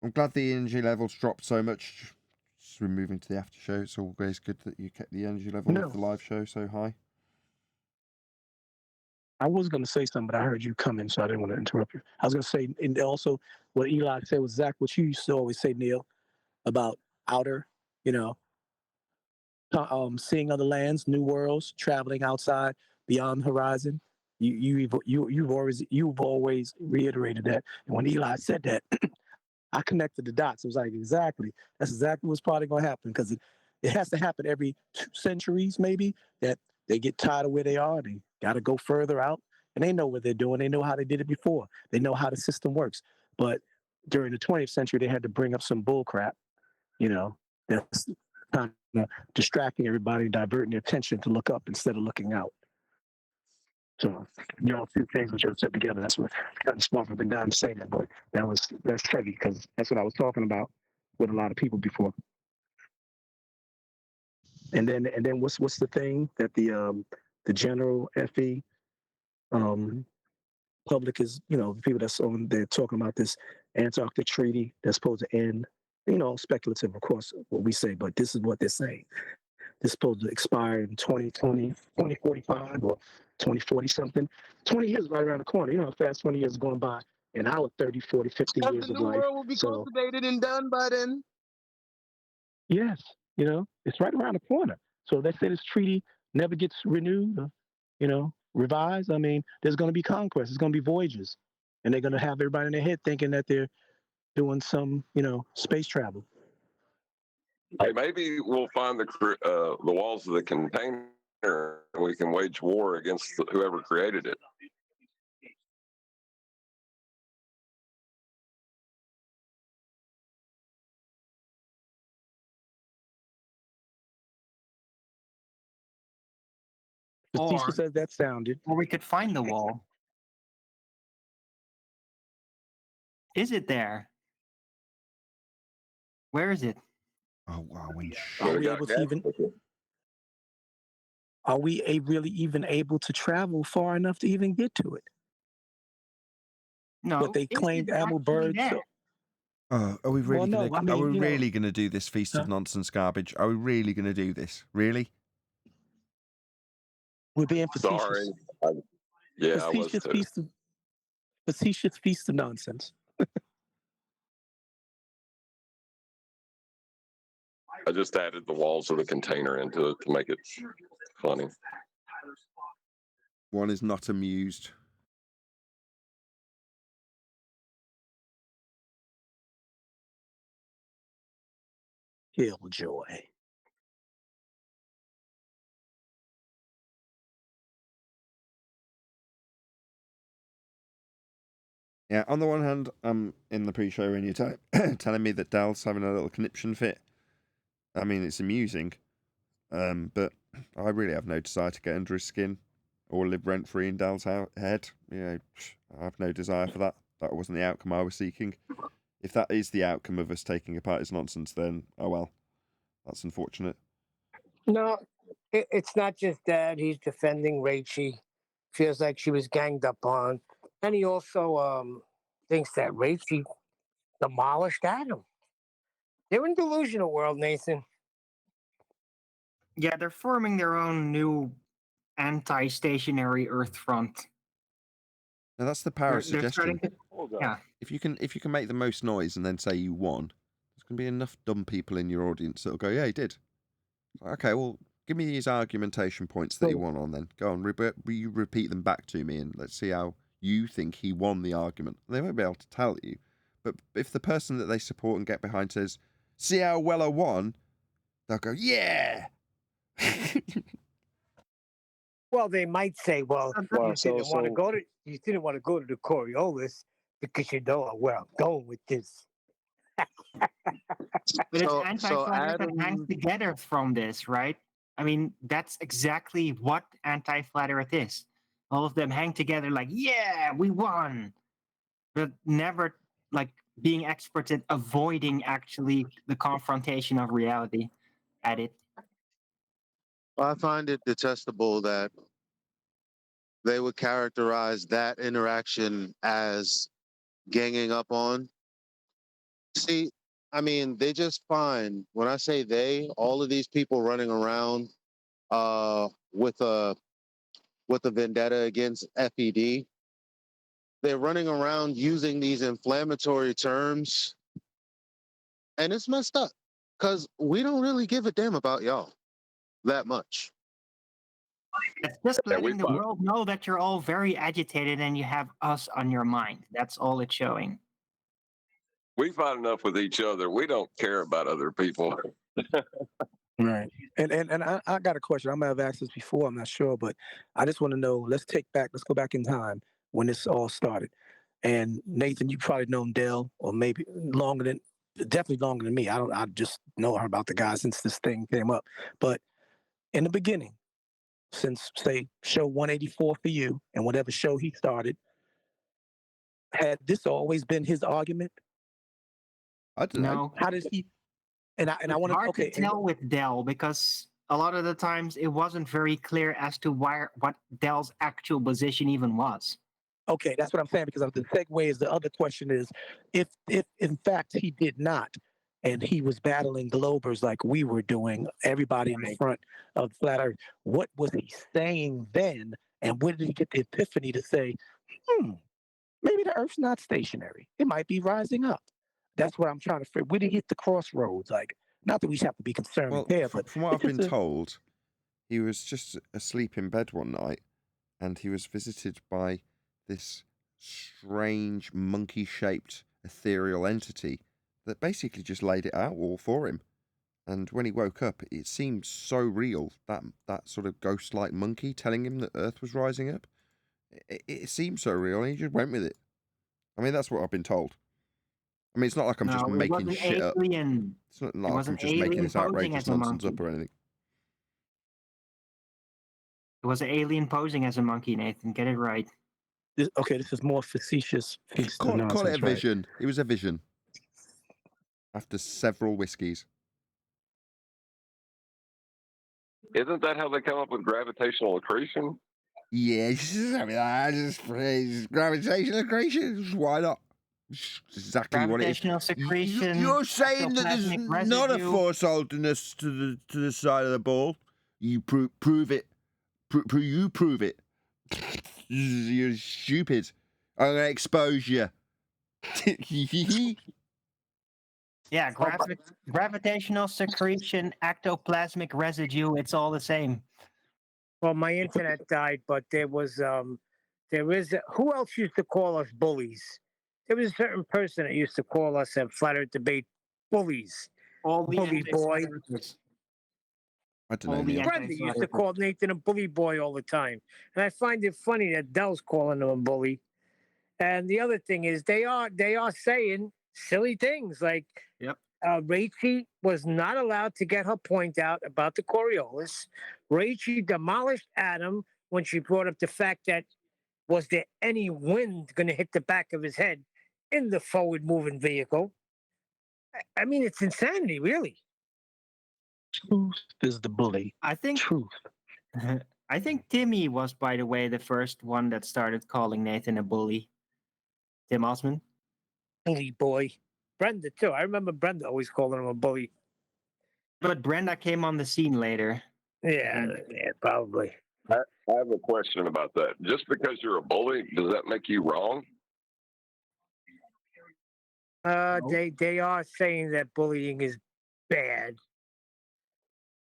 I'm glad the energy levels dropped so much. Just moving to the after show. It's always good that you kept the energy level of the live show so high. I was going to say something, but I heard you coming, so I didn't want to interrupt you. I was going to say, and also what Eli said was exactly what you used to always say, Neil, about outer, seeing other lands, new worlds, traveling outside, beyond the horizon. You've always reiterated that, and when Eli said that, I connected the dots. It was like, exactly. That's exactly what's probably going to happen, because it has to happen every 2 centuries, maybe, that they get tired of where they are. They got to go further out, and they know what they're doing. They know how they did it before. They know how the system works. But during the 20th century, they had to bring up some bull crap, that's kind of distracting everybody, diverting their attention to look up instead of looking out. So, two things which are set together. That's what kind of smart for the guy to say that, but that's heavy, because that's what I was talking about with a lot of people before. And then what's the thing that the general FE public is, the people that's on, they're talking about this Antarctic treaty that's supposed to end, speculative, of course, what we say, but this is what they're saying. It's supposed to expire in 2020, 2045 or 2040 something. 20 years right around the corner. You know how fast 20 years is going by. And our 30, 40, 50 years of life. The new world will be cultivated and done by then. Yes, it's right around the corner. So they say this treaty never gets renewed, revised. I mean, there's going to be conquest. There's going to be voyages. And they're going to have everybody in their head thinking that they're doing some, space travel. Hey, maybe we'll find the walls of the container and we can wage war against whoever created it. Or, says that sounded. or we could find the wall. Is it there? Where is it? Oh, wow. Are we able to even? Are we really even able to travel far enough to even get to it? No. But they claimed Apple birds. Oh, are we really Well, no, gonna? I mean, are we you know- really gonna do this feast of nonsense garbage? Are we really gonna do this? Really? We're being facetious. Sorry. I was Facetious too. facetious feast of nonsense. I just added the walls of the container into it to make it funny. One is not amused. Killjoy. Yeah, on the one hand, in the pre-show when you're telling me that Dell's having a little conniption fit, I mean, it's amusing, but I really have no desire to get under his skin or live rent-free in Dell's head. You know, I have no desire for that. That wasn't the outcome I was seeking. If that is the outcome of us taking apart his nonsense, then, oh well, that's unfortunate. No, it's not just that. He's defending Rachie. Feels like she was ganged up on. And he also thinks that Rachie demolished Adam. They're in delusional world, Nathan. Yeah, they're forming their own new anti-stationary Earth front. Now that's the power of They're suggestion. yeah. If you can make the most noise and then say you won, there's going to be enough dumb people in your audience that'll go, yeah, he did. Okay, well, give me these argumentation points that he won on then. Go on, you repeat them back to me and let's see how you think he won the argument. They won't be able to tell you. But if the person that they support and get behind says, see how well I won, they'll go, yeah! Well, they might say, "Well, you didn't want to go to the Coriolis because you know where I'm going with this." But it's anti-flat Earth that hangs together from this, right? I mean, that's exactly what anti-flat Earth is. All of them hang together like, yeah, we won. But never like being experts at avoiding actually the confrontation of reality at it. I find it detestable that they would characterize that interaction as ganging up on. See, I mean, they just find, when I say they, all of these people running around with a vendetta against FED, they're running around using these inflammatory terms, and it's messed up because we don't really give a damn about y'all that much. It's just letting the world know that you're all very agitated and you have us on your mind. That's all it's showing. We fight enough with each other. We don't care about other people. Right. And I got a question. I might have asked this before, I'm not sure, but I just want to know, let's go back in time when this all started. And Nathan, you probably known Dell, or maybe definitely longer than me. I just know her about the guy since this thing came up. But in the beginning, since say show 184 for you and whatever show he started, had this always been his argument? I don't know. How did he? And I want to tell with Dell because a lot of the times it wasn't very clear as to what Dell's actual position even was. Okay, that's what I'm saying, because the segue is the other question is, if in fact he did not, and he was battling Globers like we were doing, everybody in the front of Flat Earth, what was he saying then? And when did he get the epiphany to say, maybe the Earth's not stationary. It might be rising up. That's what I'm trying to figure. Where did he hit the crossroads? Like, not that we have to be concerned Well, there, but from what I've been told, he was just asleep in bed one night, and he was visited by this strange monkey-shaped ethereal entity that basically just laid it out all for him. And when he woke up, it seemed so real, that sort of ghost-like monkey telling him that Earth was rising up. It seemed so real, and he just went with it. I mean, that's what I've been told. I mean, it's not like I'm just making shit up. It's not like I'm just making this outrageous nonsense up or anything. It was an alien posing as a monkey, Nathan. Get it right. This is more facetious. Call it a vision. Right? It was a vision. After several whiskeys. Isn't that how they come up with gravitational accretion? Yeah, I mean, I just phrase gravitational accretion. Why not? Exactly what it is. Gravitational secretion. You're saying that there's not a force holding to the side of the ball. You prove it. You prove it. You're stupid. I'm gonna expose you. Yeah, gravitational secretion, ectoplasmic residue. It's all the same. Well, my internet died, but there is who else used to call us bullies? There was a certain person that used to call us at Flat Earth Debate bullies. Bully boy. I don't know. Brenda used to call Nathan a bully boy all the time. And I find it funny that Dell's calling him a bully. And the other thing is they are saying silly things like Rachel was not allowed to get her point out about the Coriolis. Rachel demolished Adam when she brought up the fact that was there any wind going to hit the back of his head in the forward moving vehicle? I mean, it's insanity, really. Truth is the bully. I think truth. I think Timmy was, by the way, the first one that started calling Nathan a bully. Tim Osman. Bully boy. Brenda, too. I remember Brenda always calling him a bully. But Brenda came on the scene later. Yeah, probably. I have a question about that. Just because you're a bully, does that make you wrong? They are saying that bullying is bad.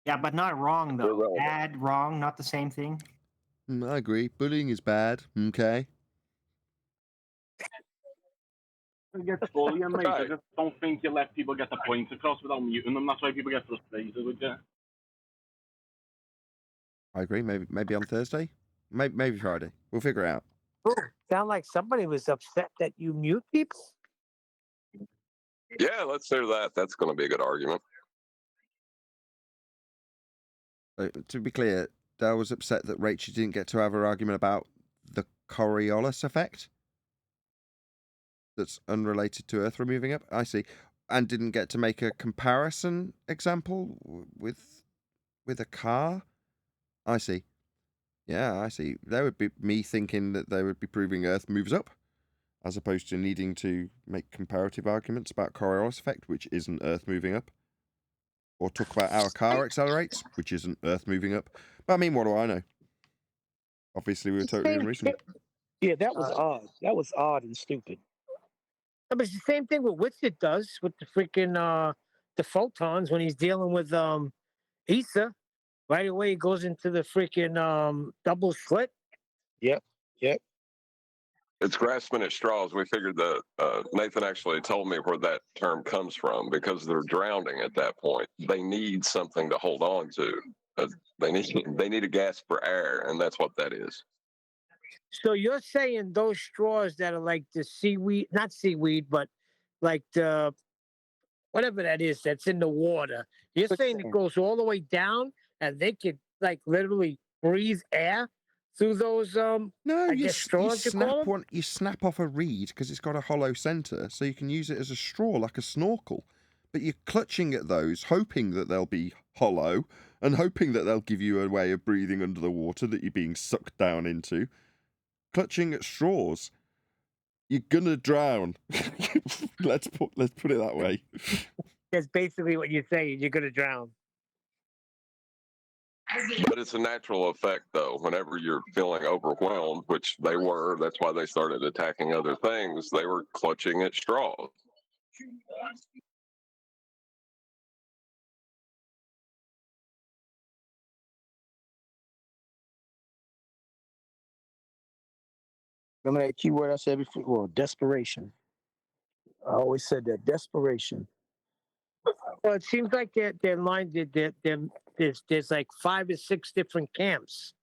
Yeah, but not wrong, though. Bad, wrong, not the same thing. I agree. Bullying is bad. Okay. Get bullying, mate. I just don't think you let people get the points across without muting them. That's why people get frustrated with you. I agree. Maybe on Thursday. Maybe Friday. We'll figure it out. Oh, sound like somebody was upset that you mute people. Yeah, let's do that. That's going to be a good argument. To be clear, Dale was upset that Rachel didn't get to have her argument about the Coriolis effect. That's unrelated to Earth removing up. I see. And didn't get to make a comparison example with a car. I see. Yeah, I see. There would be me thinking that they would be proving Earth moves up, as opposed to needing to make comparative arguments about Coriolis effect, which isn't Earth moving up. Or talk about our car accelerates, which isn't Earth moving up. But I mean, what do I know? Obviously, we were totally unreasonable. Yeah, that was odd. That was odd and stupid. But it's the same thing with Witzit does with the freaking the photons when he's dealing with Issa. Right away, he goes into the freaking double slit. Yep. It's grasping at straws. We figured that Nathan actually told me where that term comes from because they're drowning at that point. They need something to hold on to. They need a gasp for air, and that's what that is. So you're saying those straws that are like the seaweed, not seaweed, but like the whatever that is that's in the water. You're saying it goes all the way down, and they could like literally breathe air through those no, I guess straws. You snap off a reed because it's got a hollow center, so you can use it as a straw like a snorkel. But you're clutching at those, hoping that they'll be hollow and hoping that they'll give you a way of breathing under the water that you're being sucked down into. Clutching at straws, you're gonna drown. let's put it that way. That's basically what you're saying. You're gonna drown. But it's a natural effect, though. Whenever you're feeling overwhelmed, which they were, that's why they started attacking other things. They were clutching at straws. Remember that keyword I said before? Well, desperation. I always said that desperation. Well, it seems like they're lined. There's like 5 or 6 different camps,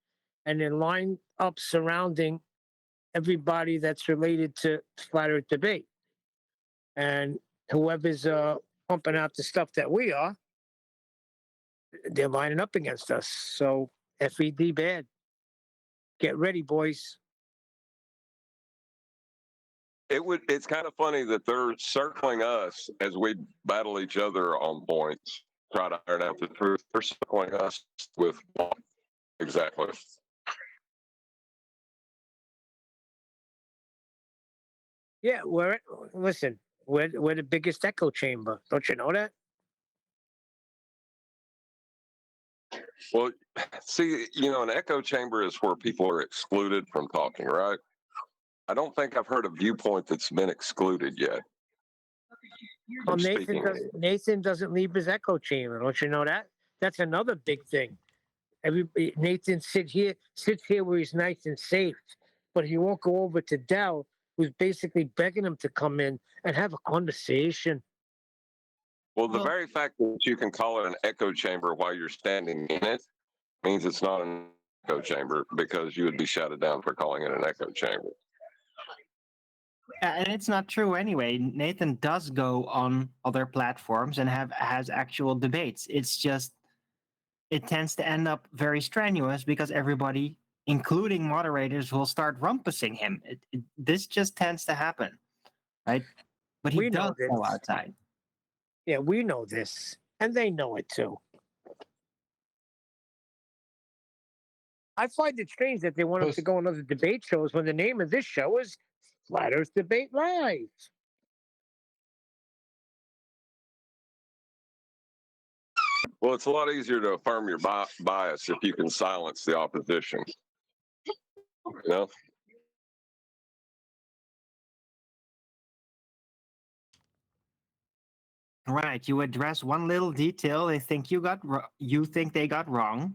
and they're lined up surrounding everybody that's related to flat Earth debate. And whoever's pumping out the stuff that we are, they're lining up against us. So FED bad. Get ready, boys. It's kind of funny that they're circling us as we battle each other on points, try to iron out the truth. They're circling us with what? Exactly. Yeah, listen, we're the biggest echo chamber. Don't you know that? Well, see, an echo chamber is where people are excluded from talking, right? I don't think I've heard a viewpoint that's been excluded yet. Well, Nathan doesn't leave his echo chamber. Don't you know that? That's another big thing. Nathan sits here where he's nice and safe, but he won't go over to Dell, who's basically begging him to come in and have a conversation. Well, the very fact that you can call it an echo chamber while you're standing in it means it's not an echo chamber, because you would be shouted down for calling it an echo chamber. And it's not true anyway. Nathan does go on other platforms and has actual debates. It's just it tends to end up very strenuous because everybody, including moderators, will start rumpusing him. This just tends to happen, right? But he does go outside. Yeah, we know this, and they know it too. I find it strange that they want us to go on other debate shows when the name of this show is Flat Earth Debate Live. Well, it's a lot easier to affirm your bias if you can silence the opposition. You know? Right. You address one little detail they think you think they got wrong.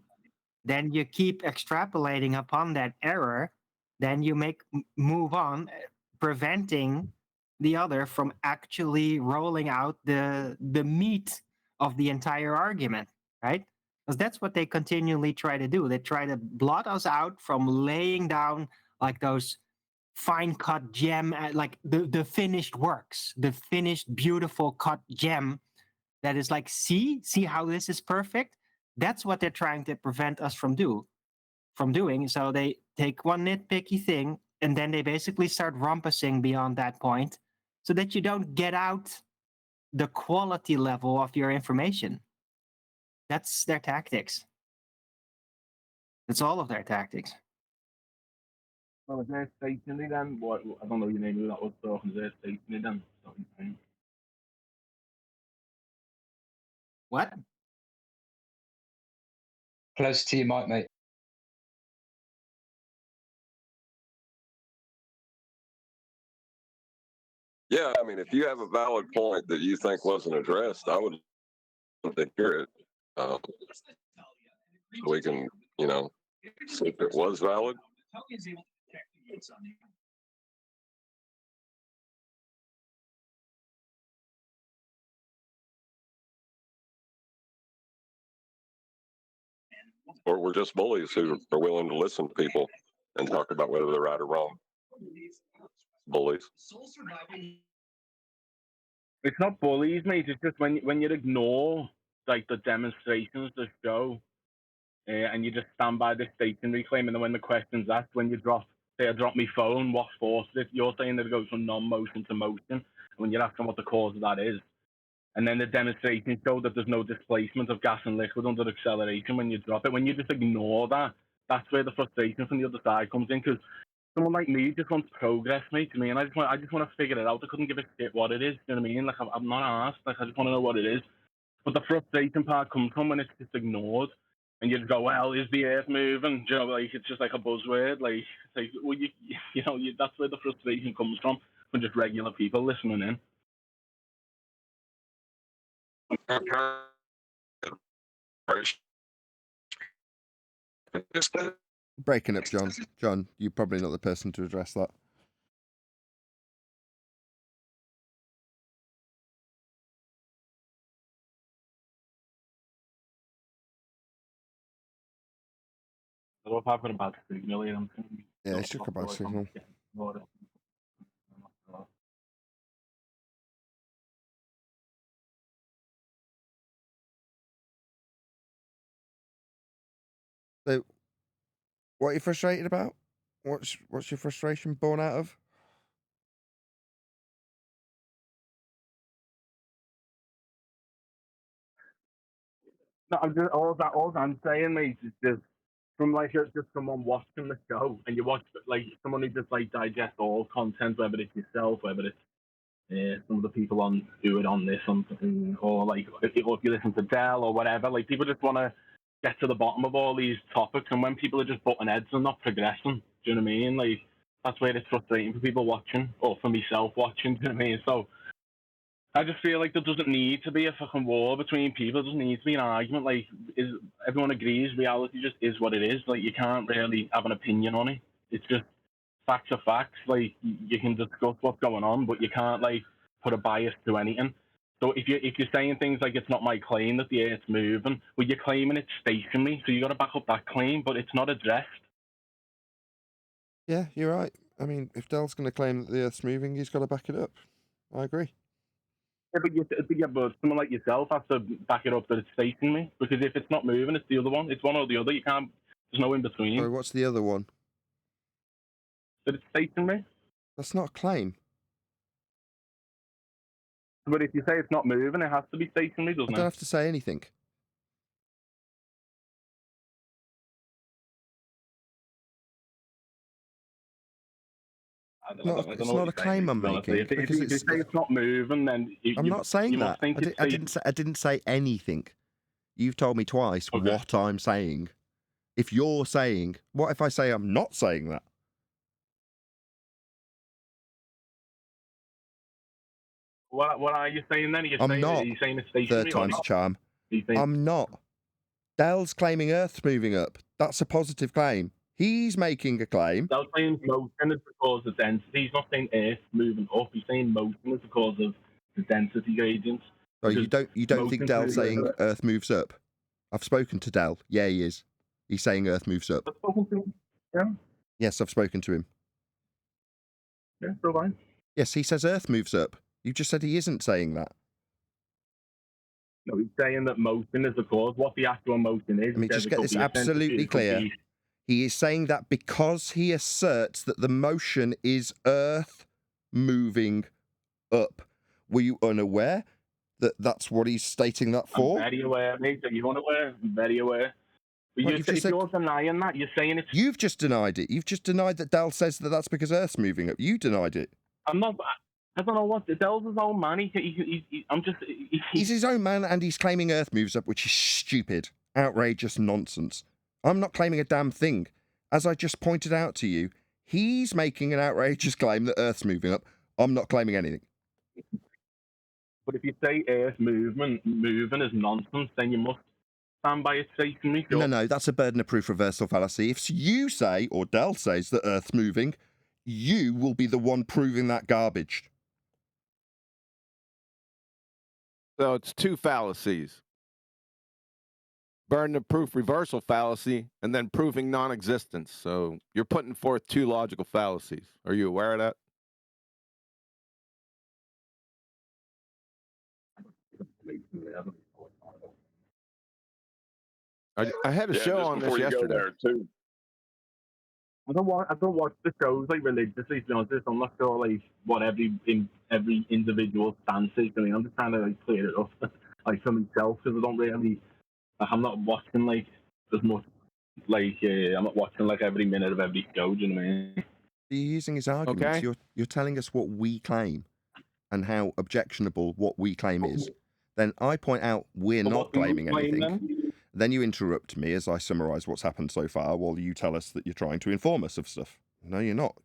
Then you keep extrapolating upon that error. Then you move on, preventing the other from actually rolling out the meat of the entire argument, right? Because that's what they continually try to do. They try to blot us out from laying down like those fine cut gem, like the finished works, the finished beautiful cut gem that is like, see how this is perfect. That's what they're trying to prevent us from doing. So they take one nitpicky thing and then they basically start rumpusing beyond that point so that you don't get out the quality level of your information. That's their tactics. That's all of their tactics. Well, is there Satan then? What, I don't know your name, who that was talking. Is there Satan then? What? Close to your mic, mate. Yeah, I mean, if you have a valid point that you think wasn't addressed, I would love to hear it. So we can, see if it was valid. Or we're just bullies who are willing to listen to people and talk about whether they're right or wrong. Bullies. It's not bullies, mate. It's just when you ignore like the demonstrations that show, and you just stand by the stationary claim, and then when the question's asked, when you say I dropped my phone, what forced it? You're saying that it goes from non-motion to motion. And when you're asking what the cause of that is, and then the demonstration showed that there's no displacement of gas and liquid under acceleration when you drop it. When you just ignore that, that's where the frustration from the other side comes in, because someone like me just wants progress, mate, to me, and I just want to figure it out. I couldn't give a shit what it is, you know what I mean? Like, I'm not asked, like, I just want to know what it is. But the frustration part comes from when it's just ignored, and you go, well, is the earth moving? You know, like, it's just like a buzzword, like, it's like, well, that's where the frustration comes from just regular people listening in. Breaking up, John. John, you're probably not the person to address that. I love having a bad signal here. Yeah, it's just a bad signal. So, what are you frustrated about? What's your frustration born out of? No, I'm just all I'm saying, mate, is just from like just someone watching the show, and you watch like someone who just like digests all content, whether it's yourself, whether it's some of the people on do it on this, or like if you listen to Dell or whatever, like people just want to get to the bottom of all these topics, and when people are just butting heads and not progressing, do you know what I mean? Like that's where it's frustrating for people watching, or for myself watching. Do you know what I mean? So I just feel like there doesn't need to be a fucking war between people. There doesn't need to be an argument. Like, everyone agrees reality just is what it is. Like, you can't really have an opinion on it. It's just facts are facts. Like, you can discuss what's going on, but you can't like put a bias to anything. So if you're saying things like it's not my claim that the Earth's moving, well, you're claiming it's stationary, so you got to back up that claim, but it's not addressed. Yeah, you're right. I mean, if Dell's going to claim that the Earth's moving, he's got to back it up. I agree. Yeah, but someone like yourself has to back it up that it's stationary, because if it's not moving, it's the other one. It's one or the other. You can't. There's no in between. So what's the other one? That it's stationary. That's not a claim. But if you say it's not moving, it has to be stationary, doesn't it? I don't have to say anything. It's not a claim I'm making. If you say it's not moving, then I'm not saying that. I didn't say anything. You've told me twice what I'm saying. If you're saying, what if I say I'm not saying that? What are you saying then? Are you saying it's stationary? Third time's a charm. I'm not. Dell's claiming Earth's moving up. That's a positive claim. He's making a claim. Dell's saying motion is the cause of density. He's not saying Earth moving up. He's saying motion is the cause of the density gradients. So you don't think Dell's saying Earth moves up? I've spoken to Dell. Yeah, he is. He's saying Earth moves up. I've spoken to him. Yeah. Yes, I've spoken to him. Yeah, so fine. Yes, he says Earth moves up. You just said he isn't saying that. No, he's saying that motion is the cause. What the actual motion is. I mean, just get this absolutely clear. He is saying that because he asserts that the motion is Earth moving up. Were you unaware that that's what he's stating that for? I'm very aware, mate. Are you unaware? I'm very aware. But if you're denying that, you're saying it's... You've just denied it. You've just denied that Dell says that that's because Earth's moving up. You denied it. I'm not... I don't know what... Dell's his own man. He's his own man, and he's claiming Earth moves up, which is stupid, outrageous nonsense. I'm not claiming a damn thing. As I just pointed out to you, he's making an outrageous claim that Earth's moving up. I'm not claiming anything. But if you say Earth moving is nonsense, then you must stand by its stationary. No, that's a burden of proof reversal fallacy. If you say, or Dell says, that Earth's moving, you will be the one proving that garbage. So it's two fallacies. Burden of proof reversal fallacy, and then proving non-existence. So you're putting forth two logical fallacies. Are you aware of that? I had a show on this yesterday. I don't watch the shows like religiously. To be honest, I'm not sure like what every individual stance is. I mean, I'm just trying to like clear it up, like for myself, because I don't really. I'm not watching like as much. Like I'm not watching like every minute of every show. Do you know what I mean? You're using his arguments. Okay. You're telling us what we claim and how objectionable what we claim is. Then I point out we're not claiming anything. Then you interrupt me as I summarise what's happened so far while you tell us that you're trying to inform us of stuff. No, you're not.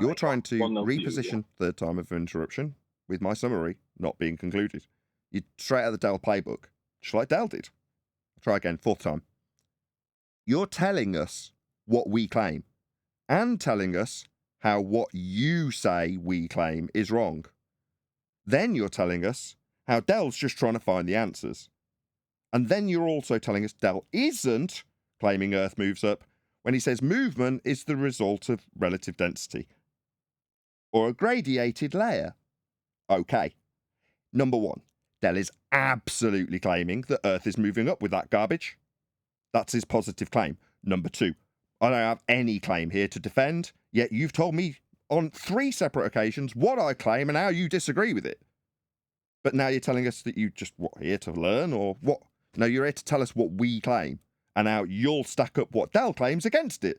You're trying to reposition third time of interruption with my summary not being concluded. You straight out of the Dell playbook, just like Dell did. I'll try again, fourth time. You're telling us what we claim and telling us how what you say we claim is wrong. Then you're telling us how Dell's just trying to find the answers. And then you're also telling us Dell isn't claiming Earth moves up when he says movement is the result of relative density or a gradiated layer. Okay. Number one, Dell is absolutely claiming that Earth is moving up with that garbage. That's his positive claim. Number two, I don't have any claim here to defend, yet you've told me on 3 separate occasions what I claim and how you disagree with it. But now you're telling us that you just, here to learn, or what? No, you're here to tell us what we claim, and how you'll stack up what Dell claims against it.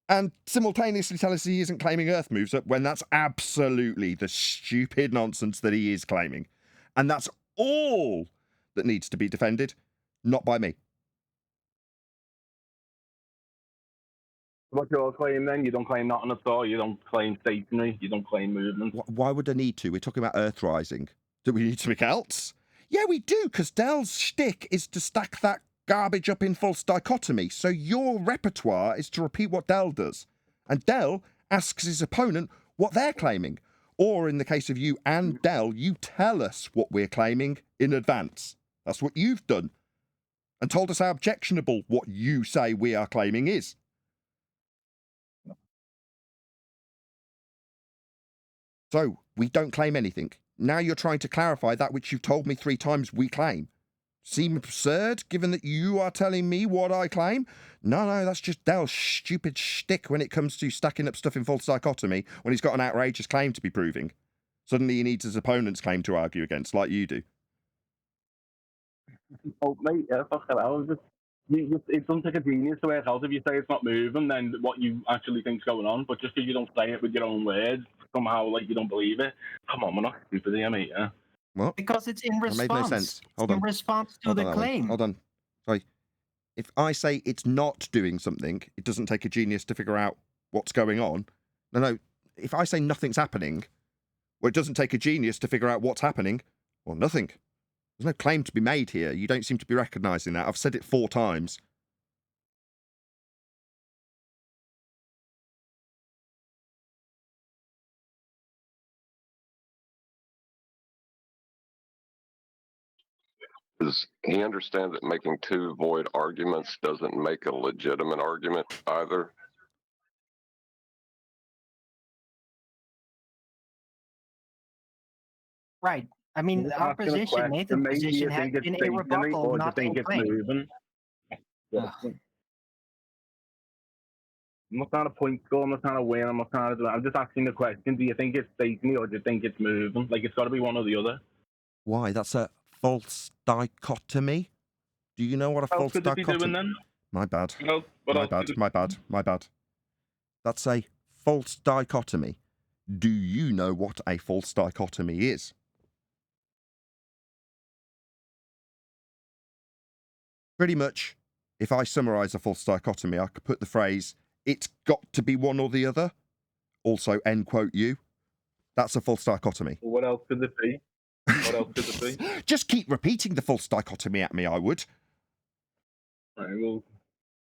And simultaneously tell us he isn't claiming Earth moves up, when that's absolutely the stupid nonsense that he is claiming. And that's all that needs to be defended, not by me. What's your claim then? You don't claim nothing at all. You don't claim stationary. You don't claim movement. Why would I need to? We're talking about Earth rising. Do we need something else? Yeah, we do, because Dell's shtick is to stack that garbage up in false dichotomy. So your repertoire is to repeat what Dell does. And Dell asks his opponent what they're claiming. Or in the case of you and Dell, you tell us what we're claiming in advance. That's what you've done. And told us how objectionable what you say we are claiming is. So, we don't claim anything. Now you're trying to clarify that which you've told me 3 times we claim. Seem absurd, given that you are telling me what I claim? No, that's just Dell's stupid shtick when it comes to stacking up stuff in false dichotomy when he's got an outrageous claim to be proving. Suddenly he needs his opponent's claim to argue against, like you do. Oh, mate, yeah, fuck hell. It doesn't take a genius to work out if you say it's not moving, then what you actually think's going on. But just because you don't say it with your own words, somehow, like, you don't believe it. Come on, we're not stupid here, mate, yeah? What? Because it's in response. That made no sense. Hold on. In response to the claim. Hold on. Sorry. If I say it's not doing something, it doesn't take a genius to figure out what's going on. No. If I say nothing's happening, well, it doesn't take a genius to figure out what's happening, well, nothing. There's no claim to be made here. You don't seem to be recognising that. I've said it 4 times. Does he understand that making 2 void arguments doesn't make a legitimate argument either? Right. I mean, our position, Nathan's position, has been a rebuttal, not a claim. I'm not trying to point score, I'm not trying to win, I'm not trying to do that. I'm just asking the question, do you think it's stationary or do you think it's moving? Like, it's got to be one or the other. Why? That's a false dichotomy? Do you know what a false dichotomy... My bad. No, My bad. That's a false dichotomy. Do you know what a false dichotomy is? Pretty much, if I summarise a false dichotomy, I could put the phrase, it's got to be one or the other. Also, end quote you. That's a false dichotomy. Well, what else could it be? What else could it be? Just keep repeating the false dichotomy at me, I would. Right, well,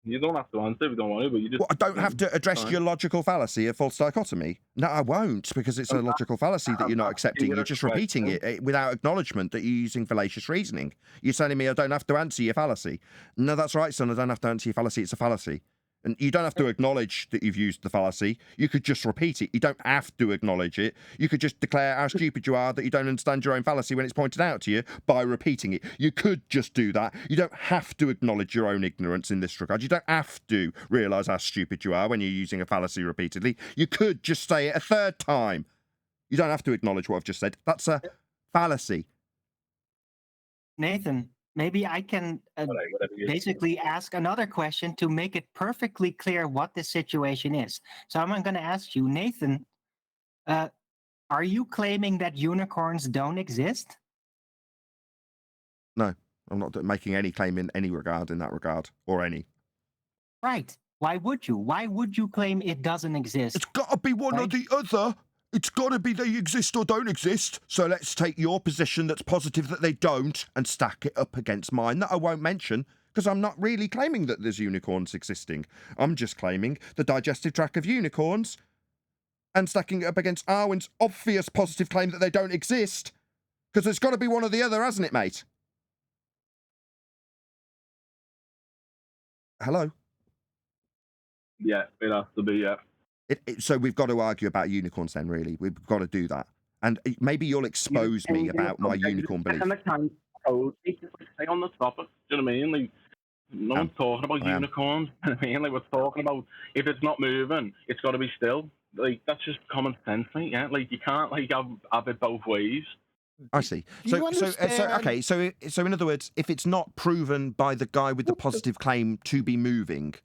you don't have to answer if you don't want to, but you just... Well, I don't have to address your logical fallacy of false dichotomy. No, I won't, because it's a logical fallacy that you're not accepting. You're just repeating it without acknowledgement that you're using fallacious reasoning. You're telling me I don't have to answer your fallacy. No, that's right, son. I don't have to answer your fallacy. It's a fallacy. And you don't have to acknowledge that you've used the fallacy. You could just repeat it. You don't have to acknowledge it. You could just declare how stupid you are that you don't understand your own fallacy when it's pointed out to you by repeating it. You could just do that. You don't have to acknowledge your own ignorance in this regard. You don't have to realise how stupid you are when you're using a fallacy repeatedly. You could just say it a 3rd time. You don't have to acknowledge what I've just said. That's a fallacy. Nathan, maybe I can basically ask another question to make it perfectly clear what the situation is. So I'm going to ask you, Nathan, are you claiming that unicorns don't exist? No, I'm not making any claim in any regard in that regard, or any. Right. Why would you? Why would you claim it doesn't exist? It's got to be one or the other. It's got to be they exist or don't exist. So let's take your position that's positive that they don't and stack it up against mine that I won't mention, because I'm not really claiming that there's unicorns existing. I'm just claiming the digestive tract of unicorns and stacking it up against Arwen's obvious positive claim that they don't exist, because there's got to be one or the other, hasn't it, mate? Hello? Yeah, it has to be, yeah. So we've got to argue about unicorns then, really. We've got to do that. And maybe you'll expose me about my unicorn belief. Stay on the topic, do you know what I mean? Like, no one's talking about unicorns. I mean, like, we're talking about if it's not moving, it's got to be still. Like, that's just common sense, mate. Yeah, like you can't like have it both ways. I see. So in other words, if it's not proven by the guy with the positive claim to be moving,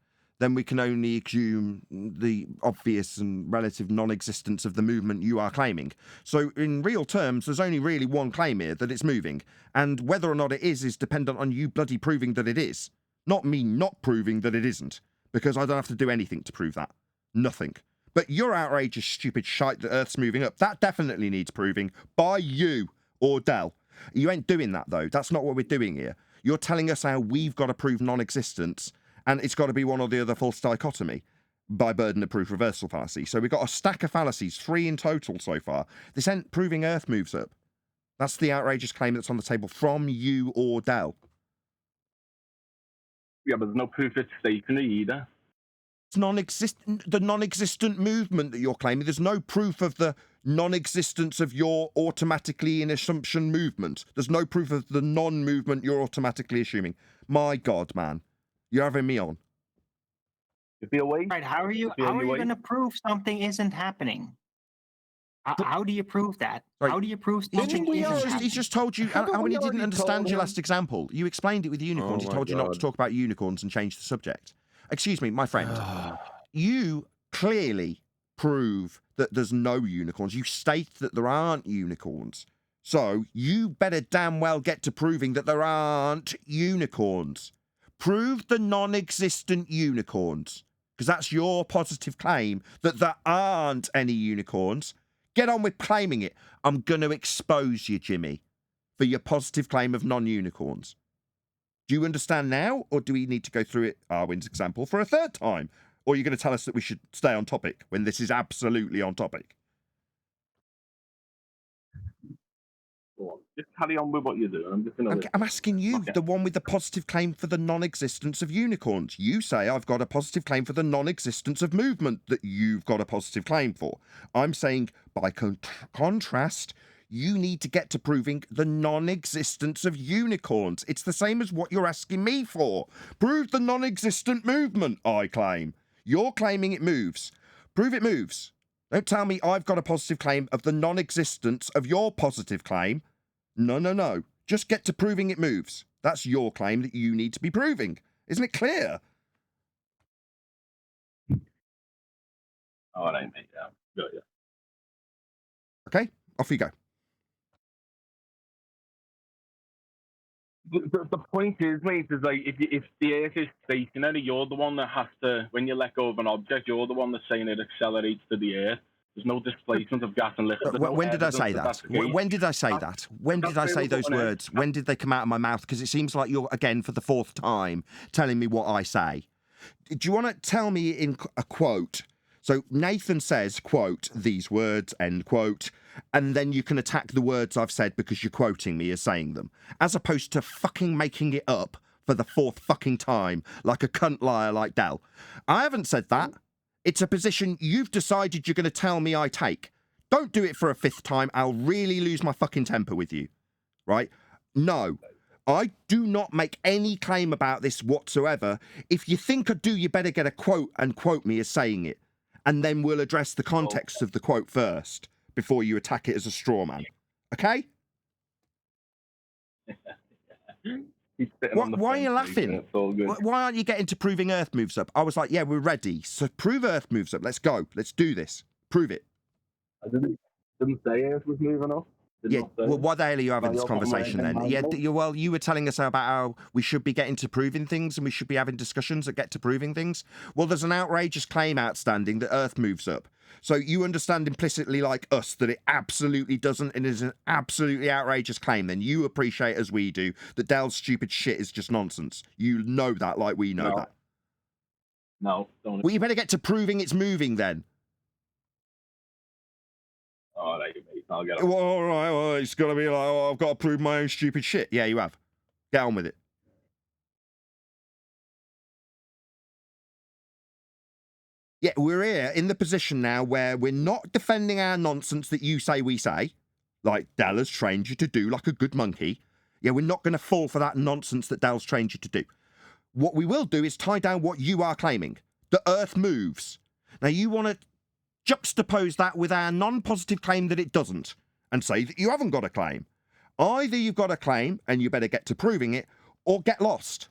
then we can only assume the obvious and relative non-existence of the movement you are claiming. So in real terms, there's only really one claim here, that it's moving. And whether or not it is dependent on you bloody proving that it is. Not me not proving that it isn't. Because I don't have to do anything to prove that. Nothing. But your outrageous stupid shite that Earth's moving up, that definitely needs proving by you or Dell. You ain't doing that, though. That's not what we're doing here. You're telling us how we've got to prove non-existence, and it's got to be one or the other false dichotomy by burden of proof reversal fallacy. So we've got a stack of fallacies, 3 in total so far. This ain't proving Earth moves up. That's the outrageous claim that's on the table from you or Dell. Yeah, but there's no proof it's stationary either. It's the non-existent movement that you're claiming. There's no proof of the non-existence of your automatically in assumption movement. There's no proof of the non-movement you're automatically assuming. My God, man. You're having me on. Right, how are you going to prove something isn't happening? How do you prove that? Right. How do you prove something isn't happening? He's just told you. How many didn't understand your last example? You explained it with unicorns. He told you not to talk about unicorns and change the subject. Excuse me, my friend. You clearly prove that there's no unicorns. You state that there aren't unicorns. So you better damn well get to proving that there aren't unicorns. Prove the non-existent unicorns, because that's your positive claim, that there aren't any unicorns. Get on with claiming it. I'm going to expose you, Jimmy, for your positive claim of non-unicorns. Do you understand now, or do we need to go through it, Arwin's example, for a third time? Or are you going to tell us that we should stay on topic when this is absolutely on topic? Just carry on with what you're doing. I'm asking you, the one with the positive claim for the non-existence of unicorns. You say I've got a positive claim for the non-existence of movement that you've got a positive claim for. I'm saying, by contrast, you need to get to proving the non-existence of unicorns. It's the same as what you're asking me for. Prove the non-existent movement, I claim. You're claiming it moves. Prove it moves. Don't tell me I've got a positive claim of the non-existence of your positive claim. No. Just get to proving it moves. That's your claim that you need to be proving. Isn't it clear? All right, mate. Yeah. Got you. Okay, off you go. The point is, mate, is like if the Earth is stationary, you're the one that has to, when you let go of an object, you're the one that's saying it accelerates to the Earth. There's no displacement of gas and liquid. When did I say that? When did I say that? When did I say those words? When did they come out of my mouth? Because it seems like you're, again, for the 4th time, telling me what I say. Do you want to tell me in a quote? So Nathan says, quote, these words, end quote, and then you can attack the words I've said because you're quoting me as saying them, as opposed to fucking making it up for the 4th fucking time, like a cunt liar like Dell. I haven't said that. It's a position you've decided you're going to tell me I take. Don't do it for a 5th time. I'll really lose my fucking temper with you. Right? No. I do not make any claim about this whatsoever. If you think I do, you better get a quote and quote me as saying it. And then we'll address the context of the quote first before you attack it as a straw man. Okay? Why are you laughing? Why aren't you getting to proving Earth moves up? I was like, yeah, we're ready. So prove Earth moves up. Let's go. Let's do this. Prove it. I didn't say Earth was moving up. Yeah, well, why the hell are you having this conversation then? Yeah, well, you were telling us about how we should be getting to proving things and we should be having discussions that get to proving things. Well, there's an outrageous claim outstanding that Earth moves up. So you understand implicitly, like us, that it absolutely doesn't and is an absolutely outrageous claim. Then you appreciate, as we do, that Dell's stupid shit is just nonsense. You know that like we know that. No, don't. Well, you better get to proving it's moving then. All right, mate. I'll get Well, all right, well, it's got to be like, oh, I've got to prove my own stupid shit. Yeah, you have. Get on with it. Yeah, we're here in the position now where we're not defending our nonsense that you say we say, like Dell has trained you to do like a good monkey. Yeah, we're not going to fall for that nonsense that Dell's trained you to do. What we will do is tie down what you are claiming. The Earth moves. Now, you want to juxtapose that with our non-positive claim that it doesn't, and say that you haven't got a claim. Either you've got a claim, and you better get to proving it, or get lost.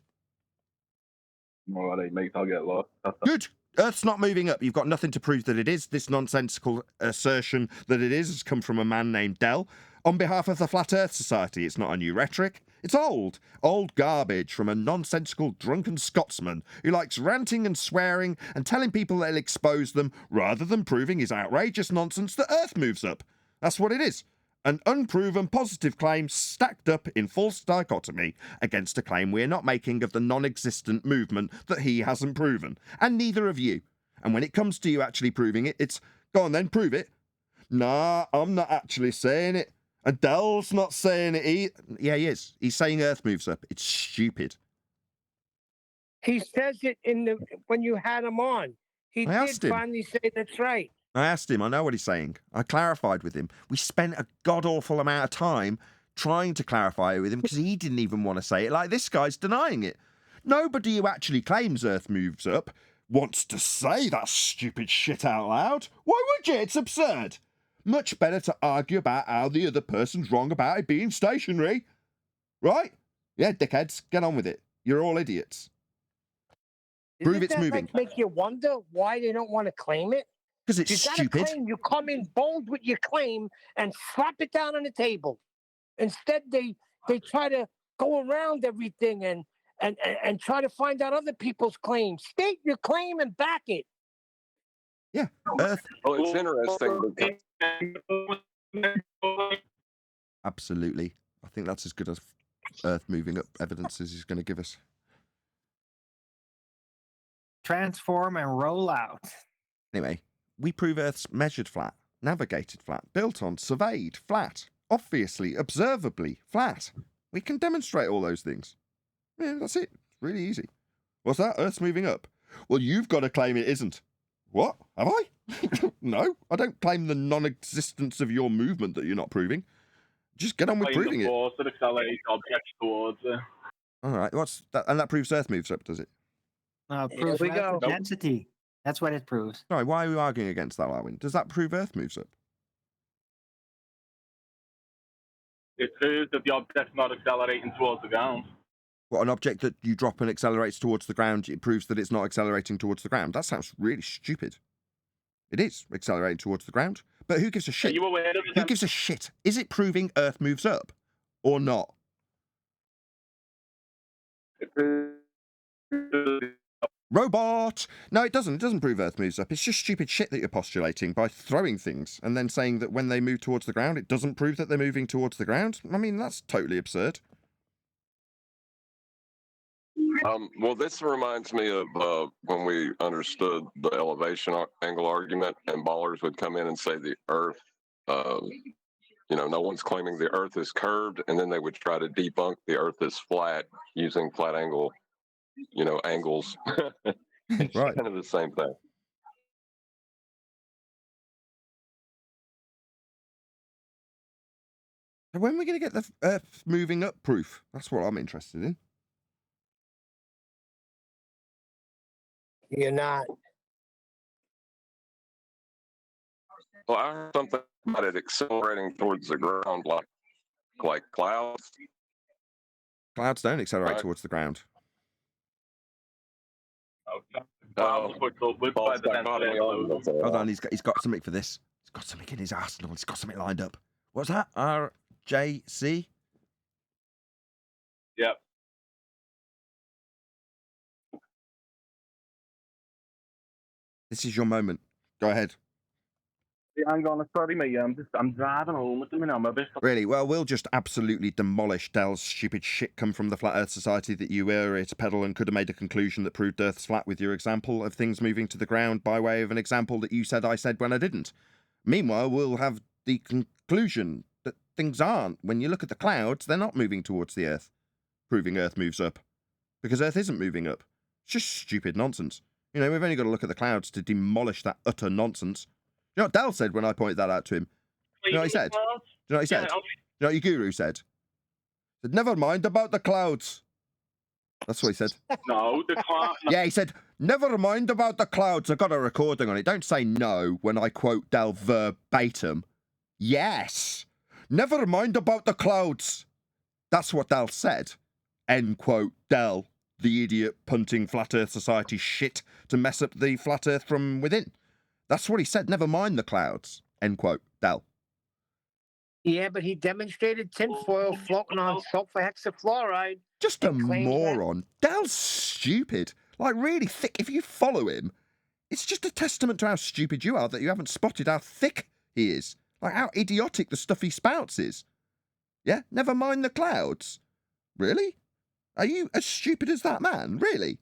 All right, mate, I'll get lost. Good. Earth's not moving up. You've got nothing to prove that it is. This nonsensical assertion that it is has come from a man named Dell on behalf of the Flat Earth Society. It's not a new rhetoric. It's old garbage from a nonsensical drunken Scotsman who likes ranting and swearing and telling people they'll expose them rather than proving his outrageous nonsense that Earth moves up. That's what it is. An unproven positive claim stacked up in false dichotomy against a claim we're not making of the non-existent movement that he hasn't proven, and neither of you. And when it comes to you actually proving it, it's, go on then, prove it. Nah, I'm not actually saying it. And Dell's not saying it. Yeah, he is. He's saying Earth moves up. It's stupid. He says it when you had him on. He did finally say that's right. I asked him, I know what he's saying. I clarified with him. We spent a god-awful amount of time trying to clarify it with him because he didn't even want to say it, like this guy's denying it. Nobody who actually claims Earth moves up wants to say that stupid shit out loud. Why would you? It's absurd. Much better to argue about how the other person's wrong about it being stationary. Right? Yeah, dickheads, get on with it. You're all idiots. Prove it's moving. Like, make you wonder why they don't want to claim it? Because it's stupid. Claim, you come in bold with your claim and slap it down on the table. Instead, they try to go around everything and try to find out other people's claims. State your claim and back it. Yeah, Earth. Well, it's interesting. Absolutely. I think that's as good as Earth moving up evidence as he's going to give us. Transform and roll out. Anyway, we prove Earth's measured flat, navigated flat, built on, surveyed, flat, obviously, observably, flat. We can demonstrate all those things. Yeah, that's it. It's really easy. What's that? Earth's moving up. Well, you've got to claim it isn't. What? Have I? No, I don't claim the non-existence of your movement that you're not proving. Just get on with proving it. Force that accelerates objects towards it. All right, what's that? And that proves Earth moves up, does it? Proves density. That's what it proves. Sorry, why are we arguing against that, Arwin? Does that prove Earth moves up? It proves that the object's not accelerating towards the ground. What, an object that you drop and accelerates towards the ground, it proves that it's not accelerating towards the ground? That sounds really stupid. It is accelerating towards the ground. But who gives a shit? Are you aware of Who gives a shit? Is it proving Earth moves up or not? It proves Robot! No, it doesn't. It doesn't prove Earth moves up. It's just stupid shit that you're postulating by throwing things and then saying that when they move towards the ground, it doesn't prove that they're moving towards the ground. I mean, that's totally absurd. Well, this reminds me of when we understood the elevation angle argument, and ballers would come in and say the Earth, no one's claiming the Earth is curved, and then they would try to debunk the Earth is flat using flat angle, angles. It's right. Kind of the same thing. When are we going to get the Earth moving up proof? That's what I'm interested in. You're not. Well, I heard something about it accelerating towards the ground like clouds. Clouds don't accelerate towards the ground. Hold on, he's got something for this. He's got something in his arsenal. He's got something lined up. What's that? RJC? Yep. This is your moment. Go ahead. Hang on, sorry, mate. I'm driving home at the minute. I'm a bit. Really? Well, we'll just absolutely demolish Dell's stupid shit come from the Flat Earth Society that you were here to peddle and could have made a conclusion that proved Earth's flat with your example of things moving to the ground by way of an example that you said I said when I didn't. Meanwhile, we'll have the conclusion that things aren't. When you look at the clouds, they're not moving towards the Earth, proving Earth moves up. Because Earth isn't moving up. It's just stupid nonsense. You know, we've only got to look at the clouds to demolish that utter nonsense. You know what Dal said when I pointed that out to him? You know what he said? Do you know what he said? Do you know what your guru said? He said, never mind about the clouds. That's what he said. No, the cloud. Yeah, he said, never mind about the clouds. I got a recording on it. Don't say no when I quote Dal verbatim. Yes. Never mind about the clouds. That's what Dal said. End quote, Dal, the idiot punting Flat Earth Society shit to mess up the Flat Earth from within. That's what he said. Never mind the clouds. End quote, Dal. Yeah, but he demonstrated tinfoil floating on sulfur hexafluoride. Just a moron. Dal's stupid. Like, really thick. If you follow him, it's just a testament to how stupid you are that you haven't spotted how thick he is. Like, how idiotic the stuff he spouts is. Yeah? Never mind the clouds. Really? Are you as stupid as that man? Really?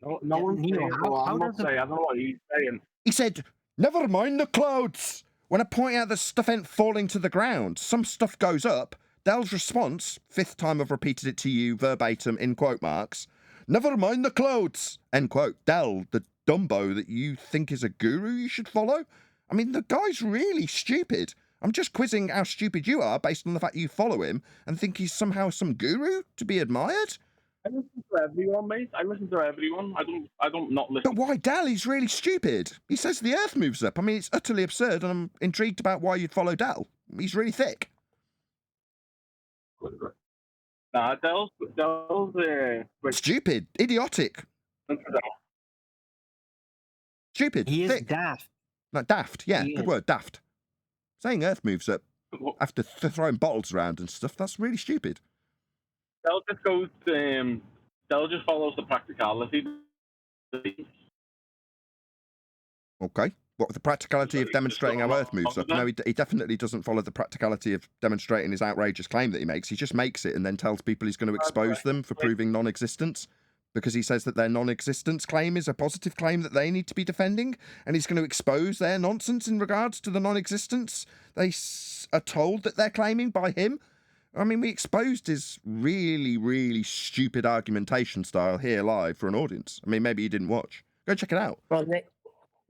No one's saying, I'm not saying, I don't know what he's saying. He said, never mind the clouds. When I point out that stuff ain't falling to the ground, some stuff goes up. Dal's response, fifth time I've repeated it to you verbatim in quote marks, never mind the clouds, end quote. Dal, the Dumbo that you think is a guru you should follow? I mean, the guy's really stupid. I'm just quizzing how stupid you are based on the fact you follow him and think he's somehow some guru to be admired. I listen to everyone, mate. I listen to everyone. I don't not listen. But why Dal? He's really stupid. He says the Earth moves up. I mean, it's utterly absurd, and I'm intrigued about why you'd follow Dal. He's really thick. Nah, Dal's stupid, idiotic. Stupid. He is thick. daft. Like daft, yeah, good word, daft. Saying Earth moves up after throwing bottles around and stuff, that's really stupid. Dal just goes, Dal just follows the practicality. Okay. What, the practicality of demonstrating how Earth moves up? No, he definitely doesn't follow the practicality of demonstrating his outrageous claim that he makes. He just makes it and then tells people he's going to expose them for proving non-existence, because he says that their non-existence claim is a positive claim that they need to be defending, and he's going to expose their nonsense in regards to the non-existence they are told that they're claiming by him. I mean, we exposed his really, really stupid argumentation style here live for an audience. I mean, maybe you didn't watch. Go check it out. Well,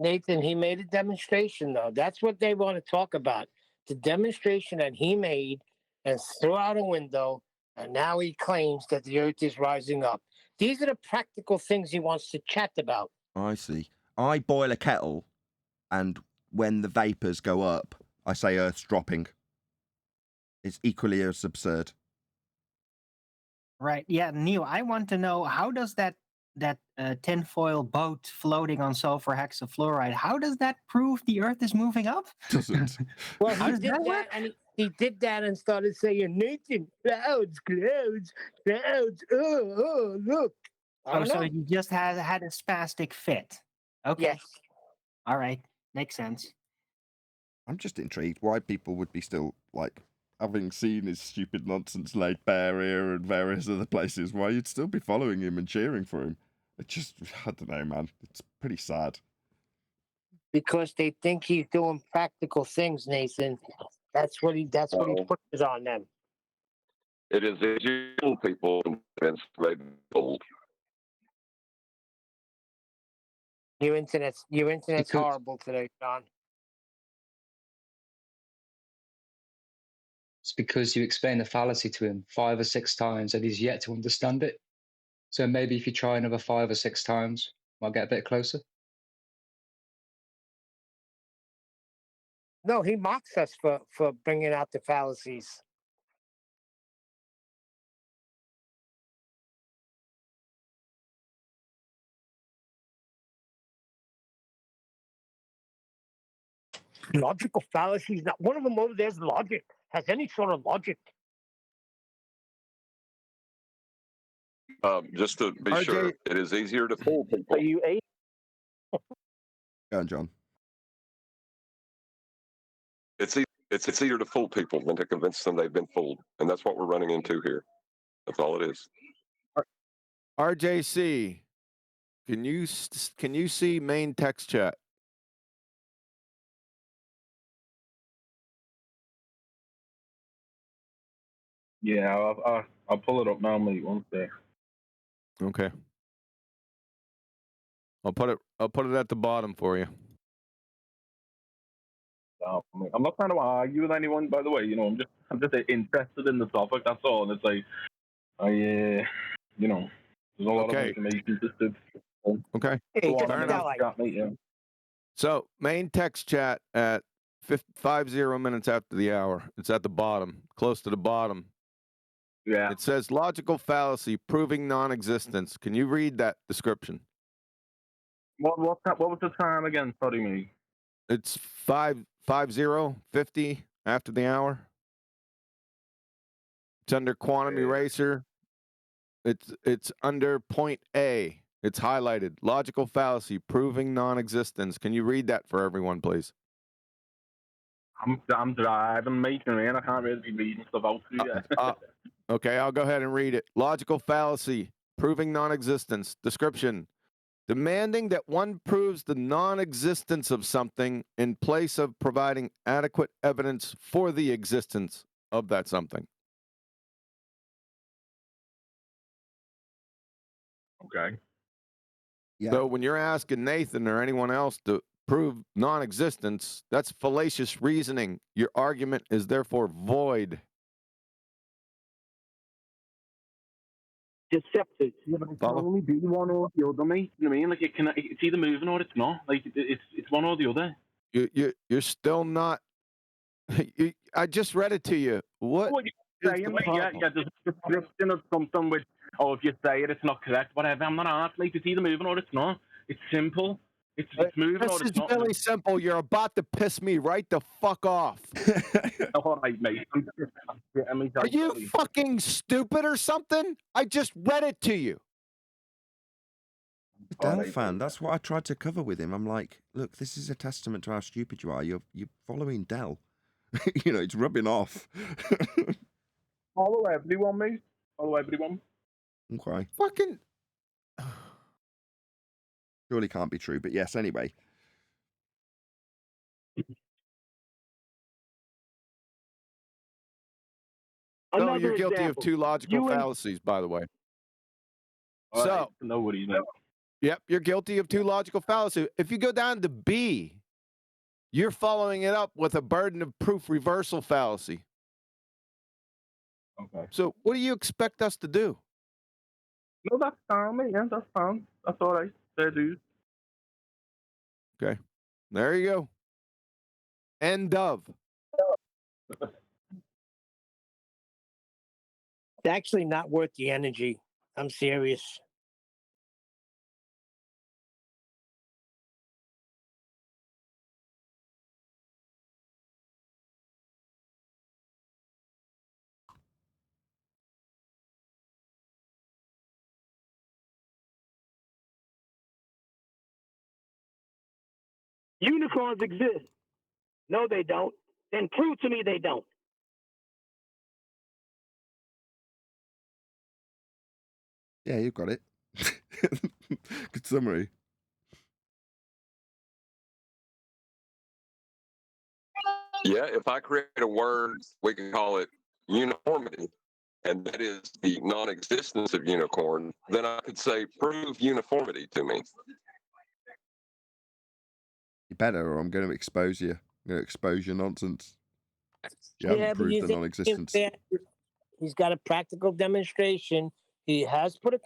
Nathan, he made a demonstration, though. That's what they want to talk about. The demonstration that he made and threw out a window, and now he claims that the Earth is rising up. These are the practical things he wants to chat about. I see. I boil a kettle, and when the vapours go up, I say Earth's dropping. It's equally as absurd. Right. Yeah, Neil, I want to know, how does that tinfoil boat floating on sulfur hexafluoride, how does that prove the Earth is moving up? Doesn't. Well, he did that, and he did that and started saying, Nathan, clouds, oh, look. Oh, so you just had a spastic fit. Okay. Yes. All right. Makes sense. I'm just intrigued why people would be still, like, having seen his stupid nonsense laid bare here and various other places, why you'd still be following him and cheering for him. It just, I don't know, man. It's pretty sad. Because they think he's doing practical things, Nathan. That's what he pushes on them. It is easier to fool people than they've been fooled. Your internet's horrible today, John. It's because you explain the fallacy to him 5 or 6 times and he's yet to understand it. So maybe if you try another 5 or 6 times, might get a bit closer. No, he mocks us for bringing out the fallacies. Logical fallacies. Not one of them over there's logic. Has any sort of logic. Just to be sure, it is easier to fool people. Are you a? Go on, John. It's easier to fool people than to convince them they've been fooled, and that's what we're running into here. That's all it is. RJC, can you see main text chat? Yeah, I'll pull it up now, mate. One sec. Okay. I'll put it at the bottom for you. I'm not trying to argue with anyone, by the way. You know, I'm just interested in the topic. That's all. And it's like, there's a lot of information just to. Okay. Hey, Fair enough. So main text chat at 50 minutes after the hour. It's at the bottom, close to the bottom. Yeah. It says logical fallacy proving non-existence. Can you read that description? What was the time again? Sorry, me. It's 50 after the hour. It's under quantum eraser. It's under point A. It's highlighted. Logical fallacy proving non-existence. Can you read that for everyone, please? I'm driving, mate, and I can't really be reading stuff out to you. Okay, I'll go ahead and read it. Logical fallacy proving non-existence. Description: demanding that one proves the non-existence of something in place of providing adequate evidence for the existence of that something. Okay. Yeah. So when you're asking Nathan or anyone else to prove non-existence, that's fallacious reasoning. Your argument is therefore void. Deceptive. Yeah, but it's only be one or the other, mate. You know what I mean? Like it's either moving or it's not. Like it's one or the other. You're still not. I just read it to you. What you're saying, like, yeah, there's a description of something which, if you say it, it's not correct, whatever. I'm not asked, like, it's either moving or it's not. It's simple. It's moving This or it's is not. really simple. You're about to piss me right the fuck off. All right, mate. Are you fucking stupid or something? I just read it to you. Dell fan. That's what I tried to cover with him. I'm like, look, this is a testament to how stupid you are. You're following Dell. It's rubbing off. Follow everyone, mate. Follow everyone. Okay. Fucking. Surely can't be true, but yes. Anyway. No, you're guilty of two logical fallacies, by the way. So, nobody knows. Yep, you're guilty of two logical fallacies. If you go down to B, you're following it up with a burden of proof reversal fallacy. Okay. So, what do you expect us to do? No, that's fine, mate. Yeah, that's fine. That's all right. Fair dude. Okay. There you go. End of. It's actually not worth the energy. I'm serious. Unicorns exist. No, they don't. Then prove to me they don't. Yeah, you've got it. Good summary. Yeah, if I create a word, we can call it uniformity, and that is the non-existence of unicorn, then I could say, prove uniformity to me. You better, or I'm going to expose you. I'm going to expose your nonsense. You haven't proved the non-existence. He's got a practical demonstration. He has put a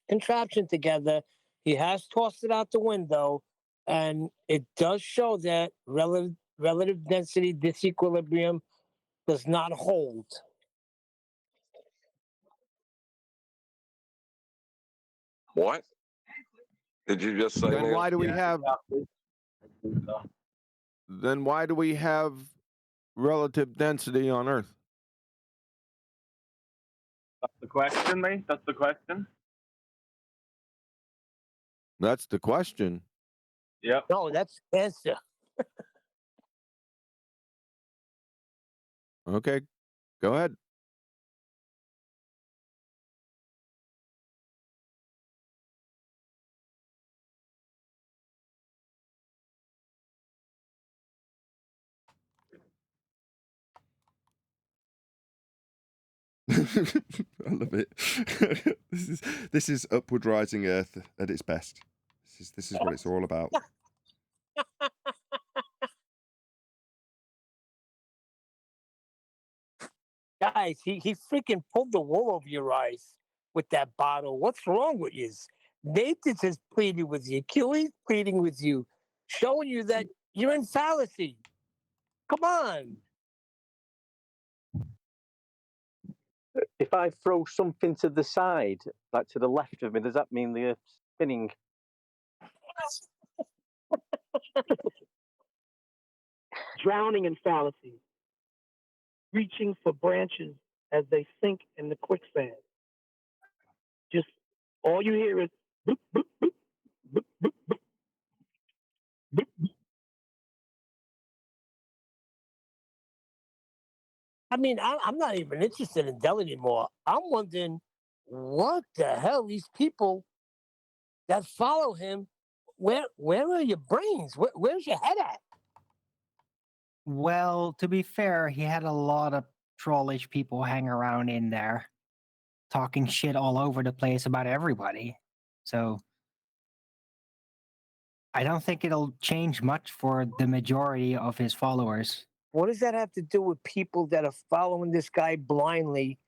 contraption together. He has tossed it out the window, and it does show that relative density disequilibrium does not hold. What? Did you just say? Then why do we have? Then why do we have relative density on Earth? That's the question, mate. That's the question. That's the question. Yep. No, that's the answer. Okay, go ahead. I love it. This is upward rising Earth at its best. This is what it's all about. Guys, he freaking pulled the wool over your eyes with that bottle. What's wrong with you? Nathan is pleading with you. Achilles pleading with you, showing you that you're in fallacy. Come on. If I throw something to the side, like to the left of me, does that mean the Earth's spinning? Drowning in fallacy, reaching for branches as they sink in the quicksand. Just all you hear is boop, boop, boop, boop, boop, boop, boop, boop. I mean, I'm not even interested in Dell anymore. I'm wondering what the hell these people that follow him, where are your brains? Where's your head at? Well, to be fair, he had a lot of trollish people hang around in there, talking shit all over the place about everybody. So I don't think it'll change much for the majority of his followers. What does that have to do with people that are following this guy blindly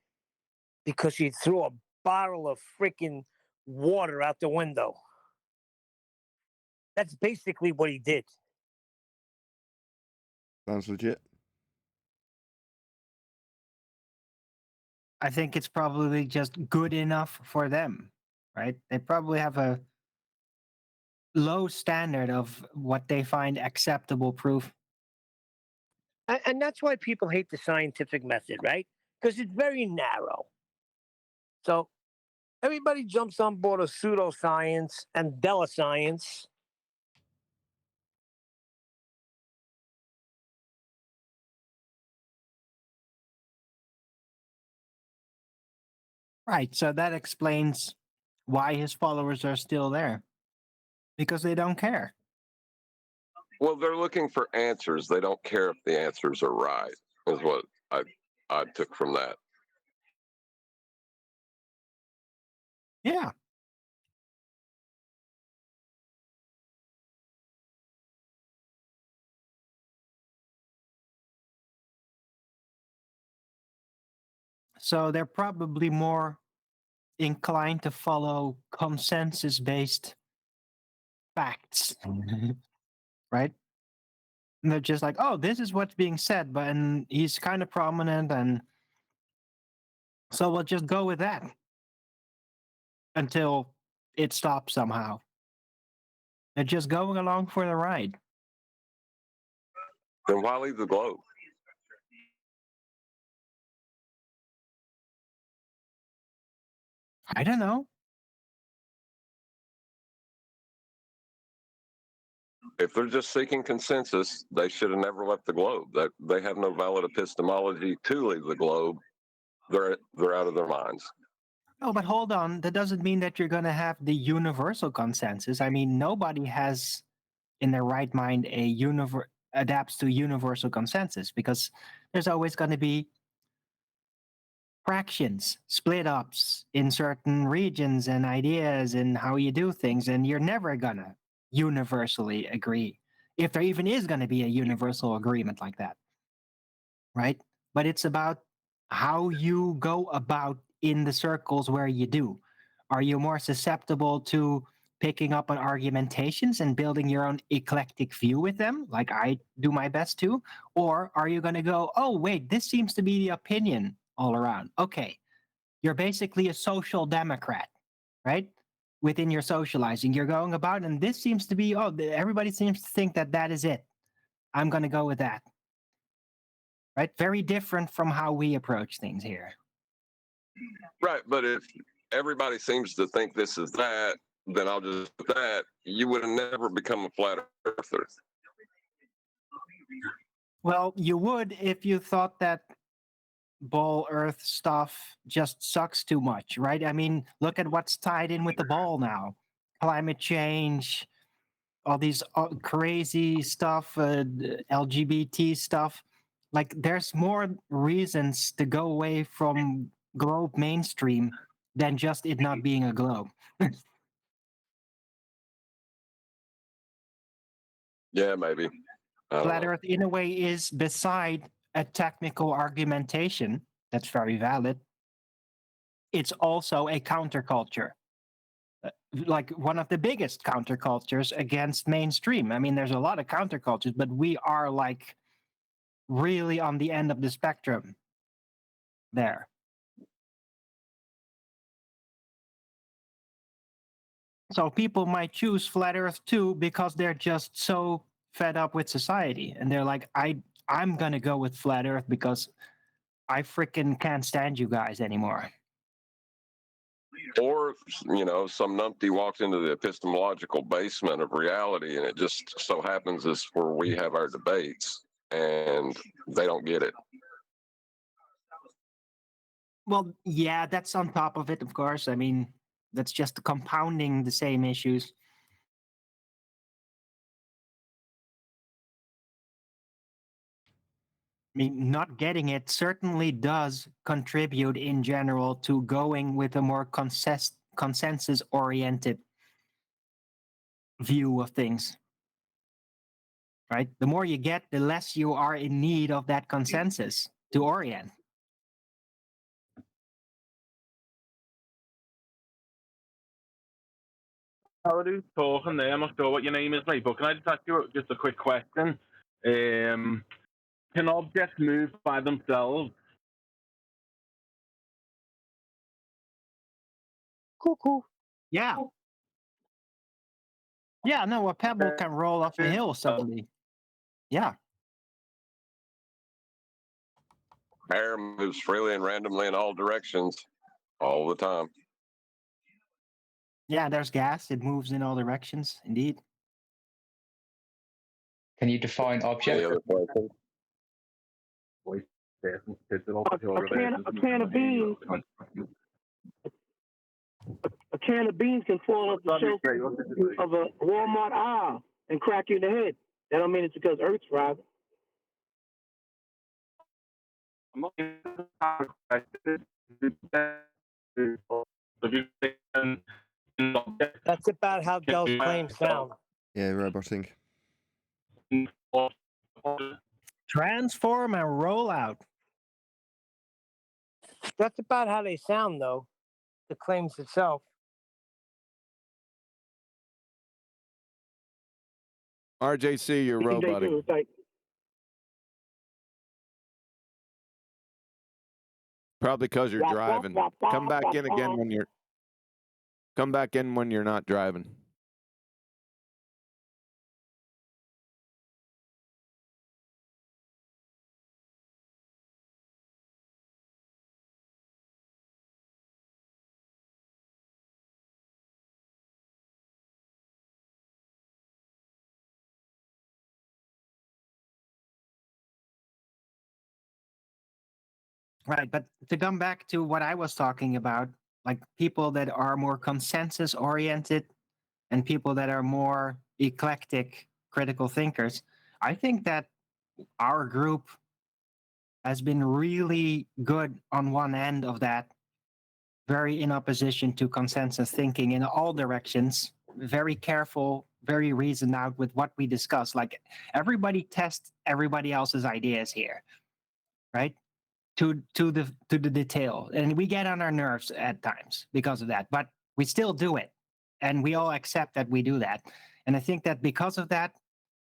because he threw a bottle of freaking water out the window? That's basically what he did. Sounds legit. I think it's probably just good enough for them, right? They probably have a low standard of what they find acceptable proof. And that's why people hate the scientific method, right? Because it's very narrow. So everybody jumps on board of pseudoscience and deliscience. Right. So that explains why his followers are still there. Because they don't care. Well, they're looking for answers. They don't care if the answers are right, is what I took from that. Yeah. So they're probably more inclined to follow consensus-based facts, right? And they're just like, oh, this is what's being said, but and he's kind of prominent, and so we'll just go with that until it stops somehow. They're just going along for the ride. Then why leave the globe? I don't know. If they're just seeking consensus, they should have never left the globe. They have no valid epistemology to leave the globe. They're out of their minds. Oh, but hold on. That doesn't mean that you're going to have the universal consensus. I mean, nobody has in their right mind adapts to universal consensus, because there's always going to be fractions, split ups in certain regions and ideas and how you do things, and you're never going to universally agree, if there even is going to be a universal agreement like that, right? But it's about how you go about in the circles where you do. Are you more susceptible to picking up on argumentations and building your own eclectic view with them, like I do my best to? Or are you going to go, oh, wait, this seems to be the opinion all around. Okay, you're basically a social democrat, right? Within your socializing, you're going about, and this seems to be, oh, everybody seems to think that that is it. I'm going to go with that. Right? Very different from how we approach things here. Right, but if everybody seems to think this is that, then I'll just do that. You would have never become a flat earther. Well, you would if you thought that ball earth stuff just sucks too much, right? I mean, look at what's tied in with the ball now. Climate change, all these crazy stuff, LGBT stuff. Like, there's more reasons to go away from globe mainstream than just it not being a globe. Yeah, maybe. I don't Flat know. Earth, in a way, is beside a technical argumentation that's very valid. It's also a counterculture, like one of the biggest countercultures against mainstream. I mean, there's a lot of countercultures, but we are like really on the end of the spectrum there. So people might choose Flat Earth too because they're just so fed up with society, and they're like, I'm gonna go with Flat Earth because I freaking can't stand you guys anymore. Or, some numpty walks into the epistemological basement of reality, and it just so happens is where we have our debates, and they don't get it. Well, yeah, that's on top of it, of course. I mean, that's just compounding the same issues. I mean, not getting it certainly does contribute in general to going with a more consensus-oriented view of things. Right? The more you get, the less you are in need of that consensus to orient. Howard, talking there. I'm not sure what your name is, mate, but can I just ask you just a quick question? Can objects move by themselves? Cuckoo. Yeah. Yeah, no, a pebble can roll off a hill suddenly. Yeah. Air moves freely and randomly in all directions all the time. Yeah, there's gas. It moves in all directions, indeed. Can you define object? Any other questions? A can of beans. A can of beans can fall off the shelf of a Walmart aisle and crack you in the head. That don't mean it's because Earth's rising. That's about how Dell's claims sound. Yeah, roboting. Transform and roll out. That's about how they sound, though. The claims itself. RJC, you're roboting. Probably because you're driving. Come back in again when you're. Come back in when you're not driving. Right, but to come back to what I was talking about, like people that are more consensus oriented and people that are more eclectic critical thinkers, I think that our group has been really good on one end of that, very in opposition to consensus thinking in all directions, very careful, very reasoned out with what we discuss. Like everybody tests everybody else's ideas here, right? To the detail, and we get on our nerves at times because of that, but we still do it, and we all accept that we do that. And I think that because of that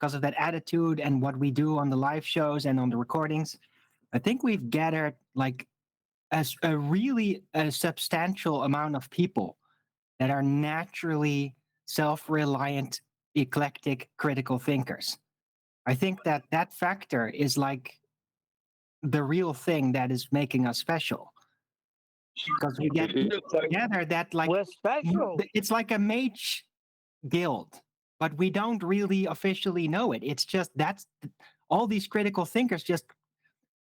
attitude and what we do on the live shows and on the recordings, I think we've gathered like as a really substantial amount of people that are naturally self-reliant, eclectic, critical thinkers. I think that that factor is like the real thing that is making us special, because we get together that like we're special. It's like a mage guild, but we don't really officially know it. It's just that's all these critical thinkers just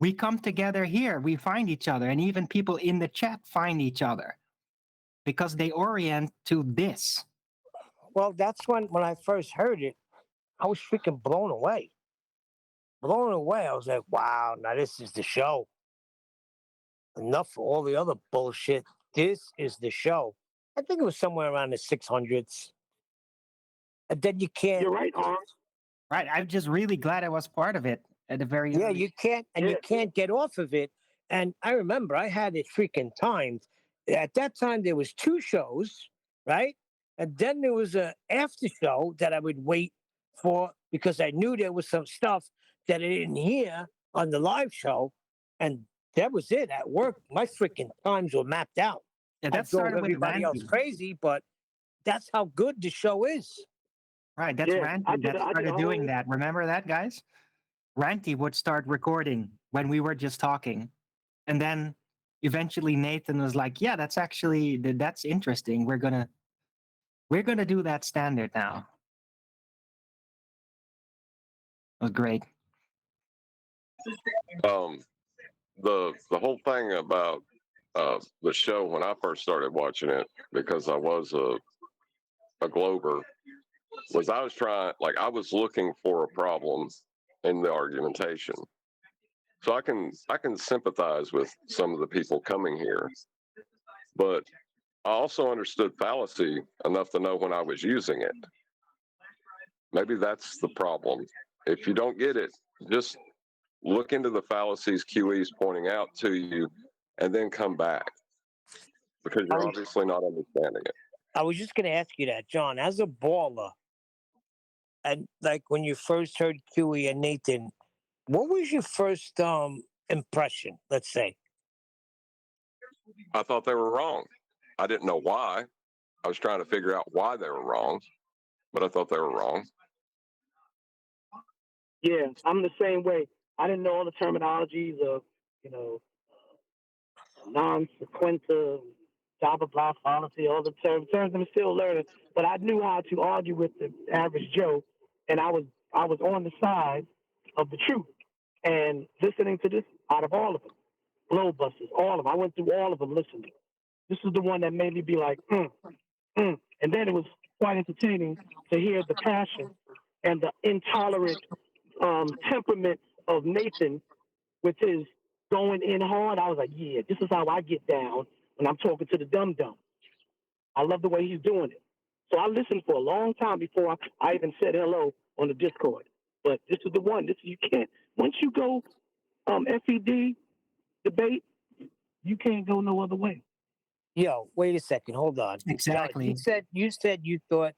we come together here, we find each other, and even people in the chat find each other because they orient to this. Well, that's when I first heard it, I was freaking blown away. Blown away. I was like, wow, now this is the show. Enough for all the other bullshit. This is the show. I think it was somewhere around the 600s. And then you can't. You're right, Arms. Right. I'm just really glad I was part of it at the very Yeah, early. you can't get off of it. And I remember I had it freaking timed. At that time, there was 2 shows, right? And then there was a after show that I would wait for because I knew there was some stuff that I didn't hear on the live show, and that was it. At work, my freaking times were mapped out. Yeah, I that drove started with everybody else Randy. crazy, but that's how good the show is. Right. That's Randy that started doing that. Remember that, guys? Randy would start recording when we were just talking. And then eventually Nathan was like, yeah, that's actually, that's interesting. We're gonna do that standard now. It was great. The whole thing about the show when I first started watching it, because I was a Glober, was I was looking for a problem in the argumentation. So I can sympathize with some of the people coming here, but I also understood fallacy enough to know when I was using it. Maybe that's the problem. If you don't get it, just look into the fallacies QE's pointing out to you and then come back, because you're obviously not understanding it. I was just going to ask you that, John, as a baller, and like when you first heard QE and Nathan, what was your first impression, let's say? I thought they were wrong. I didn't know why. I was trying to figure out why they were wrong, but I thought they were wrong. Yeah, I'm the same way. I didn't know all the terminologies of, non-sequenta, blah, blah, blah, fallacy, all the terms I'm still learning, but I knew how to argue with the average Joe, and I was on the side of the truth. And listening to this, out of all of them, Globebusters, all of them, I went through all of them listening. This is the one that made me be like, and then it was quite entertaining to hear the passion and the intolerant temperament of Nathan with his going in hard. I was like, yeah, this is how I get down when I'm talking to the dum-dum. I love the way he's doing it. So I listened for a long time before I even said hello on the Discord. But this is the one. You can't, once you go FED debate, you can't go no other way. Yo, wait a second. Hold on. Exactly. You said you thought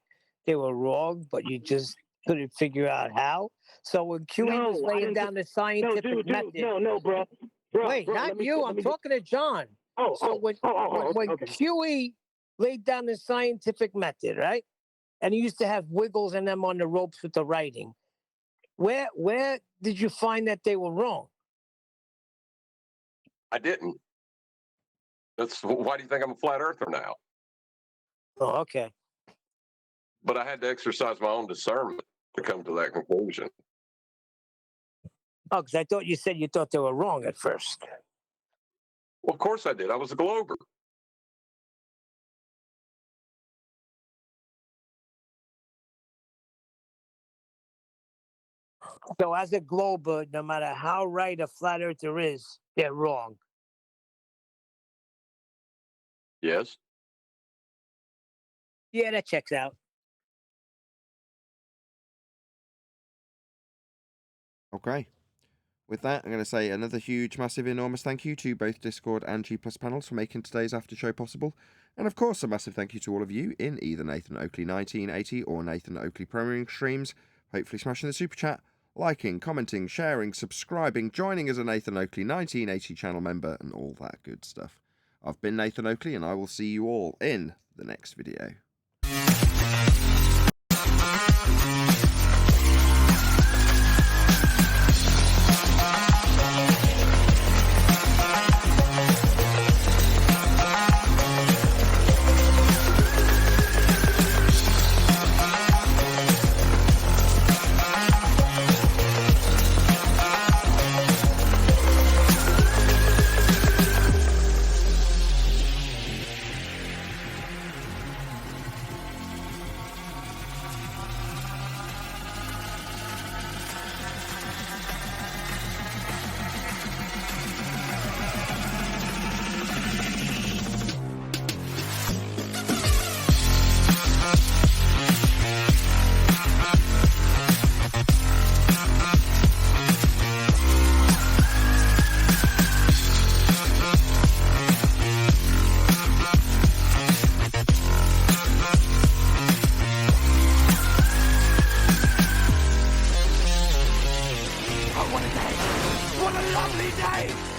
they were wrong, but you just couldn't figure out how. So when QE was laying down the scientific method. No, bro. Wait, not you. I'm talking to John. When QE laid down the scientific method, right? And he used to have Wiggles and them on the ropes with the writing. Where did you find that they were wrong? I didn't. Why do you think I'm a flat earther now? Oh, okay. But I had to exercise my own discernment to come to that conclusion. Oh, because I thought you said you thought they were wrong at first. Well, of course I did. I was a Glober. So as a Glober, no matter how right a flat earther is, they're wrong. Yes. Yeah, that checks out. Okay. With that, I'm going to say another huge, massive, enormous thank you to both Discord and G Plus panels for making today's after show possible. And of course, a massive thank you to all of you in either Nathan Oakley 1980 or Nathan Oakley premiering streams, hopefully smashing the super chat, liking, commenting, sharing, subscribing, joining as a Nathan Oakley 1980 channel member, and all that good stuff. I've been Nathan Oakley, and I will see you all in the next video. lovely day.